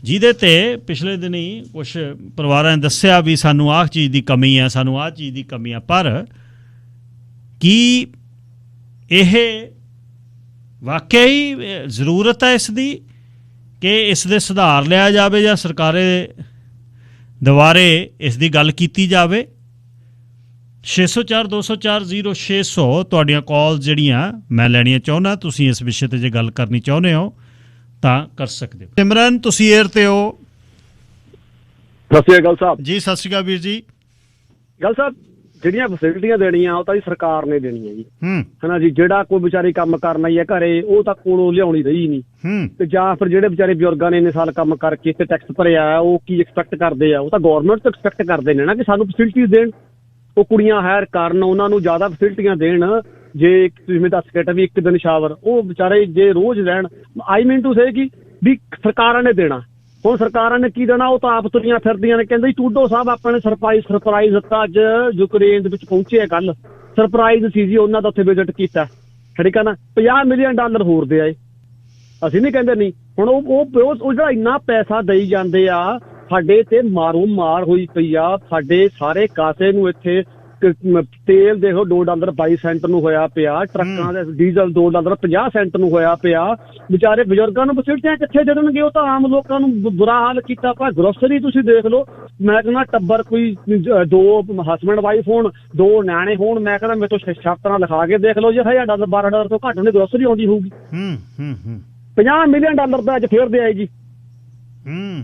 ਜਿਹਦੇ 'ਤੇ ਪਿਛਲੇ ਦਿਨੀ ਕੁਛ ਪਰਿਵਾਰਾਂ ਨੇ ਦੱਸਿਆ ਵੀ ਸਾਨੂੰ ਆਹ ਚੀਜ਼ ਦੀ ਕਮੀ ਹੈ, ਸਾਨੂੰ ਆਹ ਚੀਜ਼ ਦੀ ਕਮੀ ਹੈ। ਪਰ ਕੀ ਇਹ ਵਾਕਿਆ ਹੀ ਜ਼ਰੂਰਤ ਹੈ ਇਸ ਦੀ ਕਿ ਇਸ ਦੇ ਸੁਧਾਰ ਲਿਆ ਜਾਵੇ ਜਾਂ ਸਰਕਾਰੇ ਦੁਆਰੇ ਇਸ ਦੀ ਗੱਲ ਕੀਤੀ ਜਾਵੇ? 604 204 0600 ਤੁਹਾਡੀਆਂ ਕਾਲ ਜਿਹੜੀਆਂ ਮੈਂ ਲੈਣੀਆਂ ਚਾਹੁੰਦਾ। ਤੁਸੀਂ ਇਸ ਵਿਸ਼ੇ 'ਤੇ ਜੇ ਗੱਲ ਕਰਨੀ ਚਾਹੁੰਦੇ ਹੋ ਤਾਂ ਕਰ ਸਕਦੇ ਹੋ। ਸਿਮਰਨ, ਤੁਸੀਂ ਏਅਰ 'ਤੇ ਹੋ। ਸਤਿ ਸ਼੍ਰੀ ਅਕਾਲ ਸਾਹਿਬ ਜੀ। ਸਤਿ ਸ਼੍ਰੀ ਅਕਾਲ ਵੀਰ ਜੀ। ਗੱਲ ਸਾਹਿਬ, ਜਿਹੜੀਆਂ ਫੈਸਿਲਿਟੀਆਂ ਦੇਣੀਆਂ ਉਹ ਤਾਂ ਜੀ ਸਰਕਾਰ ਨੇ ਦੇਣੀਆਂ ਜੀ, ਹੈ ਨਾ ਜੀ। ਜਿਹੜਾ ਕੋਈ ਵਿਚਾਰੀ ਕੰਮ ਕਰਨਾ ਹੀ ਹੈ ਘਰੇ, ਉਹ ਤਾਂ ਕੋਲੋਂ ਲਿਆਉਣੀ ਰਹੀ ਨਹੀਂ। ਤੇ ਜਾਂ ਫਿਰ ਜਿਹੜੇ ਵਿਚਾਰੇ ਬਜ਼ੁਰਗਾਂ ਨੇ ਇੰਨੇ ਸਾਲ ਕੰਮ ਕਰਕੇ ਤੇ ਟੈਕਸ ਭਰਿਆ, ਉਹ ਕੀ ਐਕਸਪੈਕਟ ਕਰਦੇ ਆ? ਉਹ ਤਾਂ ਗੌਰਮੈਂਟ ਤੋਂ ਐਕਸਪੈਕਟ ਕਰਦੇ ਨੇ ਨਾ ਕਿ ਸਾਨੂੰ ਫੈਸਿਲਿਟੀਜ਼ ਦੇਣ। ਉਹ ਕੁੜੀਆਂ ਹਾਇਰ ਕਰਨ, ਉਹਨਾਂ ਨੂੰ ਜ਼ਿਆਦਾ ਫੈਸਿਲਿਟੀਆਂ ਦੇਣ। ਜੇ ਤੁਸੀਂ ਦੱਸ ਕੇ ਵੀ 1 ਦਿਨ ਸ਼ਾਵਰ, ਉਹ ਵਿਚਾਰੇ ਜੇ ਰੋਜ਼ ਰਹਿਣ, ਆਈ ਮੀਨ ਟੂ ਸੇ ਕਿ ਵੀ ਸਰਕਾਰਾਂ ਨੇ ਦੇਣਾ। ਹੁਣ ਸਰਕਾਰਾਂ ਨੇ ਕੀ ਦੇਣਾ? ਉਹ ਤਾਂ ਆਪ ਤੁਰੀਆਂ ਫਿਰਦੀਆਂ ਨੇ। ਕਹਿੰਦੇ ਟੂਡੋ ਸਾਹਿਬ ਆਪਾਂ ਨੇ ਸਰਪ੍ਰਾਈਜ਼ ਦਿੱਤਾ। ਅੱਜ ਯੂਕਰੇਨ ਦੇ ਵਿੱਚ ਪਹੁੰਚੇ ਆ, ਕੱਲ ਸਰਪ੍ਰਾਈਜ਼ ਸੀ ਜੀ ਉਹਨਾਂ ਦਾ, ਉੱਥੇ ਵਿਜ਼ਿਟ ਕੀਤਾ, ਠੀਕ ਹੈ ਨਾ। $50 ਮਿਲੀਅਨ ਹੋਰ ਦੇ ਆਏ। ਅਸੀਂ ਨਹੀਂ ਕਹਿੰਦੇ ਨਹੀਂ। ਹੁਣ ਉਹ ਜਿਹੜਾ ਇੰਨਾ ਪੈਸਾ ਦੇਈ ਜਾਂਦੇ ਆ, ਸਾਡੇ ਤੇ ਮਾਰੋ ਮਾਰ ਹੋਈ ਪਈ ਆ। ਸਾਡੇ ਸਾਰੇ ਕਾਸੇ ਨੂੰ ਇੱਥੇ ਤੇਲ ਦੇਖੋ $2 22 ਸੈਂਟ ਨੂੰ ਹੋਇਆ ਪਿਆ, ਟਰੱਕਾਂ ਦੇ ਡੀਜ਼ਲ $2.50 ਨੂੰ ਹੋਇਆ ਪਿਆ। ਵਿਚਾਰੇ ਬਜ਼ੁਰਗਾਂ ਨੂੰ ਫੈਸਿਲਿਟੀਆਂ ਕਿੱਥੇ ਦੇਣਗੇ? ਉਹ ਤਾਂ ਆਮ ਲੋਕਾਂ ਨੂੰ ਬੁਰਾ ਹਾਲ ਕੀਤਾ ਪਿਆ। ਗਰੋਸਰੀ ਤੁਸੀਂ ਦੇਖ ਲਓ, ਮੈਂ ਕਹਿੰਦਾ ਟੱਬਰ ਕੋਈ 2 ਹਸਬੈਂਡ ਵਾਈਫ ਹੋਣ, 2 ਨਿਆਣੇ ਹੋਣ, ਮੈਂ ਕਹਿੰਦਾ ਮੇਰੇ ਤੋਂ 6 ਤਰ੍ਹਾਂ ਲਿਖਾ ਕੇ ਦੇਖ ਲਓ ਜੀ, $1000 $12 ਤੋਂ ਘੱਟ ਨਹੀਂ ਗਰੋਸਰੀ ਆਉਂਦੀ ਹੋਊਗੀ। $50 ਮਿਲੀਅਨ ਦਾ ਅੱਜ ਫੇਰ ਦੇ ਆਏ ਜੀ,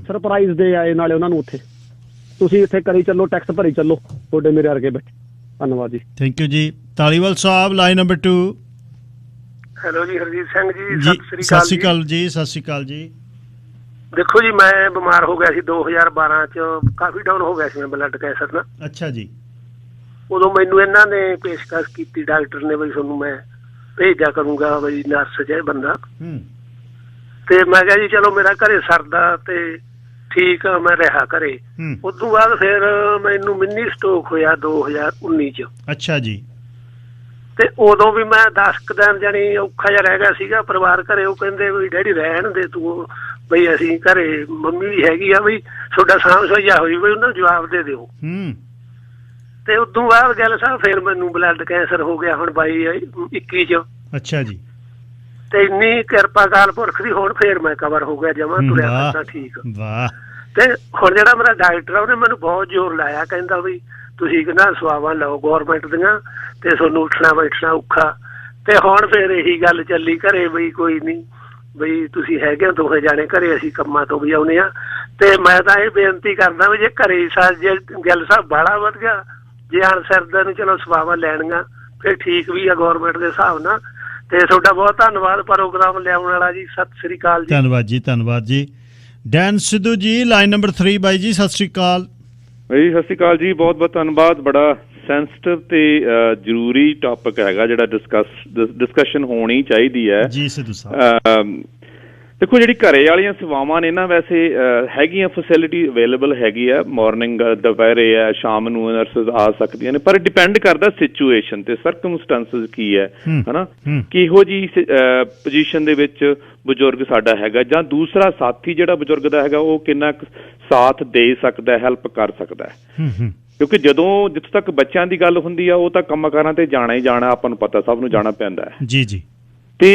ਸਰਪ੍ਰਾਈਜ਼ ਦੇ ਆਏ ਨਾਲੇ ਉਹਨਾਂ ਨੂੰ। ਉੱਥੇ ਤੁਸੀਂ ਇੱਥੇ ਕਰੀ ਚੱਲੋ, ਟੈਕਸ ਭਰੀ ਚੱਲੋ, ਤੁਹਾਡੇ ਮੇਰੇ ਵਰਗੇ ਬੈਠੇ। ਧੰਨਵਾਦ ਜੀ। ਥੈਂਕ ਯੂ ਜੀ। ਧਾਲੀਵਾਲ ਸਾਹਿਬ, ਲਾਈਨ ਨੰਬਰ 2। ਹੈਲੋ ਜੀ, ਹਰਜੀਤ ਸਿੰਘ ਜੀ। ਸਤਿ ਸ਼੍ਰੀ ਅਕਾਲ ਜੀ। ਸਤਿ ਸ਼੍ਰੀ ਅਕਾਲ ਜੀ। ਦੇਖੋ ਜੀ, ਮੈਂ ਬਿਮਾਰ ਹੋ ਗਿਆ ਸੀ 2012 ਚ, ਕਾਫੀ ਡਾਊਨ ਹੋ ਗਿਆ ਸੀ ਮੈਂ ਬਲੱਡ ਕੈਂਸਰ ਨਾਲ। ਅੱਛਾ ਜੀ। ਉਦੋਂ ਮੈਨੂੰ ਇਹਨਾਂ ਨੇ ਪੇਸ਼ਕਸ਼ ਕੀਤੀ, ਡਾਕਟਰ ਨੇ, ਬਈ ਤੁਹਾਨੂੰ ਮੈਂ ਭੇਜਿਆ ਕਰੂੰਗਾ ਬਈ ਨਰਸ ਜੇ ਬੰਦਾ। ਤੇ ਮੈਂ ਕਿਹਾ ਜੀ ਚਲੋ ਮੇਰਾ ਘਰੇ ਸਰਦਾ ਤੇ ਠੀਕ ਆ, ਮੈਂ ਰਿਹਾ ਘਰੇ। ਉਦੋਂ ਬਾਅਦ ਫਿਰ ਮੈਨੂੰ ਮਿੰਨੀ ਸਟ੍ਰੋਕ ਹੋਇਆ 2019 ਚ। ਅੱਛਾ ਜੀ। ਤੇ ਉਦੋਂ ਵੀ ਮੈਂ 10 ਕੁ ਦਿਨ ਜਾਣੀ ਔਖਾ ਜਿਹਾ ਰਹਿ ਗਿਆ ਸੀਗਾ ਪਰਿਵਾਰ ਘਰੇ। ਉਹ ਕਹਿੰਦੇ ਵੀ ਡੈਡੀ ਰਹਿਣ ਦੇ ਤੂੰ, ਬਈ ਅਸੀਂ ਘਰੇ ਮੰਮੀ ਵੀ ਹੈਗੀ ਆ, ਬਈ ਤੁਹਾਡਾ ਸਾਂਭ ਸਈਆ ਹੋਈ, ਬਈ ਉਹਨਾਂ ਨੂੰ ਜਵਾਬ ਦੇ ਦਿਓ। ਤੇ ਉਦੋਂ ਬਾਅਦ ਗੱਲ ਸਾਹਿਬ ਫਿਰ ਮੈਨੂੰ ਬਲੱਡ ਕੈਂਸਰ ਹੋ ਗਿਆ ਹੁਣ 2021 ਚ। ਅੱਛਾ ਜੀ। ਤੇ ਇੰਨੀ ਕਿਰਪਾ ਅਕਾਲ ਪੁਰਖ ਦੀ, ਹੁਣ ਫੇਰ ਮੈਂ ਕਵਰ ਹੋ ਗਿਆ ਜਮਾਂ, ਤੁਰਿਆ ਫਿਰਦਾ ਠੀਕ। ਵਾਹ। ਤੇ ਹੁਣ ਜਿਹੜਾ ਮੇਰਾ ਡਾਕਟਰ ਆ ਉਹਨੇ ਮੈਨੂੰ ਬਹੁਤ ਜ਼ੋਰ ਲਾਇਆ, ਕਹਿੰਦਾ ਵੀ ਤੁਸੀਂ ਨਾ ਸਵਾਵਾਂ ਲਓ ਗੌਰਮੈਂਟ ਦੀਆਂ ਤੇ ਤੁਹਾਨੂੰ ਉੱਠਣਾ ਬੈਠਣਾ ਔਖਾ। ਤੇ ਹੁਣ ਫੇਰ ਇਹੀ ਗੱਲ ਚੱਲੀ ਘਰੇ ਬਈ ਕੋਈ ਨਹੀਂ, ਬਈ ਤੁਸੀਂ ਹੈਗੇ ਹੋ ਦੋਵੇਂ ਜਾਣੇ ਘਰੇ, ਅਸੀਂ ਕੰਮਾਂ ਤੋਂ ਵੀ ਆਉਂਦੇ ਆ। ਤੇ ਮੈਂ ਤਾਂ ਇਹ ਬੇਨਤੀ ਕਰਦਾ ਵੀ ਜੇ ਘਰੇ ਜੇ ਗੱਲ ਸਾਹਿਬ ਬਾਹਲਾ ਵਧ ਗਿਆ, ਜੇ ਅਣਸਿਰਦੇ ਨੂੰ ਚਲੋ ਸਵਾਵਾਂ ਲੈਣੀਆਂ ਫਿਰ ਠੀਕ ਵੀ ਆ ਗੌਰਮੈਂਟ ਦੇ ਹਿਸਾਬ ਨਾਲ। ਤੇ ਤੁਹਾਡਾ ਬਹੁਤ ਧੰਨਵਾਦ ਪ੍ਰੋਗਰਾਮ ਲਿਆਉਣ ਵਾਲਾ ਜੀ। ਸਤਿ ਸ੍ਰੀ ਅਕਾਲ ਜੀ। ਧੰਨਵਾਦ ਜੀ, ਧੰਨਵਾਦ ਜੀ। Dan Sidhu ji line number 3 ਬਾਈ ਜੀ, ਸਤਿ ਸ੍ਰੀ ਅਕਾਲ। ਬਾਈ ਸਤਿ ਸ੍ਰੀ ਅਕਾਲ ਜੀ, ਬਹੁਤ ਬਹੁਤ ਧੰਨਵਾਦ। ਬੜਾ ਸੈਂਸਿਟਿਵ ਤੇ ਜ਼ਰੂਰੀ ਟੌਪਿਕ ਹੈਗਾ ਜਿਹੜਾ ਡਿਸਕਸ਼ਨ ਹੋਣੀ ਚਾਹੀਦੀ ਹੈ ਜੀ ਸਿੱਧੂ ਸਾਹਿਬ। ਦੇਖੋ ਜਿਹੜੀ ਘਰੇ ਵਾਲੀਆਂ ਸੇਵਾਵਾਂ ਨੇ ਨਾ, ਵੈਸੇ ਹੈਗੀਆਂ ਫੈਸਿਲਿਟੀ ਅਵੇਲੇਬਲ ਹੈਗੀ ਆ, ਮਾਰਨਿੰਗ ਦੁਪਹਿਰੇ ਆ, ਸ਼ਾਮ ਨੂੰ ਨਰਸਿਸ ਆ ਸਕਦੀਆਂ ਨੇ, ਪਰ ਡਿਪੈਂਡ ਕਰਦਾ ਸਿਚੁਏਸ਼ਨ ਤੇ ਸਰਕਮਸਟੈਂਸਿਸ ਕੀ ਹੈ ਹਨਾ, ਕਿਹੋ ਜੀ ਪੋਜੀਸ਼ਨ ਦੇ ਵਿੱਚ ਬਜ਼ੁਰਗ ਸਾਡਾ ਹੈਗਾ, ਜਾਂ ਦੂਸਰਾ ਸਾਥੀ ਜਿਹੜਾ ਬਜ਼ੁਰਗ ਦਾ ਹੈਗਾ ਉਹ ਕਿੰਨਾ ਸਾਥ ਦੇ ਸਕਦਾ, ਹੈਲਪ ਕਰ ਸਕਦਾ ਹੈ। ਕਿਉਂਕਿ ਜਦੋਂ ਜਿੱਥੋਂ ਤੱਕ ਬੱਚਿਆਂ ਦੀ ਗੱਲ ਹੁੰਦੀ ਆ, ਉਹ ਤਾਂ ਕੰਮਾਂ ਕਾਰਾਂ ਤੇ ਜਾਣਾ ਹੀ ਜਾਣਾ, ਆਪਾਂ ਨੂੰ ਪਤਾ, ਸਭ ਨੂੰ ਜਾਣਾ ਪੈਂਦਾ ਹੈ ਜੀ ਜੀ। ਤੇ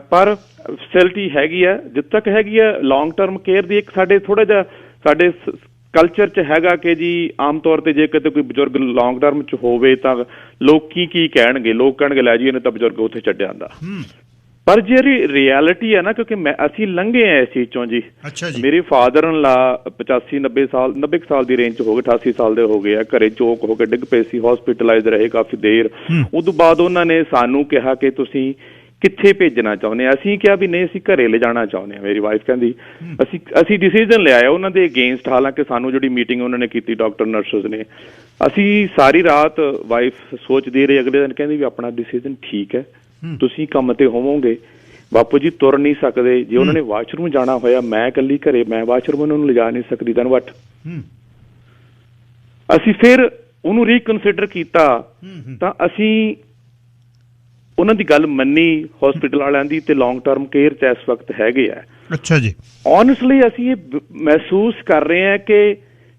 ਪਰ ਫੈਸਿਲਿਟੀ ਹੈਗੀ ਆ, ਜਿੱਥੇ ਤੱਕ ਹੈਗੀ ਆ ਲੌਂਗ ਟਰਮ ਕੇਅਰ ਦੀ। ਇੱਕ ਸਾਡੇ ਥੋੜਾ ਜਿਹਾ ਸਾਡੇ ਕਲਚਰ 'ਚ ਹੈਗਾ ਕਿ ਜੀ ਆਮ ਤੌਰ ਤੇ ਜੇ ਕਿਤੇ ਕੋਈ ਬਜ਼ੁਰਗ ਲੌਂਗ ਟਰਮ 'ਚ ਹੋਵੇ ਤਾਂ ਲੋਕੀ ਕੀ ਕਹਿਣਗੇ, ਲੋਕ ਕਹਿਣਗੇ ਲੈ ਜੀ ਇਹਨੇ ਤਾਂ ਬਜ਼ੁਰਗ ਉੱਥੇ ਛੱਡਿਆ ਜਾਂਦਾ। ਪਰ ਜਿਹੜੀ ਰਿਐਲਿਟੀ ਹੈ ਨਾ, ਕਿਉਂਕਿ ਅਸੀਂ ਲੰਘੇ ਆ ਇਸ ਚੀਜ਼ ਚੋਂ ਜੀ। ਮੇਰੇ ਫਾਦਰ ਇਨ ਲਾ 85-90 ਸਾਲ ਦੀ ਰੇਂਜ 'ਚ ਹੋ ਗਏ, 88 ਸਾਲ ਦੇ ਹੋ ਗਏ ਆ, ਘਰੇ ਚੋਕ ਹੋ ਕੇ ਡਿੱਗ ਪਏ ਸੀ, ਹੌਸਪੀਟਲਾਈਜ਼ ਰਹੇ ਕਾਫੀ ਦੇਰ। ਉਦੋਂ ਬਾਅਦ ਉਹਨਾਂ ਨੇ ਸਾਨੂੰ ਕਿਹਾ ਕਿ ਤੁਸੀਂ ਕਿੱਥੇ ਭੇਜਣਾ ਚਾਹੁੰਦੇ ਆ। ਅਸੀਂ ਕਿਹਾ ਵੀ ਨਹੀਂ, ਅਸੀਂ ਘਰੇ ਲਿਜਾਣਾ ਚਾਹੁੰਦੇ ਹਾਂ। ਮੇਰੀ ਵਾਈਫ ਕਹਿੰਦੀ ਅਸੀਂ ਡਿਸੀਜ਼ਨ ਲਿਆ ਉਹਨਾਂ ਦੇ ਅਗੇਂਸਟ, ਹਾਲਾਂਕਿ ਸਾਨੂੰ ਜਿਹੜੀ ਮੀਟਿੰਗ ਉਹਨਾਂ ਨੇ ਕੀਤੀ ਡਾਕਟਰ ਨਰਸਿਸ ਨੇ, ਅਸੀਂ ਸਾਰੀ ਰਾਤ ਵਾਈਫ ਸੋਚਦੀ ਰਹੀ। ਅਗਲੇ ਦਿਨ ਕਹਿੰਦੀ ਵੀ ਆਪਣਾ ਡਿਸੀਜ਼ਨ ਠੀਕ ਹੈ, ਤੁਸੀਂ ਕੰਮ ਤੇ ਹੋਵੋਗੇ, ਬਾਪੂ ਜੀ ਤੁਰ ਨਹੀਂ ਸਕਦੇ, ਜੇ ਉਹਨਾਂ ਨੇ ਵਾਸ਼ਰੂਮ ਜਾਣਾ ਹੋਇਆ, ਮੈਂ ਇਕੱਲੀ ਘਰੇ, ਮੈਂ ਵਾਸ਼ਰੂਮ ਉਹਨਾਂ ਨੂੰ ਲਿਜਾ ਨਹੀਂ ਸਕਦੀ। ਦੈਨ ਵਾਟ? ਅਸੀਂ ਫਿਰ ਉਹਨੂੰ ਰੀਕਨਸੀਡਰ ਕੀਤਾ ਤਾਂ ਅਸੀਂ ਉਹਨਾਂ ਦੀ ਗੱਲ ਮੰਨੀ ਹਸਪੀਟਲ ਵਾਲਿਆਂ ਦੀ, ਤੇ ਲੌਂਗ ਟਰਮ ਕੇਅਰ 'ਚ ਇਸ ਵਕਤ ਹੈਗੇ ਆ। ਅੱਛਾ ਜੀ। ਓਨੈਸਟਲੀ ਅਸੀਂ ਇਹ ਮਹਿਸੂਸ ਕਰ ਰਹੇ ਹਾਂ ਕਿ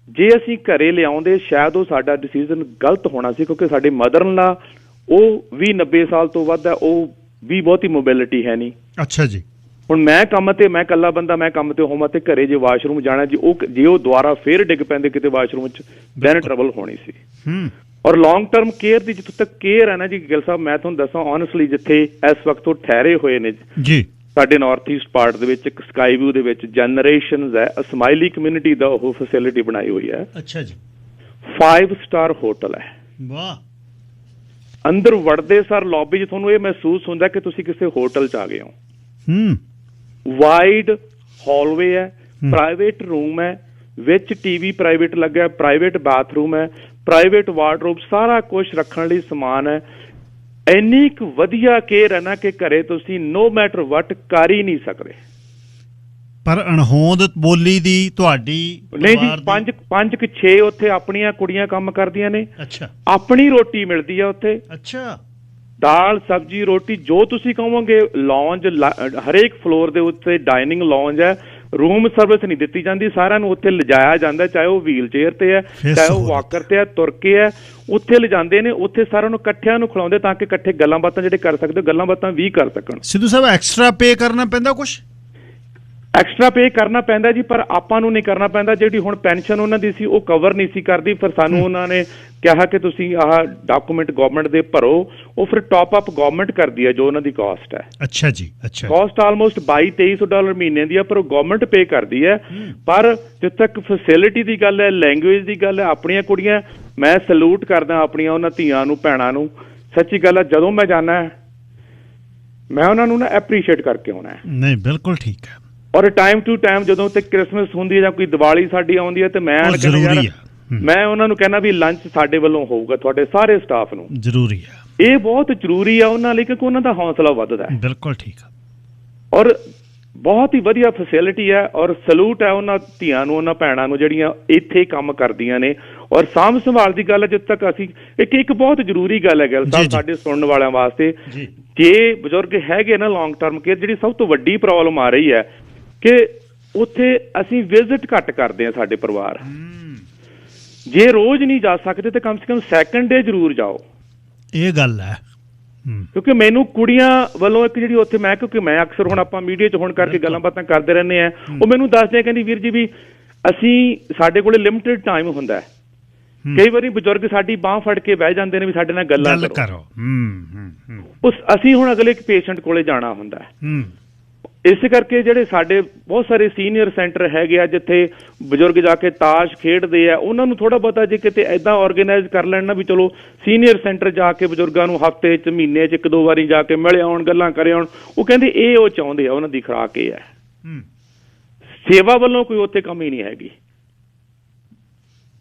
ਜੇ ਅਸੀਂ ਘਰੇ ਲਿਆਉਂਦੇ ਸ਼ਾਇਦ ਉਹ ਸਾਡਾ ਡਿਸੀਜ਼ਨ ਗਲਤ ਹੋਣਾ ਸੀ, ਕਿਉਂਕਿ ਸਾਡੇ ਮਦਰ ਇਨ ਲਾ ਉਹ ਵੀ 90 ਸਾਲ ਤੋਂ ਵੱਧ ਹੈ, ਉਹ ਵੀ ਬਹੁਤੀ ਮੋਬਿਲਿਟੀ ਹੈ ਨਹੀਂ। ਅੱਛਾ ਜੀ। ਹੁਣ ਮੈਂ ਕੰਮ ਤੇ, ਮੈਂ ਇਕੱਲਾ ਬੰਦਾ, ਮੈਂ ਕੰਮ ਤੇ ਹੋਵਾਂ ਤੇ ਘਰੇ ਜੇ ਵਾਸ਼ਰੂਮ ਜਾਣਾ, ਜੇ ਉਹ ਦੁਬਾਰਾ ਫੇਰ ਡਿੱਗ ਪੈਂਦੇ ਕਿਤੇ ਵਾਸ਼ਰੂਮ 'ਚ, ਦੈਨ ਟਰਬਲ ਹੋਣੀ ਸੀ। ਔਰ ਲੌਂਗ ਟਰਮ ਕੇਅਰ ਦੀ ਜਿੱਥੋਂ ਤੱਕ ਕੇਅਰ ਹੈ ਨਾ ਜੀ ਗਿੱਲ ਸਾਹਿਬ, ਮੈਂ ਤੁਹਾਨੂੰ ਦੱਸਾਂ ਓਨੈਸਟਲੀ, ਜਿੱਥੇ ਇਸ ਵਕਤ ਉਹ ਠਹਿਰੇ ਹੋਏ ਨੇ ਜੀ ਸਾਡੇ ਨਾਰਥ ਈਸਟ ਪਾਰਟ ਦੇ ਵਿੱਚ, ਇੱਕ ਸਕਾਈ ਵਿਊ ਦੇ ਵਿੱਚ ਜਨਰੇਸ਼ਨਸ ਹੈ, ਸਮਾਈਲੀ ਕਮਿਊਨਿਟੀ ਦਾ ਉਹ ਫੈਸਿਲਿਟੀ ਬਣਾਈ ਹੋਈ ਹੈ। ਅੱਛਾ ਜੀ। 5 ਸਟਾਰ ਹੋਟਲ ਹੈ। ਵਾਹ। ਅੰਦਰ ਵੜਦੇ ਸਰ ਲੌਬੀ 'ਚ ਤੁਹਾਨੂੰ ਇਹ ਮਹਿਸੂਸ ਹੁੰਦਾ ਕਿ ਤੁਸੀਂ ਕਿਸੇ ਹੋਟਲ 'ਚ ਆ ਗਏ ਹੋ। ਵਾਈਡ ਹਾਲਵੇ ਹੈ, ਪ੍ਰਾਈਵੇਟ ਰੂਮ ਹੈ, ਵਿੱਚ ਟੀਵੀ ਪ੍ਰਾਈਵੇਟ ਲੱਗਾ, ਪ੍ਰਾਈਵੇਟ ਬਾਥਰੂਮ ਹੈ, ਪ੍ਰਾਈਵੇਟ ਵਾਰਡਰੋਬ, ਸਾਰਾ ਕੁਝ ਰੱਖਣ ਲਈ ਸਮਾਨ ਹੈ। ਇੰਨੀ ਕੁ ਵਧੀਆ ਕੇਅਰ ਹੈ ਨਾ ਕਿ ਘਰੇ ਤੁਸੀਂ ਨੋ ਮੈਟਰ ਵਟ ਕਰ ਹੀ ਨਹੀਂ ਸਕਦੇ। ਪਰ ਅਣਹੋਂਦ ਬੋਲੀ ਦੀ ਤੁਹਾਡੀ ਨਹੀਂ ਜੀ, 5-6 ਉੱਥੇ ਆਪਣੀਆਂ ਕੁੜੀਆਂ ਕੰਮ ਕਰਦੀਆਂ ਨੇ। ਅੱਛਾ। ਆਪਣੀ ਰੋਟੀ ਮਿਲਦੀ ਹੈ ਉੱਥੇ। ਅੱਛਾ। ਦਾਲ ਸਬਜ਼ੀ ਰੋਟੀ ਜੋ ਤੁਸੀਂ ਕਹੋਗੇ। ਲੌਂਜ ਹਰੇਕ ਫਲੋਰ ਦੇ ਉੱਤੇ ਡਾਈਨਿੰਗ ਲੌਂਜ ਹੈ। ਰੂਮ ਸਰਵਿਸ ਨਹੀਂ ਦਿੱਤੀ ਜਾਂਦੀ, ਸਾਰਿਆਂ ਨੂੰ ਉੱਥੇ ਲਿਜਾਇਆ ਜਾਂਦਾ, ਚਾਹੇ ਉਹ ਵੀਲ ਚੇਅਰ ਤੇ ਹੈ, ਚਾਹੇ ਉਹ ਵਾਕਰ ਤੇ ਹੈ, ਤੁਰ ਕੇ ਹੈ, ਉੱਥੇ ਲਿਜਾਂਦੇ ਨੇ। ਉੱਥੇ ਸਾਰਿਆਂ ਨੂੰ ਇਕੱਠਿਆਂ ਨੂੰ ਖਿਲਾਉਂਦੇ ਤਾਂ ਕਿ ਇਕੱਠੇ ਗੱਲਾਂ ਬਾਤਾਂ ਜਿਹੜੇ ਕਰ ਸਕਦੇ, ਗੱਲਾਂ ਬਾਤਾਂ ਵੀ ਕਰ ਸਕਣ। ਸਿੱਧੂ ਸਾਹਿਬ ਐਕਸਟਰਾ ਪੇ ਕਰਨਾ ਪੈਂਦਾ ਕੁਛ? ਐਕਸਟਰਾ ਪੇ ਕਰਨਾ ਪੈਂਦਾ ਜੀ, ਪਰ ਆਪਾਂ ਨੂੰ ਨਹੀਂ ਕਰਨਾ ਪੈਂਦਾ। ਜਿਹੜੀ ਹੁਣ ਪੈਨਸ਼ਨ ਉਹਨਾਂ ਦੀ ਸੀ ਉਹ ਕਵਰ ਨਹੀਂ ਸੀ ਕਰਦੀ, ਫਿਰ ਸਾਨੂੰ ਉਹਨਾਂ ਨੇ ਕਿਹਾ ਕਿ ਤੁਸੀਂ ਆਹ ਡਾਕੂਮੈਂਟ ਗਵਰਨਮੈਂਟ ਦੇ ਭਰੋ, ਉਹ ਫਿਰ ਟੌਪ ਅਪ ਗਵਰਨਮੈਂਟ ਕਰਦੀ ਹੈ ਜੋ ਉਹਨਾਂ ਦੀ ਕਾਸਟ ਹੈ। ਅੱਛਾ ਜੀ। ਅੱਛਾ। ਕਾਸਟ ਆਲਮੋਸਟ $2200 ਮਹੀਨੇ ਦੀ ਹੈ, ਪਰ ਉਹ ਗਵਰਨਮੈਂਟ ਪੇ ਕਰਦੀ ਹੈ। ਪਰ ਜਿੱਥੇ ਤੱਕ ਫੈਸਿਲਿਟੀ ਦੀ ਗੱਲ ਹੈ, ਲੈਂਗੁਏਜ ਦੀ ਗੱਲ ਹੈ, ਆਪਣੀਆਂ ਕੁੜੀਆਂ, ਮੈਂ ਸਲੂਟ ਕਰਦਾ ਆਪਣੀਆਂ ਉਹਨਾਂ ਧੀਆਂ ਨੂੰ, ਭੈਣਾਂ ਨੂੰ। ਸੱਚੀ ਗੱਲ ਹੈ, ਜਦੋਂ ਮੈਂ ਜਾਣਾ ਮੈਂ ਉਹਨਾਂ ਨੂੰ ਨਾ ਐਪਰੀਸ਼ੀਏਟ ਕਰਕੇ ਆਉਣਾ ਹੈ। ਨਹੀਂ, ਬਿਲਕੁਲ ਠੀਕ ਹੈ। ਔਰ ਟਾਈਮ ਟੂ ਟਾਈਮ ਜਦੋਂ ਤੇ ਕ੍ਰਿਸਮਸ ਹੁੰਦੀ ਹੈ ਜਾਂ ਕੋਈ ਦੀਵਾਲੀ ਸਾਡੀ ਆਉਂਦੀ ਹੈ, ਤੇ ਮੈਂ ਉਹਨਾਂ ਨੂੰ ਕਹਿੰਦਾ ਵੀ ਲੰਚ ਸਾਡੇ ਵੱਲੋਂ ਹੋਊਗਾ, ਤੁਹਾਡੇ ਸਾਰੇ ਸਟਾਫ ਨੂੰ। ਜ਼ਰੂਰੀ ਹੈ। ਇਹ ਬਹੁਤ ਜ਼ਰੂਰੀ ਆ ਉਹਨਾਂ ਲਈ, ਕਿਉਂਕਿ ਉਹਨਾਂ ਦਾ ਹੌਸਲਾ ਵੱਧਦਾ। ਬਿਲਕੁਲ ਠੀਕ ਆ। ਔਰ ਬਹੁਤ ਹੀ ਵਧੀਆ ਫੈਸਿਲਿਟੀ ਹੈ, ਔਰ ਸਲੂਟ ਹੈ ਉਹਨਾਂ ਧੀਆਂ ਨੂੰ, ਉਹਨਾਂ ਭੈਣਾਂ ਨੂੰ ਜਿਹੜੀਆਂ ਇੱਥੇ ਕੰਮ ਕਰਦੀਆਂ ਨੇ। ਔਰ ਸਾਂਭ ਸੰਭਾਲ ਦੀ ਗੱਲ ਜਿੱਥੇ ਤੱਕ ਅਸੀਂ ਇੱਕ ਬਹੁਤ ਜ਼ਰੂਰੀ ਗੱਲ ਹੈ ਗਿੱਲ ਸਾਹਿਬ ਸਾਡੇ ਸੁਣਨ ਵਾਲਿਆਂ ਵਾਸਤੇ, ਜੇ ਬਜ਼ੁਰਗ ਹੈਗੇ ਨਾ ਲੌਂਗ ਟਰਮ ਕੇਅਰ, ਜਿਹੜੀ ਸਭ ਤੋਂ ਵੱਡੀ ਪ੍ਰੋਬਲਮ ਆ ਰਹੀ ਹੈ ਕਿ ਉੱਥੇ ਅਸੀਂ ਵਿਜ਼ਿਟ ਘੱਟ ਕਰਦੇ ਹਾਂ। ਸਾਡੇ ਪਰਿਵਾਰ ਜੇ ਰੋਜ਼ ਨਹੀਂ ਜਾ ਸਕਦੇ ਤੇ ਕਮ ਸੇ ਕਮ ਸੈਕੰਡ ਡੇ ਜ਼ਰੂਰ ਜਾਓ। ਇਹ ਗੱਲ ਹੈ, ਕਿਉਂਕਿ ਮੈਨੂੰ ਕੁੜੀਆਂ ਵੱਲੋਂ ਇੱਕ ਜਿਹੜੀ ਉੱਥੇ ਕਿਉਂਕਿ ਮੈਂ ਅਕਸਰ ਹੁਣ ਆਪਾਂ ਮੀਡੀਆ 'ਚ ਹੁਣ ਕਰਕੇ ਗੱਲਾਂ ਬਾਤਾਂ ਕਰਦੇ ਰਹਿੰਦੇ ਆ, ਉਹ ਮੈਨੂੰ ਦੱਸਦੇ ਆ, ਕਹਿੰਦੀ ਵੀਰ ਜੀ ਵੀ ਸਾਡੇ ਕੋਲੇ ਲਿਮਿਟਡ ਟਾਈਮ ਹੁੰਦਾ। ਕਈ ਵਾਰੀ ਬਜ਼ੁਰਗ ਸਾਡੀ ਬਾਂਹ ਫੜ ਕੇ ਬਹਿ ਜਾਂਦੇ ਨੇ ਵੀ ਸਾਡੇ ਨਾਲ ਗੱਲਾਂ ਕਰੋ। ਅਸੀਂ ਹੁਣ ਅਗਲੇ ਇੱਕ ਪੇਸ਼ੈਂਟ ਕੋਲੇ ਜਾਣਾ ਹੁੰਦਾ। ਇਸੇ ਕਰਕੇ ਜਿਹੜੇ ਸਾਡੇ ਬਹੁਤ ਸਾਰੇ ਸੀਨੀਅਰ ਸੈਂਟਰ ਹੈਗੇ ਆ ਜਿੱਥੇ ਬਜ਼ੁਰਗ ਜਾ ਕੇ ਤਾਸ਼ ਖੇਡਦੇ ਆ, ਉਹਨਾਂ ਨੂੰ ਥੋੜਾ ਬਹੁਤਾ ਜੇ ਕਿਤੇ ਏਦਾਂ ਆਰਗੇਨਾਈਜ਼ ਕਰ ਲੈਣ ਨਾ ਵੀ ਚਲੋ ਸੀਨੀਅਰ ਸੈਂਟਰ ਜਾ ਕੇ ਬਜ਼ੁਰਗਾਂ ਨੂੰ ਹਫ਼ਤੇ 'ਚ ਮਹੀਨੇ 'ਚ 1-2 ਵਾਰੀ ਜਾ ਕੇ ਮਿਲ ਆਉਣ, ਗੱਲਾਂ ਕਰ ਆਉਣ। ਉਹ ਕਹਿੰਦੇ ਉਹ ਚਾਹੁੰਦੇ ਆ, ਉਹਨਾਂ ਦੀ ਖੁਰਾਕ ਇਹ ਹੈ। ਸੇਵਾ ਵੱਲੋਂ ਕੋਈ ਉੱਥੇ ਕਮੀ ਨਹੀਂ ਹੈਗੀ।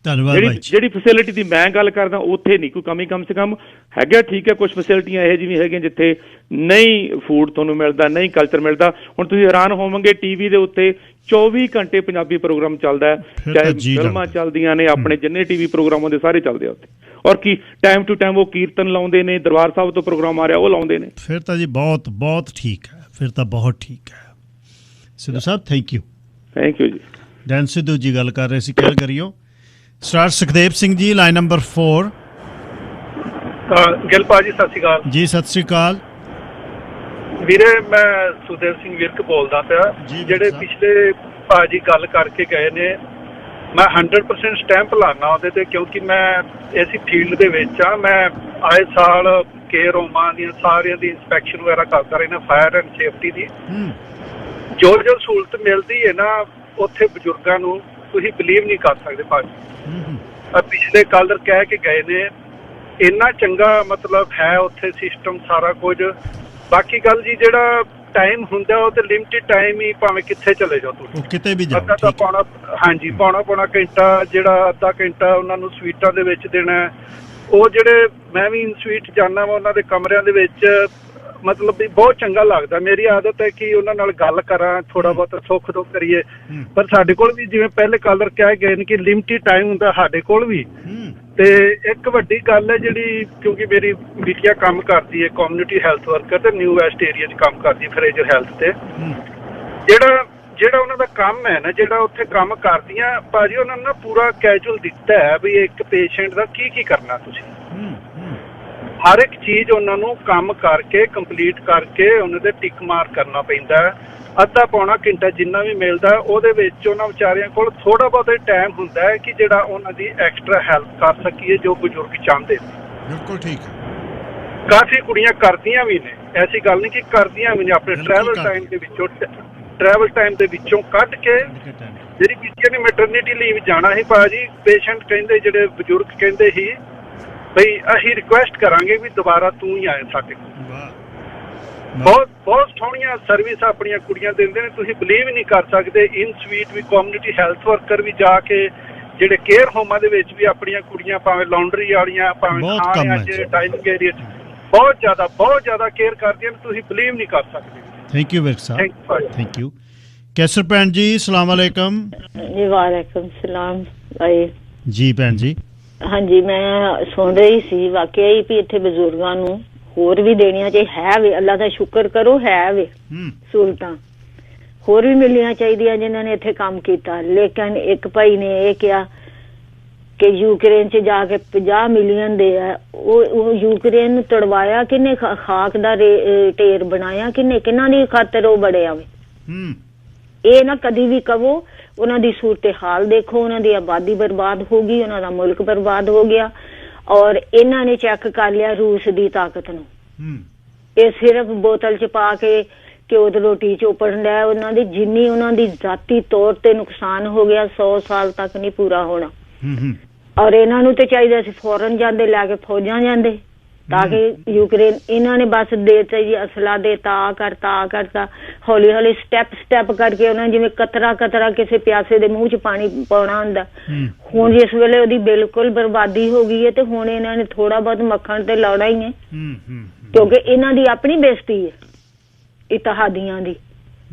ਜਿਹੜੀ ਫੈਸਿਲਿਟੀ ਦੀ ਮੈਂ ਗੱਲ ਕਰਦਾ ਉੱਥੇ ਨਹੀਂ ਕੋਈ ਕਮੀ, ਕਮ ਸੇ ਕਮ ਹੈਗਾ। ਠੀਕ ਹੈ, ਕੁਛ ਫੈਸਿਲਿਟੀਆਂ ਇਹੋ ਜਿਹੀਆਂ ਹੈਗੀਆਂ ਜਿੱਥੇ ਨਹੀਂ ਫੂਡ ਤੁਹਾਨੂੰ ਮਿਲਦਾ, ਨਹੀਂ ਕਲਚਰ ਮਿਲਦਾ। ਹੁਣ ਤੁਸੀਂ ਹੈਰਾਨ ਹੋਵੋਗੇ, ਟੀਵੀ ਦੇ ਉੱਤੇ 24 ਘੰਟੇ ਪੰਜਾਬੀ ਪ੍ਰੋਗਰਾਮ ਚੱਲਦਾ ਹੈ, ਚਾਹੇ ਫਿਲਮਾਂ ਚੱਲਦੀਆਂ ਨੇ, ਆਪਣੇ ਜਿੰਨੇ ਟੀਵੀ ਪ੍ਰੋਗਰਾਮ ਹੁੰਦੇ ਸਾਰੇ ਚੱਲਦੇ ਆ ਉੱਥੇ। ਔਰ ਕੀ ਟਾਈਮ ਟੂ ਟਾਈਮ ਉਹ ਕੀਰਤਨ ਲਾਉਂਦੇ ਨੇ, ਦਰਬਾਰ ਸਾਹਿਬ ਤੋਂ ਪ੍ਰੋਗਰਾਮ ਆ ਰਿਹਾ ਉਹ ਲਾਉਂਦੇ ਨੇ। ਫਿਰ ਤਾਂ ਜੀ ਬਹੁਤ ਬਹੁਤ ਠੀਕ ਹੈ, ਫਿਰ ਤਾਂ ਬਹੁਤ ਠੀਕ ਹੈ। ਸਿੱਧੂ ਸਾਹਿਬ ਥੈਂਕ ਯੂ ਜੀ। ਡੈਨ ਸਿੱਧੂ ਜੀ ਗੱਲ ਕਰ ਰਹੇ ਸੀ, ਕਹਿ ਕਰਿਓ। Star Sukhdev Singh ji line number 4। Gill ਭਾਜੀ ਸਤਿ ਸ਼੍ਰੀ ਅਕਾਲ ਜੀ। ਸਤਿ ਸ਼੍ਰੀ ਅਕਾਲ ਵੀਰੇ, ਮੈਂ ਸੁਖਦੇਵ ਸਿੰਘ ਵਿਰਕ ਬੋਲਦਾ ਪਿਆ। ਜਿਹੜੇ ਪਿਛਲੇ ਭਾਜੀ ਗੱਲ ਕਰਕੇ ਗਏ ਨੇ, ਮੈਂ 100% ਸਟੈਂਪ ਲਾਣਾ ਉਹਦੇ ਤੇ, ਕਿਉਂਕਿ ਮੈਂ ਇਸੇ ਫੀਲਡ ਦੇ ਵਿੱਚ ਆ। ਮੈਂ ਆਏ ਸਾਲ ਕੇਅਰ ਹੋਮਾਂ ਦੀਆਂ ਸਾਰਿਆਂ ਦੀ ਇੰਸਪੈਕਸ਼ਨ ਵਗੈਰਾ ਕਰਦਾ ਰਹਿਣਾ, ਫਾਇਰ ਐਂਡ ਸੇਫਟੀ ਦੀ। ਜੋ ਸਹੂਲਤ ਮਿਲਦੀ ਹੈ ਨਾ ਉੱਥੇ ਬਜ਼ੁਰਗਾਂ ਨੂੰ, ਤੁਸੀਂ ਬਿਲੀਵ ਨਹੀਂ ਕਰ ਸਕਦੇ ਭਾਜੀ। ਪਿਛਲੇ ਕੱਲ੍ਹ ਕਹਿ ਕੇ ਗਏ ਨੇ, ਇੰਨਾ ਚੰਗਾ ਮਤਲਬ ਹੈ ਉੱਥੇ ਸਿਸਟਮ ਸਾਰਾ ਕੁਝ। ਬਾਕੀ ਗੱਲ ਜੀ, ਜਿਹੜਾ ਟਾਈਮ ਹੁੰਦਾ ਉਹ ਤੇ ਲਿਮਿਟਡ ਟਾਈਮ ਹੀ, ਭਾਵੇਂ ਕਿੱਥੇ ਚਲੇ ਜਾਓ ਤੁਸੀਂ, ਕਿਤੇ ਵੀ ਜਾਓ। ਪੌਣਾ ਘੰਟਾ, ਜਿਹੜਾ ਅੱਧਾ ਘੰਟਾ ਉਹਨਾਂ ਨੂੰ ਸਵੀਟਾਂ ਦੇ ਵਿੱਚ ਦੇਣਾ। ਉਹ ਜਿਹੜੇ ਮੈਂ ਵੀ ਸਵੀਟ ਜਾਂਦਾ ਵਾ ਉਹਨਾਂ ਦੇ ਕਮਰਿਆਂ ਦੇ ਵਿੱਚ, ਮਤਲਬ ਵੀ ਬਹੁਤ ਚੰਗਾ ਲੱਗਦਾ। ਮੇਰੀ ਆਦਤ ਹੈ ਕਿ ਉਹਨਾਂ ਨਾਲ ਗੱਲ ਕਰਾਂ, ਥੋੜਾ ਬਹੁਤ ਸੁੱਖ ਦੁੱਖ ਕਰੀਏ। ਪਰ ਸਾਡੇ ਕੋਲ ਵੀ ਜਿਵੇਂ ਪਹਿਲੇ ਕਾਲਰ ਕਹਿ ਗਏ ਨੇ ਕਿ ਲਿਮਿਟਡ ਟਾਈਮ ਹੁੰਦਾ, ਸਾਡੇ ਕੋਲ ਵੀ। ਤੇ ਇੱਕ ਵੱਡੀ ਗੱਲ ਹੈ ਜਿਹੜੀ, ਕਿਉਂਕਿ ਮੇਰੀ ਬਿਟੀਆ ਕੰਮ ਕਰਦੀ ਹੈ ਕਮਿਊਨਿਟੀ ਹੈਲਥ ਵਰਕਰ ਤੇ ਨਿਊ ਵੈਸਟ ਏਰੀਆ 'ਚ ਕੰਮ ਕਰਦੀ ਹੈ, ਫਰੇਜਰ ਹੈਲਥ ਤੇ। ਜਿਹੜਾ ਉਹਨਾਂ ਦਾ ਕੰਮ ਹੈ ਨਾ, ਜਿਹੜਾ ਉੱਥੇ ਕੰਮ ਕਰਦੀਆਂ ਭਾਜੀ, ਉਹਨਾਂ ਨੇ ਨਾ ਪੂਰਾ ਕੈਜੂਅਲ ਦਿੱਤਾ ਹੈ ਵੀ ਇੱਕ ਪੇਸ਼ੈਂਟ ਦਾ ਕੀ ਕਰਨਾ ਤੁਸੀਂ। ਹਰ ਇੱਕ ਚੀਜ਼ ਉਹਨਾਂ ਨੂੰ ਕੰਮ ਕਰਕੇ ਕੰਪਲੀਟ ਕਰਕੇ ਉਹਨਾਂ ਦੇ ਟਿਕ ਮਾਰ ਕਰਨਾ ਪੈਂਦਾ ਹੈ। ਅੱਧਾ ਪੌਣਾ ਘੰਟਾ ਜਿੰਨਾ ਵੀ ਮਿਲਦਾ ਉਹਦੇ ਵਿੱਚ ਉਹਨਾਂ ਵਿਚਾਰਿਆਂ ਕੋਲ ਥੋੜਾ ਬਹੁਤ ਟਾਈਮ ਹੁੰਦਾ ਹੈ ਕਿ ਜਿਹੜਾ ਉਹਨਾਂ ਦੀ ਐਕਸਟਰਾ ਹੈਲਪ ਕਰ ਸਕੀਏ, ਜੋ ਬਜ਼ੁਰਗ ਚਾਹੁੰਦੇ ਨੇ। ਬਿਲਕੁਲ ਠੀਕ ਹੈ। ਕਾਫੀ ਕੁੜੀਆਂ ਕਰਦੀਆਂ ਵੀ ਨੇ, ਐਸੀ ਗੱਲ ਨਹੀਂ ਕਿ ਕਰਦੀਆਂ ਵੀ ਨੇ। ਆਪਣੇ ਟਰੈਵਲ ਟਾਈਮ ਦੇ ਵਿੱਚੋਂ ਕੱਢ ਕੇ, ਜਿਹੜੀ ਬੀਤੀਆਂ ਨੇ ਮੈਟਰਨਿਟੀ ਲੀਵ ਜਾਣਾ ਸੀ ਭਾਜੀ, ਪੇਸ਼ੈਂਟ ਕਹਿੰਦੇ, ਜਿਹੜੇ ਬਜ਼ੁਰਗ ਕਹਿੰਦੇ ਸੀ ਬਈ ਅਸੀਂ ਰਿਕੁਐਸਟ ਕਰਾਂਗੇ ਵੀ ਦੁਬਾਰਾ ਤੂੰ ਹੀ ਆਏ ਸਾਡੇ ਕੋਲ। ਬਹੁਤ ਸੋਹਣੀਆਂ ਸਰਵਿਸ ਆਪਣੀਆਂ ਕੁੜੀਆਂ ਦਿੰਦੇ ਨੇ, ਤੁਸੀਂ ਬਿਲੀਵ ਨਹੀਂ ਕਰ ਸਕਦੇ। ਇਨ ਸਵੀਟ ਵੀ ਕਮਿਊਨਿਟੀ ਹੈਲਥ ਵਰਕਰ ਵੀ ਜਾ ਕੇ, ਜਿਹੜੇ ਕੇਅਰ ਹੋਮਾਂ ਦੇ ਵਿੱਚ ਵੀ ਆਪਣੀਆਂ ਕੁੜੀਆਂ, ਭਾਵੇਂ ਲਾਉਂਡਰੀ ਵਾਲੀਆਂ, ਭਾਵੇਂ ਖਾਣਿਆਂ 'ਚ, ਡਾਈਨਿੰਗ ਏਰੀਆ 'ਚ, ਬਹੁਤ ਜ਼ਿਆਦਾ ਕੇਅਰ ਕਰਦੀਆਂ ਨੇ, ਤੁਸੀਂ ਬਿਲੀਵ ਨਹੀਂ ਕਰ ਸਕਦੇ। Thank you Virk Sahib, thank you. Cancer ਭੈਣ ਜੀ, ਸਲਾਮ ਅਲੈਕਮ। ਜੀ ਵਾਲੇਕਮ ਸਲਾਮ ਭਾਈ ਜੀ। ਭੈਣ ਜੀ ਹਾਂਜੀ, ਮੈਂ ਸੁਣ ਰਹੀ ਸੀ ਵਾਕਿਆ ਹੀ ਵੀ ਇੱਥੇ ਬਜ਼ੁਰਗਾਂ ਨੂੰ ਹੋਰ ਵੀ ਦੇਣੀਆਂ ਚਾਹੀਦੀਆਂ। ਹੈ ਵੀ, ਅੱਲਾ ਦਾ ਸ਼ੁਕਰ ਕਰੋ, ਹੈ ਵੀ ਸਹੂਲਤਾਂ ਹੋਰ ਵੀ ਮਿਲਣੀਆਂ ਚਾਹੀਦੀਆਂ ਜਿਨ੍ਹਾਂ ਨੇ ਇੱਥੇ ਕੰਮ ਕੀਤਾ। ਲੇਕਿਨ ਇੱਕ ਭਾਈ ਨੇ ਇਹ ਕਿਹਾ ਕਿ ਯੂਕਰੇਨ 'ਚ ਜਾ ਕੇ 50 ਮਿਲੀਅਨ ਦੇ ਆ। ਉਹ ਯੂਕਰੇਨ ਨੂੰ ਤੜਵਾਇਆ ਕਿੰਨੇ, ਖਾਕ ਦਾ ਢੇਰ ਬਣਾਇਆ ਕਿੰਨੇ, ਕਿਹਨਾਂ ਦੀ ਖਾਤਰ ਉਹ ਬੜਿਆ ਵੇ। ਇਹ ਨਾ ਕਦੀ ਵੀ ਕਹੋ। ਉਹਨਾਂ ਦੀ ਸੂਰਤ ਹਾਲ ਦੇਖੋ, ਉਹਨਾਂ ਦੀ ਆਬਾਦੀ ਬਰਬਾਦ ਹੋ ਗਈ, ਉਹਨਾਂ ਦਾ ਮੁਲਕ ਬਰਬਾਦ ਹੋ ਗਿਆ। ਔਰ ਇਹਨਾਂ ਨੇ ਚੈੱਕ ਕਰ ਲਿਆ ਰੂਸ ਦੀ ਤਾਕਤ ਨੂੰ। ਇਹ ਸਿਰਫ ਬੋਤਲ 'ਚ ਪਾ ਕੇ ਘਿਓ ਦੀ ਰੋਟੀ ਚੋਪੜਨ ਲਿਆ। ਉਹਨਾਂ ਦੀ ਜਿੰਨੀ ਉਹਨਾਂ ਦੀ ਜ਼ਾਤੀ ਤੌਰ ਤੇ ਨੁਕਸਾਨ ਹੋ ਗਿਆ, 100 ਸਾਲ ਤੱਕ ਨਹੀਂ ਪੂਰਾ ਹੋਣਾ। ਔਰ ਇਹਨਾਂ ਨੂੰ ਤੇ ਚਾਹੀਦਾ ਸੀ ਫੌਰਨ ਜਾਂਦੇ, ਲੈ ਕੇ ਫੌਜਾਂ ਜਾਂਦੇ, ਤਾਂ ਕਿ ਯੂਕਰੇਨ ਇਹਨਾਂ ਨੇ ਬਸ ਦੇਤਾ ਜੀ ਅਸਲਾ ਦੇਤਾ ਆ ਕਰਤਾ ਹੌਲੀ ਹੌਲੀ ਸਟੈਪ ਕਰਕੇ ਉਹਨਾਂ ਜਿਵੇਂ ਕਤਰਾ ਕਿਸੇ ਪਿਆਸੇ ਦੇ ਮੂੰਹ 'ਚ ਪਾਣੀ ਪਾਉਣਾ ਹੁੰਦਾ। ਹੁਣ ਜਿਸ ਵੇਲੇ ਉਹਦੀ ਬਿਲਕੁਲ ਬਰਬਾਦੀ ਹੋ ਗਈ ਹੈ ਤੇ ਹੁਣ ਇਹਨਾਂ ਨੇ ਥੋੜਾ ਬਹੁਤ ਮੱਖਣ ਤੇ ਲਾਉਣਾ ਹੀ ਹੈ, ਕਿਉਂਕਿ ਇਹਨਾਂ ਦੀ ਆਪਣੀ ਬੇਇੱਜ਼ਤੀ ਹੈ ਇਤਿਹਾਦੀਆਂ ਦੀ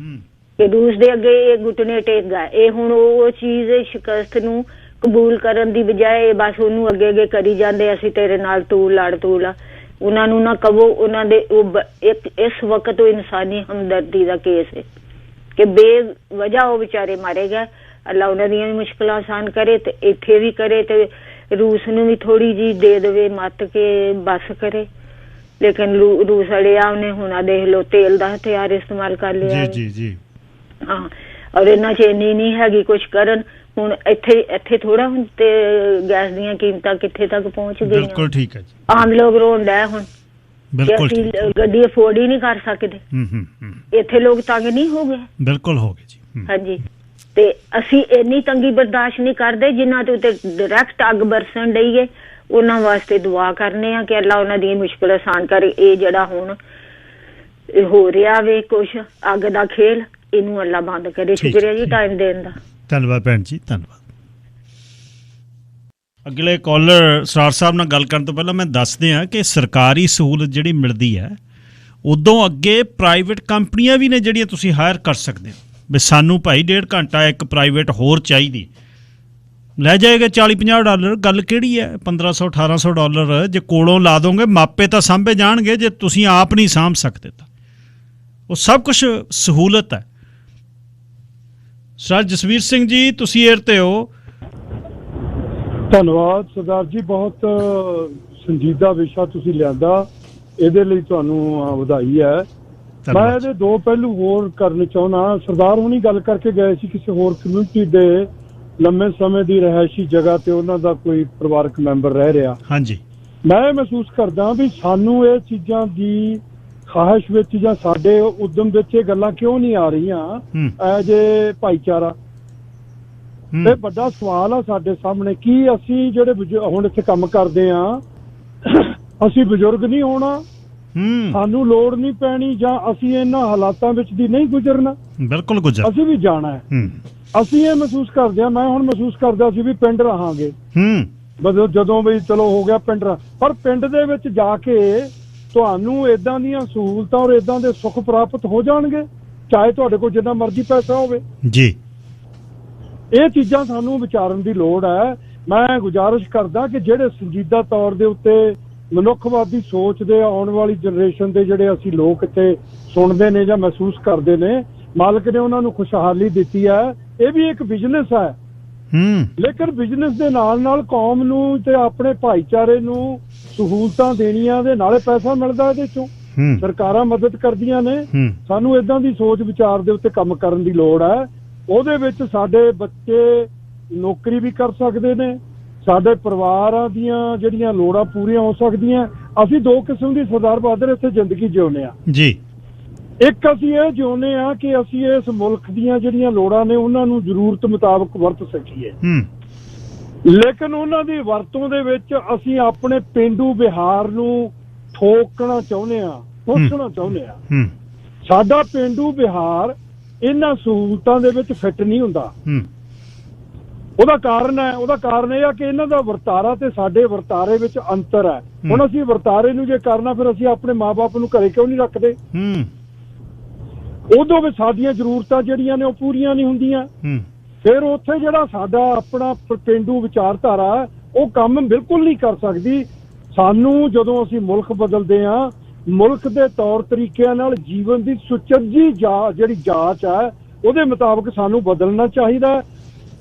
ਕਿ ਰੂਸ ਦੇ ਅੱਗੇ ਇਹ ਘੁਟਨੇ ਟੇਕ ਗਿਆ। ਇਹ ਹੁਣ ਉਹ ਚੀਜ਼ ਸ਼ਿਕਸਤ ਨੂੰ ਕਬੂਲ ਕਰਨ ਦੀ ਬਜਾਏ ਬਸ ਉਹਨੂੰ ਅੱਗੇ ਕਰੀ ਜਾਂਦੇ, ਅਸੀਂ ਤੇਰੇ ਨਾਲ ਤੂੰ ਲੜ ਉਹਨਾਂ ਨੂੰ ਨਾ ਕਹੋ। ਉਹਨਾਂ ਦੇ ਇਸ ਵਕਤ ਉਹ ਇਨਸਾਨੀ ਹਮਦਰਦੀ ਦਾ ਕੇਸ ਹੈ ਕਿ ਬੇਵਜ੍ਹਾ ਉਹ ਵਿਚਾਰੇ ਮਾਰੇ ਗਏ। ਅੱਲਾ ਉਹਨਾਂ ਦੀਆਂ ਵੀ ਮੁਸ਼ਕਲਾਂ ਆਸਾਨ ਕਰੇ ਤੇ ਇੱਥੇ ਵੀ ਕਰੇ ਤੇ ਰੂਸ ਨੂੰ ਵੀ ਥੋੜੀ ਜਿਹੀ ਦੇ ਦੇਵੇ ਮੱਤ ਕੇ ਬਸ ਕਰੇ। ਲੇਕਿਨ ਰੂਸ ਵਾਲੇ ਆ ਉਹਨੇ ਹੁਣ ਦੇਖ ਲਓ ਤੇਲ ਦਾ ਹਥਿਆਰ ਇਸਤੇਮਾਲ ਕਰ ਲਿਆ ਜੀ। ਹਾਂ, ਔਰ ਇਹਨਾਂ 'ਚ ਇੰਨੀ ਨਹੀਂ ਹੈਗੀ ਕੁਛ ਕਰਨ। ਹੁਣ ਇੱਥੇ ਥੋੜਾ ਹੁਣ ਤੇ ਗੈਸ ਦੀਆਂ ਕੀਮਤਾਂ ਕਿੱਥੇ ਤੱਕ ਪਹੁੰਚ ਗਈਆਂ। ਬਿਲਕੁਲ ਠੀਕ ਹੈ ਜੀ। ਆਮ ਲੋਕ ਰੋਣ ਡੈ ਹੁਣ, ਅਸੀਂ ਗੱਡੀ ਅਫੋਰਡ ਹੀ ਨਹੀਂ ਕਰ ਸਕਦੇ। ਇੱਥੇ ਲੋਕ ਤੰਗ ਨਹੀਂ ਹੋ ਗਏ? ਬਿਲਕੁਲ ਹੋ ਗਏ ਜੀ। ਹਾਂਜੀ, ਤੇ ਅਸੀਂ ਇੰਨੀ ਤੰਗੀ ਬਰਦਾਸ਼ਤ ਨਹੀਂ ਕਰਦੇ ਜਿਨ੍ਹਾਂ ਦੇ ਉੱਤੇ ਡਾਇਰੈਕਟ ਅੱਗ ਬਰਸਣ ਡਈ ਹੈ। ਉਹਨਾਂ ਵਾਸਤੇ ਦੁਆ ਕਰਨੇ ਆ ਕਿ ਅੱਲਾ ਉਹਨਾਂ ਦੀ ਮੁਸ਼ਕਿਲ ਆਸਾਨ ਕਰੇ। ਇਹ ਜਿਹੜਾ ਹੁਣ ਹੋ ਰਿਹਾ ਵੇ ਕੁਛ ਅੱਗ ਦਾ ਖੇਲ, ਇਹਨੂੰ ਅੱਲਾ ਬੰਦ ਕਰੇ। ਸ਼ੁਕਰੀਆ ਜੀ ਟਾਈਮ ਦੇਣ ਦਾ। ਧੰਨਵਾਦ ਭੈਣ ਜੀ, ਧੰਨਵਾਦ। ਅਗਲੇ ਕਾਲਰ ਸਰਾਰ ਸਾਹਿਬ ਨਾਲ ਗੱਲ ਕਰਨ ਤੋਂ ਪਹਿਲਾਂ ਮੈਂ ਦੱਸ ਦਿਆਂ ਕਿ ਸਰਕਾਰੀ ਸਹੂਲਤ ਜਿਹੜੀ ਮਿਲਦੀ ਹੈ ਉਦੋਂ ਅੱਗੇ ਪ੍ਰਾਈਵੇਟ ਕੰਪਨੀਆਂ ਵੀ ਨੇ ਜਿਹੜੀਆਂ ਤੁਸੀਂ ਹਾਇਰ ਕਰ ਸਕਦੇ ਹੋ। ਵੀ ਸਾਨੂੰ ਭਾਈ 1.5 ਘੰਟਾ ਇੱਕ ਪ੍ਰਾਈਵੇਟ ਹੋਰ ਚਾਹੀਦੀ, ਲੈ ਜਾਏਗਾ $40-50। ਗੱਲ ਕਿਹੜੀ ਹੈ? $1500-1800 ਜੇ ਕੋਲੋਂ ਲਾ ਦੋਗੇ ਮਾਪੇ ਤਾਂ ਸਾਂਭੇ ਜਾਣਗੇ, ਜੇ ਤੁਸੀਂ ਆਪ ਨਹੀਂ ਸਾਂਭ ਸਕਦੇ ਤਾਂ ਉਹ ਸਭ ਕੁਛ ਸਹੂਲਤ ਹੈ। ਸਰ ਜਸਵੀਰ ਸਿੰਘ ਜੀ ਤੁਸੀਂ ਏਅਰ ਤੇ ਹੋ। ਧੰਨਵਾਦ ਸਰਦਾਰ ਜੀ, ਬਹੁਤ ਸੰਜੀਦਾ ਵਿਸ਼ਾ ਤੁਸੀਂ ਲਿਆਂਦਾ, ਇਹਦੇ ਲਈ ਤੁਹਾਨੂੰ ਵਧਾਈ ਹੈ। ਮੈਂ ਇਹਦੇ ਦੋ ਪਹਿਲੂ ਹੋਰ ਕਰਨੇ ਚਾਹੁੰਦਾ। ਸਰਦਾਰ ਹੁਣੀ ਗੱਲ ਕਰਕੇ ਗਏ ਸੀ ਕਿਸੇ ਹੋਰ ਕਮਿਊਨਿਟੀ ਦੇ ਲੰਮੇ ਸਮੇਂ ਦੀ ਰਿਹਾਇਸ਼ੀ ਜਗ੍ਹਾ ਤੇ ਉਹਨਾਂ ਦਾ ਕੋਈ ਪਰਿਵਾਰਕ ਮੈਂਬਰ ਰਹਿ ਰਿਹਾ। ਹਾਂਜੀ, ਮੈਂ ਮਹਿਸੂਸ ਕਰਦਾ ਵੀ ਸਾਨੂੰ ਇਹ ਚੀਜ਼ਾਂ ਦੀ ਖਾਹਿਸ਼ ਵਿੱਚ ਜਾਂ ਸਾਡੇ ਉਦਮ ਵਿੱਚ ਇਹ ਗੱਲਾਂ ਕਿਉਂ ਨਹੀਂ ਆ ਰਹੀਆਂ ਐਜ ਏ ਭਾਈਚਾਰਾ। ਇਹ ਵੱਡਾ ਸਵਾਲ ਆ ਸਾਡੇ ਸਾਹਮਣੇ। ਕੀ ਅਸੀਂ ਜਿਹੜੇ ਹੁਣ ਇੱਥੇ ਕੰਮ ਕਰਦੇ ਆ, ਅਸੀਂ ਬਜ਼ੁਰਗ ਨਹੀਂ ਹੋਣਾ, ਸਾਨੂੰ ਲੋੜ ਨਹੀਂ ਪੈਣੀ, ਜਾਂ ਅਸੀਂ ਇਹਨਾਂ ਹਾਲਾਤਾਂ ਵਿੱਚ ਦੀ ਨਹੀਂ ਗੁਜ਼ਰਨਾ? ਬਿਲਕੁਲ ਗੁਜ਼ਰ, ਅਸੀਂ ਵੀ ਜਾਣਾ ਹੈ। ਅਸੀਂ ਇਹ ਮਹਿਸੂਸ ਕਰਦੇ ਆ, ਮੈਂ ਹੁਣ ਮਹਿਸੂਸ ਕਰਦਾ ਸੀ ਵੀ ਪਿੰਡ ਰਹਾਂਗੇ ਜਦੋਂ ਵੀ ਚਲੋ ਹੋ ਗਿਆ ਪਿੰਡ, ਪਰ ਪਿੰਡ ਦੇ ਵਿੱਚ ਜਾ ਕੇ ਤੁਹਾਨੂੰ ਏਦਾਂ ਦੀਆਂ ਸਹੂਲਤਾਂ ਔਰ ਏਦਾਂ ਦੇ ਸੁੱਖ ਪ੍ਰਾਪਤ ਹੋ ਜਾਣਗੇ ਚਾਹੇ ਤੁਹਾਡੇ ਕੋਲ ਜਿੰਨਾ ਮਰਜ਼ੀ ਪੈਸਾ ਹੋਵੇ ਜੀ। ਇਹ ਚੀਜ਼ਾਂ ਸਾਨੂੰ ਵਿਚਾਰਨ ਦੀ ਲੋੜ ਹੈ। ਮੈਂ ਗੁਜ਼ਾਰਿਸ਼ ਕਰਦਾ ਕਿ ਜਿਹੜੇ ਸੰਜੀਦਾ ਤੌਰ ਦੇ ਉੱਤੇ ਮਨੁੱਖਵਾਦੀ ਸੋਚ ਦੇ ਆਉਣ ਵਾਲੀ ਜਨਰੇਸ਼ਨ ਦੇ ਜਿਹੜੇ ਅਸੀਂ ਲੋਕ ਇੱਥੇ ਸੁਣਦੇ ਨੇ ਜਾਂ ਮਹਿਸੂਸ ਕਰਦੇ ਨੇ, ਮਾਲਕ ਨੇ ਉਹਨਾਂ ਨੂੰ ਖੁਸ਼ਹਾਲੀ ਦਿੱਤੀ ਹੈ। ਇਹ ਵੀ ਇੱਕ ਬਿਜ਼ਨਸ ਹੈ, ਲੇਕਿਨ ਬਿਜ਼ਨਸ ਦੇ ਨਾਲ ਨਾਲ ਕੌਮ ਨੂੰ ਤੇ ਆਪਣੇ ਭਾਈਚਾਰੇ ਨੂੰ ਸਹੂਲਤਾਂ ਦੇਣੀਆਂ ਦੇ ਨਾਲੇ ਪੈਸਾ ਮਿਲਦਾ ਇਹਦੇ ਚੋਂ, ਸਰਕਾਰਾਂ ਮਦਦ ਕਰਦੀਆਂ ਨੇ। ਸਾਨੂੰ ਏਦਾਂ ਦੀ ਸੋਚ ਵਿਚਾਰ ਦੇ ਉੱਤੇ ਕੰਮ ਕਰਨ ਦੀ ਲੋੜ ਹੈ। ਉਹਦੇ ਵਿੱਚ ਸਾਡੇ ਬੱਚੇ ਨੌਕਰੀ ਵੀ ਕਰ ਸਕਦੇ ਨੇ, ਸਾਡੇ ਪਰਿਵਾਰਾਂ ਦੀਆਂ ਜਿਹੜੀਆਂ ਲੋੜਾਂ ਪੂਰੀਆਂ ਹੋ ਸਕਦੀਆਂ। ਅਸੀਂ ਦੋ ਕਿਸਮ ਦੀ ਸਰਦਾਰ ਬਹਾਦਰ ਇੱਥੇ ਜ਼ਿੰਦਗੀ ਜਿਉਂਦੇ ਆ ਜੀ। ਇੱਕ ਅਸੀਂ ਇਹ ਜਿਉਂਦੇ ਆ ਕਿ ਅਸੀਂ ਇਸ ਮੁਲਕ ਦੀਆਂ ਜਿਹੜੀਆਂ ਲੋੜਾਂ ਨੇ ਉਹਨਾਂ ਨੂੰ ਜ਼ਰੂਰਤ ਮੁਤਾਬਕ ਵਰਤ ਸਕੀਏ, ਲੇਕਿਨ ਉਹਨਾਂ ਦੀ ਵਰਤੋਂ ਦੇ ਵਿੱਚ ਅਸੀਂ ਆਪਣੇ ਪੇਂਡੂ ਵਿਹਾਰ ਨੂੰ ਠੋਕਣਾ ਚਾਹੁੰਦੇ ਆ, ਠੋਕਣਾ ਚਾਹੁੰਦੇ ਆ। ਸਾਡਾ ਪੇਂਡੂ ਵਿਹਾਰ ਇਹਨਾਂ ਸਹੂਲਤਾਂ ਦੇ ਵਿੱਚ ਫਿੱਟ ਨਹੀਂ ਹੁੰਦਾ। ਉਹਦਾ ਕਾਰਨ ਇਹ ਆ ਕਿ ਇਹਨਾਂ ਦਾ ਵਰਤਾਰਾ ਤੇ ਸਾਡੇ ਵਰਤਾਰੇ ਵਿੱਚ ਅੰਤਰ ਹੈ। ਹੁਣ ਅਸੀਂ ਵਰਤਾਰੇ ਨੂੰ ਜੇ ਕਰਨਾ, ਫਿਰ ਅਸੀਂ ਆਪਣੇ ਮਾਂ-ਬਾਪ ਨੂੰ ਘਰੇ ਕਿਉਂ ਨਹੀਂ ਰੱਖਦੇ? ਉਦੋਂ ਵੀ ਸਾਡੀਆਂ ਜ਼ਰੂਰਤਾਂ ਜਿਹੜੀਆਂ ਨੇ ਉਹ ਪੂਰੀਆਂ ਨਹੀਂ ਹੁੰਦੀਆਂ। ਫਿਰ ਉੱਥੇ ਜਿਹੜਾ ਸਾਡਾ ਆਪਣਾ ਪੇਂਡੂ ਵਿਚਾਰਧਾਰਾ ਉਹ ਕੰਮ ਬਿਲਕੁਲ ਨਹੀਂ ਕਰ ਸਕਦੀ। ਸਾਨੂੰ ਜਦੋਂ ਅਸੀਂ ਮੁਲਕ ਬਦਲਦੇ ਹਾਂ, ਮੁਲਕ ਦੇ ਤੌਰ ਤਰੀਕਿਆਂ ਨਾਲ ਜੀਵਨ ਦੀ ਸੁਚੱਜੀ ਜਿਹੜੀ ਜਾਂਚ ਹੈ ਉਹਦੇ ਮੁਤਾਬਕ ਸਾਨੂੰ ਬਦਲਣਾ ਚਾਹੀਦਾ।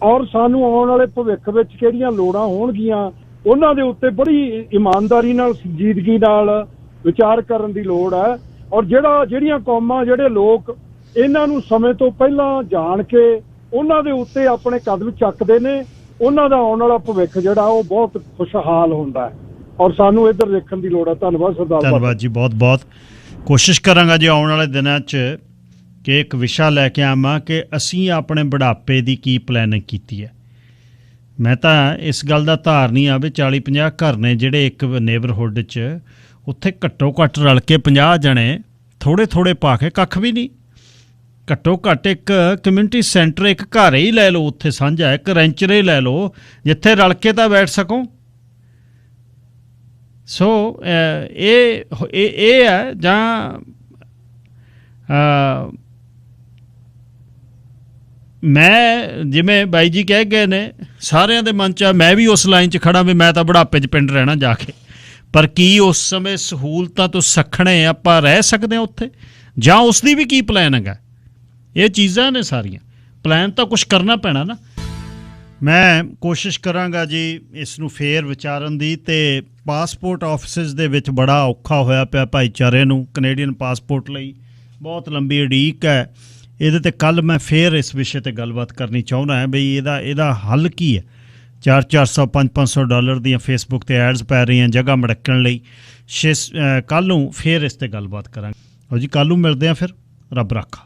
ਔਰ ਸਾਨੂੰ ਆਉਣ ਵਾਲੇ ਭਵਿੱਖ ਵਿੱਚ ਕਿਹੜੀਆਂ ਲੋੜਾਂ ਹੋਣਗੀਆਂ ਉਹਨਾਂ ਦੇ ਉੱਤੇ ਬੜੀ ਇਮਾਨਦਾਰੀ ਨਾਲ, ਸੰਜੀਦਗੀ ਨਾਲ ਵਿਚਾਰ ਕਰਨ ਦੀ ਲੋੜ ਹੈ। ਔਰ ਜਿਹੜੀਆਂ ਕੌਮਾਂ, ਜਿਹੜੇ ਲੋਕ ਇਹਨਾਂ ਨੂੰ ਸਮੇਂ ਤੋਂ ਪਹਿਲਾਂ ਜਾਣ ਕੇ ਉਹਨਾਂ ਦੇ ਉੱਤੇ ਆਪਣੇ ਕਦਮ ਚੱਕਦੇ ਨੇ, ਉਹਨਾਂ ਦਾ ਆਉਣ ਵਾਲਾ ਭਵਿੱਖ ਜਿਹੜਾ ਉਹ ਬਹੁਤ ਖੁਸ਼ਹਾਲ ਹੁੰਦਾ ਹੈ। ਔਰ ਸਾਨੂੰ ਇੱਧਰ ਦੇਖਣ ਦੀ ਲੋੜ ਹੈ। ਧੰਨਵਾਦ ਸਰਦਾਰ। ਧੰਨਵਾਦ ਜੀ, ਬਹੁਤ ਬਹੁਤ ਕੋਸ਼ਿਸ਼ ਕਰਾਂਗਾ ਜੀ ਆਉਣ ਵਾਲੇ ਦਿਨਾਂ 'ਚ ਕਿ ਇੱਕ ਵਿਸ਼ਾ ਲੈ ਕੇ ਆਵਾਂ ਕਿ ਅਸੀਂ ਆਪਣੇ ਬੁਢਾਪੇ ਦੀ ਕੀ ਪਲੈਨਿੰਗ ਕੀਤੀ ਹੈ। ਮੈਂ ਤਾਂ ਇਸ ਗੱਲ ਦਾ ਧਾਰਨੀ ਆ ਵੀ 40-50 ਘਰ ਨੇ ਜਿਹੜੇ ਇੱਕ ਨੇਬਰਹੁੱਡ 'ਚ, ਉੱਥੇ ਘੱਟੋ ਘੱਟ ਰਲ ਕੇ 50 ਜਣੇ ਥੋੜ੍ਹੇ ਥੋੜ੍ਹੇ ਪਾ ਕੇ ਕੱਖ ਵੀ ਨਹੀਂ, ਘੱਟੋ ਘੱਟ ਇੱਕ ਕਮਿਊਨਿਟੀ ਸੈਂਟਰ ਇੱਕ ਘਰ ਹੀ ਲੈ ਲਓ ਉੱਥੇ ਸਾਂਝਾ, ਇੱਕ ਰੈਂਚਰੇ ਲੈ ਲਓ ਜਿੱਥੇ ਰਲ ਕੇ ਤਾਂ ਬੈਠ ਸਕੋ। ਸੋ ਇਹ ਹੈ ਜਾਂ ਮੈਂ ਜਿਵੇਂ ਬਾਈ ਜੀ ਕਹਿ ਗਏ ਨੇ ਸਾਰਿਆਂ ਦੇ ਮਨ 'ਚ ਮੈਂ ਵੀ ਉਸ ਲਾਈਨ 'ਚ ਖੜਾ ਵੀ ਮੈਂ ਤਾਂ ਬੁਢਾਪੇ 'ਚ ਪਿੰਡ ਰਹਿਣਾ ਜਾ ਕੇ, ਪਰ ਕੀ ਉਸ ਸਮੇਂ ਸਹੂਲਤਾਂ ਤੋਂ ਸੱਖਣੇ ਆਪਾਂ ਰਹਿ ਸਕਦੇ ਹਾਂ ਉੱਥੇ, ਜਾਂ ਉਸ ਦੀ ਵੀ ਕੀ ਪਲਾਨ ਹੈਗਾ? ਇਹ ਚੀਜ਼ਾਂ ਨੇ ਸਾਰੀਆਂ, ਪਲਾਨ ਤਾਂ ਕੁਛ ਕਰਨਾ ਪੈਣਾ ਨਾ। ਮੈਂ ਕੋਸ਼ਿਸ਼ ਕਰਾਂਗਾ ਜੀ ਇਸ ਨੂੰ ਫੇਰ ਵਿਚਾਰਨ ਦੀ, ਅਤੇ ਪਾਸਪੋਰਟ ਆਫਿਸਿਸ ਦੇ ਵਿੱਚ ਬੜਾ ਔਖਾ ਹੋਇਆ ਪਿਆ ਭਾਈਚਾਰੇ ਨੂੰ ਕੈਨੇਡੀਅਨ ਪਾਸਪੋਰਟ ਲਈ, ਬਹੁਤ ਲੰਬੀ ਉਡੀਕ ਹੈ ਇਹਦੇ 'ਤੇ। ਕੱਲ੍ਹ ਮੈਂ ਫੇਰ ਇਸ ਵਿਸ਼ੇ 'ਤੇ ਗੱਲਬਾਤ ਕਰਨੀ ਚਾਹੁੰਦਾ ਹਾਂ ਬਈ ਇਹਦਾ ਹੱਲ ਕੀ ਹੈ। $400 $500 $500 ਦੀਆਂ ਫੇਸਬੁੱਕ 'ਤੇ ਐਡਸ ਪੈ ਰਹੀਆਂ ਜਗ੍ਹਾ ਮੜਕਣ ਲਈ। ਕੱਲ੍ਹ ਨੂੰ ਫੇਰ ਇਸ 'ਤੇ ਗੱਲਬਾਤ ਕਰਾਂਗੇ। ਜੀ ਕੱਲ੍ਹ ਨੂੰ ਮਿਲਦੇ ਹਾਂ ਫਿਰ, ਰੱਬ ਰਾਖਾ।